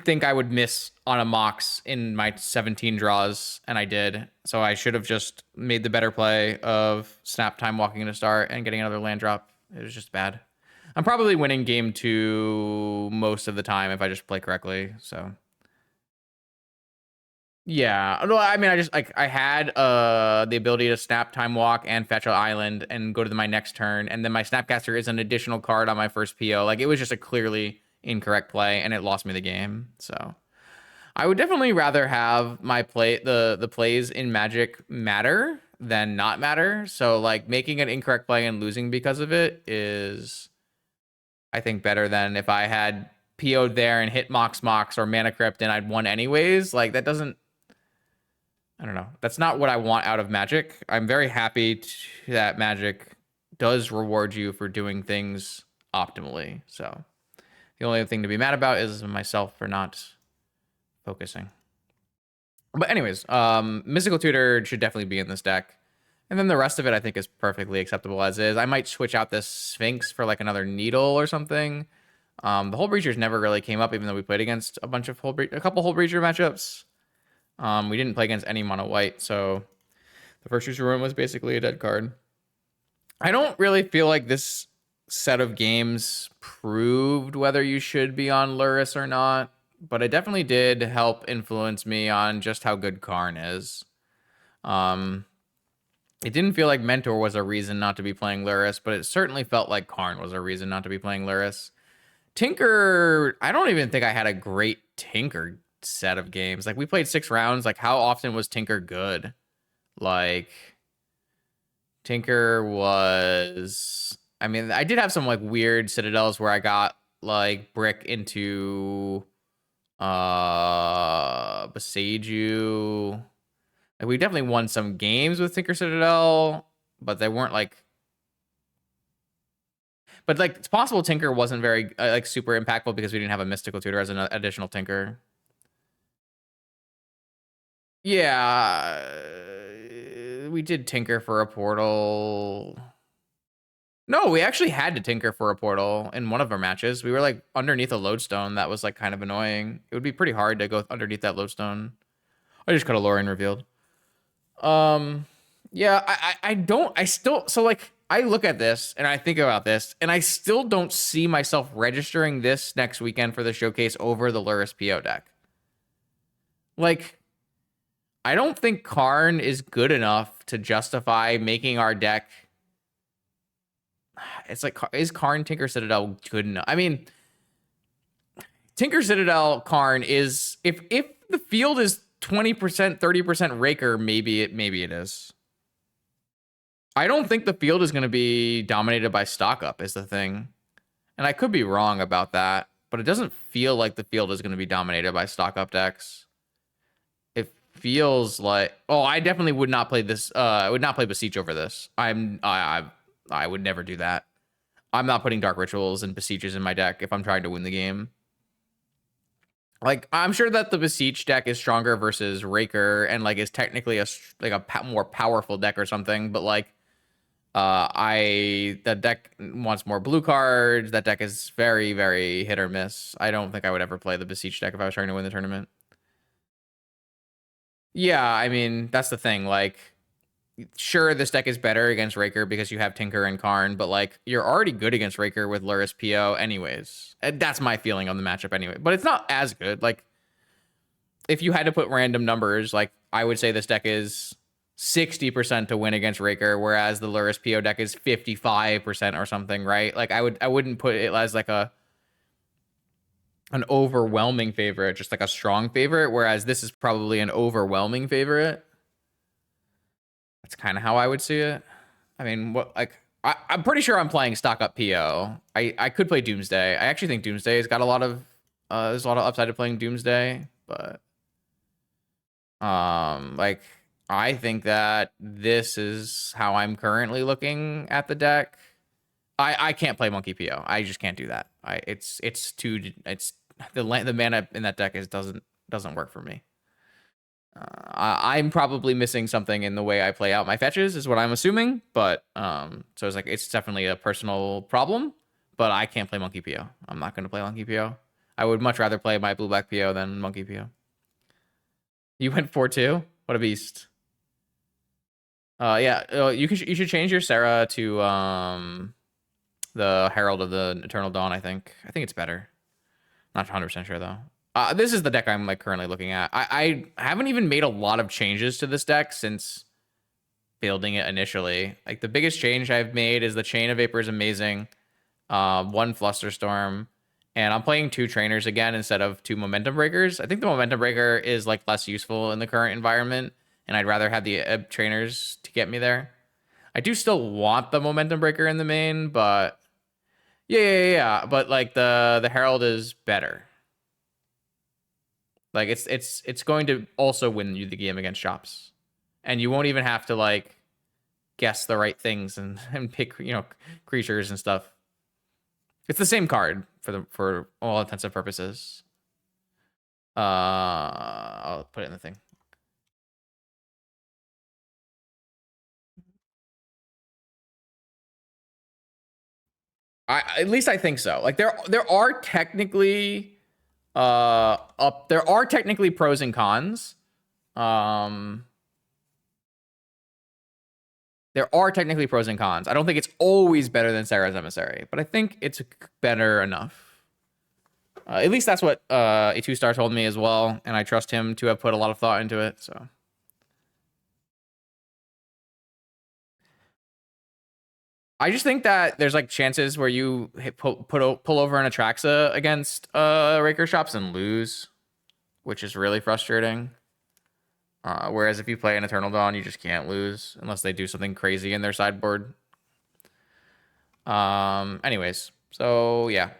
think I would miss on a Mox in my 17 draws, and I did. So I should have just made the better play of snap time walking into start and getting another land drop. It was just bad. I'm probably winning game two most of the time if I just play correctly. So yeah, no, I mean, I just like I had the ability to snap time walk and fetch an island and go to my next turn, and then my snapcaster is an additional card on my first PO. Like it was just a clearly incorrect play, and it lost me the game. So I would definitely rather have my the plays in Magic matter than not matter. So like making an incorrect play and losing because of it is, I think, better than if I had PO'd there and hit Mox or Mana Crypt and I'd won anyways. Like that doesn't, I don't know. That's not what I want out of Magic. I'm very happy that Magic does reward you for doing things optimally. So the only thing to be mad about is myself for not focusing. But anyways, Mystical Tutor should definitely be in this deck. And then the rest of it I think is perfectly acceptable as is. I might switch out this Sphinx for like another Needle or something. The Hull Breachers never really came up, even though we played against a couple Hull Breacher matchups. We didn't play against any mono white, so the first Choose Your Ruin was basically a dead card. I don't really feel like this set of games proved whether you should be on Lurrus or not, but it definitely did help influence me on just how good Karn is. It didn't feel like Mentor was a reason not to be playing Lurrus, but it certainly felt like Karn was a reason not to be playing Lurrus. Tinker, I don't even think I had a great Tinker set of games. Like we played 6 rounds. Like how often was Tinker good? Like Tinker was, I mean, I did have some like weird citadels where I got like brick into Beseiju. Like, we definitely won some games with Tinker Citadel, but they weren't like, but like it's possible Tinker wasn't very like super impactful because we didn't have a Mystical Tutor as an additional Tinker. Yeah, we did Tinker for a portal. No, we actually had to Tinker for a portal in one of our matches. We were like underneath a lodestone. That was like kind of annoying. It would be pretty hard to go underneath that lodestone. I just cut a Lorien revealed. Yeah, I still, so like I look at this and I think about this and I still don't see myself registering this next weekend for the showcase over the Lurrus PO deck. Like, I don't think Karn is good enough to justify making our deck. It's like, is Karn Tinker Citadel good enough? I mean, Tinker Citadel Karn is, if the field is 20%, 30% Raker, maybe it is. I don't think the field is going to be dominated by stock up is the thing. And I could be wrong about that, but it doesn't feel like the field is going to be dominated by stock up decks. It feels like, oh, I definitely would not play this. I would not play Beseech over this. I would never do that. I'm not putting Dark Rituals and Beseeches in my deck if I'm trying to win the game. Like, I'm sure that the Beseech deck is stronger versus Raker and like is technically more powerful deck or something, but like that deck wants more blue cards. That deck is very, very hit or miss. I don't think I would ever play the Beseech deck if I was trying to win the tournament. Yeah, I mean, that's the thing. Like, sure, this deck is better against Raker because you have Tinker and Karn, but like, you're already good against Raker with Lurrus PO anyways. And that's my feeling on the matchup anyway. But it's not as good. Like, if you had to put random numbers, like, I would say this deck is 60% to win against Raker, whereas the Lurrus PO deck is 55% or something, right? Like, I wouldn't put it as like an overwhelming favorite, just like a strong favorite, whereas this is probably an overwhelming favorite. That's kind of how I would see it. I mean, what like I'm pretty sure I'm playing stock up PO. I could play Doomsday. I actually think Doomsday has got a lot of there's a lot of upside to playing Doomsday, but like I think that this is how I'm currently looking at the deck. I can't play Monkey PO. I just can't do that. It's the mana in that deck doesn't work for me. I'm probably missing something in the way I play out my fetches, is what I'm assuming. But so it's like it's definitely a personal problem. But I can't play Monkey PO. I'm not going to play Monkey PO. I would much rather play my blue black PO than Monkey PO. You went 4-2. What a beast. Yeah. You should change your Sarah to the Herald of the Eternal Dawn. I think it's better. Not 100% sure though. This is the deck I'm like currently looking at. I haven't even made a lot of changes to this deck since building it initially. Like the biggest change I've made is the Chain of Vapor is amazing. One Flusterstorm, and I'm playing 2 trainers again instead of 2 Momentum Breakers. I think the Momentum Breaker is like less useful in the current environment, and I'd rather have the trainers to get me there. I do still want the Momentum Breaker in the main, but yeah. But like the Herald is better. Like it's going to also win you the game against shops, and you won't even have to like guess the right things and pick creatures and stuff. It's the same card for all intents and purposes. I'll put it in the thing. At least I think so. Like there are technically there are technically pros and cons. There are technically pros and cons. I don't think it's always better than Sarah's Emissary, but I think it's better enough. At least that's what a 2-star told me as well, and I trust him to have put a lot of thought into it. So I just think that there's like chances where you pull over an Atraxa against Raker Shops and lose, which is really frustrating. Whereas if you play an Eternal Dawn, you just can't lose unless they do something crazy in their sideboard. Anyways, so yeah.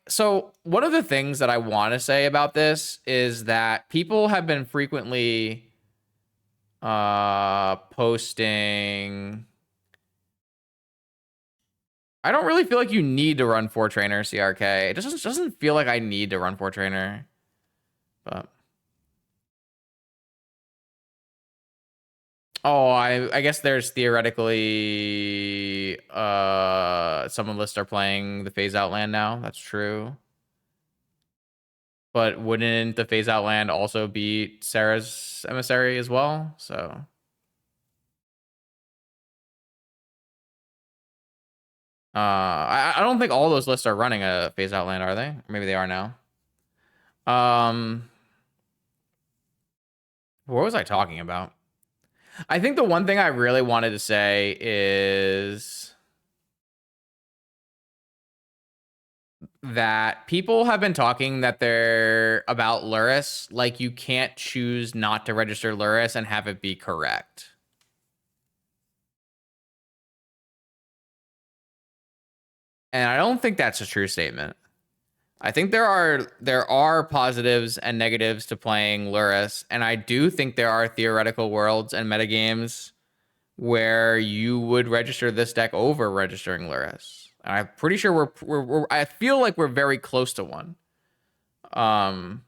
So one of the things that I want to say about this is that people have been frequently posting. I don't really feel like you need to run 4-trainer CRK. It doesn't feel like I need to run 4-trainer. But I guess there's theoretically some lists are playing the phase out land now. That's true. But wouldn't the phase out land also beat Sarah's Emissary as well? So I don't think all those lists are running a phase out land, are they? Or maybe they are now. What was I talking about? I think the one thing I really wanted to say is that people have been talking that they're about Lurrus, like you can't choose not to register Lurrus and have it be correct. And I don't think that's a true statement. I think there are positives and negatives to playing Lurrus, and I do think there are theoretical worlds and metagames where you would register this deck over registering Lurrus. I'm pretty sure I feel like we're very close to one. And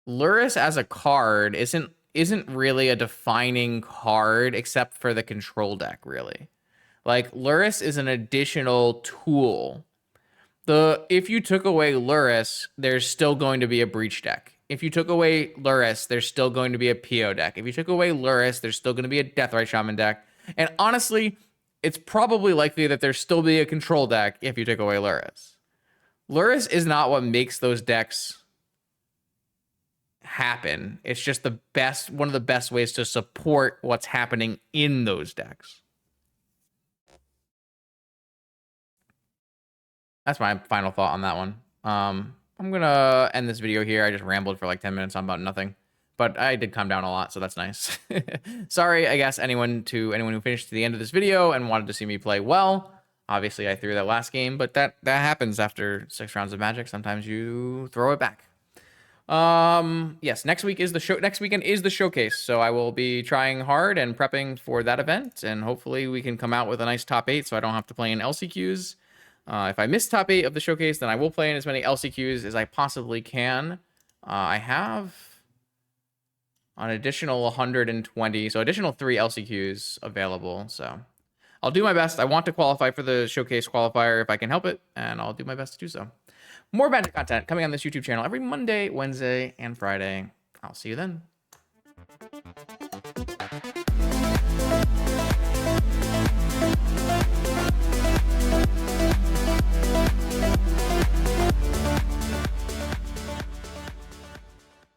Lurrus as a card isn't really a defining card except for the control deck, really. Like, Lurrus is an additional tool. If you took away Lurrus, there's still going to be a Breach deck. If you took away Lurrus, there's still going to be a PO deck. If you took away Lurrus, there's still going to be a Deathrite Shaman deck. And honestly, it's probably likely that there's still be a control deck if you took away Lurrus. Lurrus is not what makes those decks happen. It's just one of the best ways to support what's happening in those decks. That's my final thought on that one. I'm gonna end this video here. I just rambled for like 10 minutes on about nothing, but I did calm down a lot, so that's nice. Sorry, I guess anyone who finished to the end of this video and wanted to see me play well. Obviously, I threw that last game, but that happens after 6 rounds of Magic. Sometimes you throw it back. Yes, next weekend is the showcase, so I will be trying hard and prepping for that event, and hopefully we can come out with a nice top 8 so I don't have to play in LCQs. If I miss top 8 of the showcase, then I will play in as many LCQs as I possibly can. I have an additional 120, so additional 3 LCQs available, so I'll do my best. I want to qualify for the showcase qualifier if I can help it, and I'll do my best to do so. More Magic content coming on this YouTube channel every Monday, Wednesday, and Friday. I'll see you then.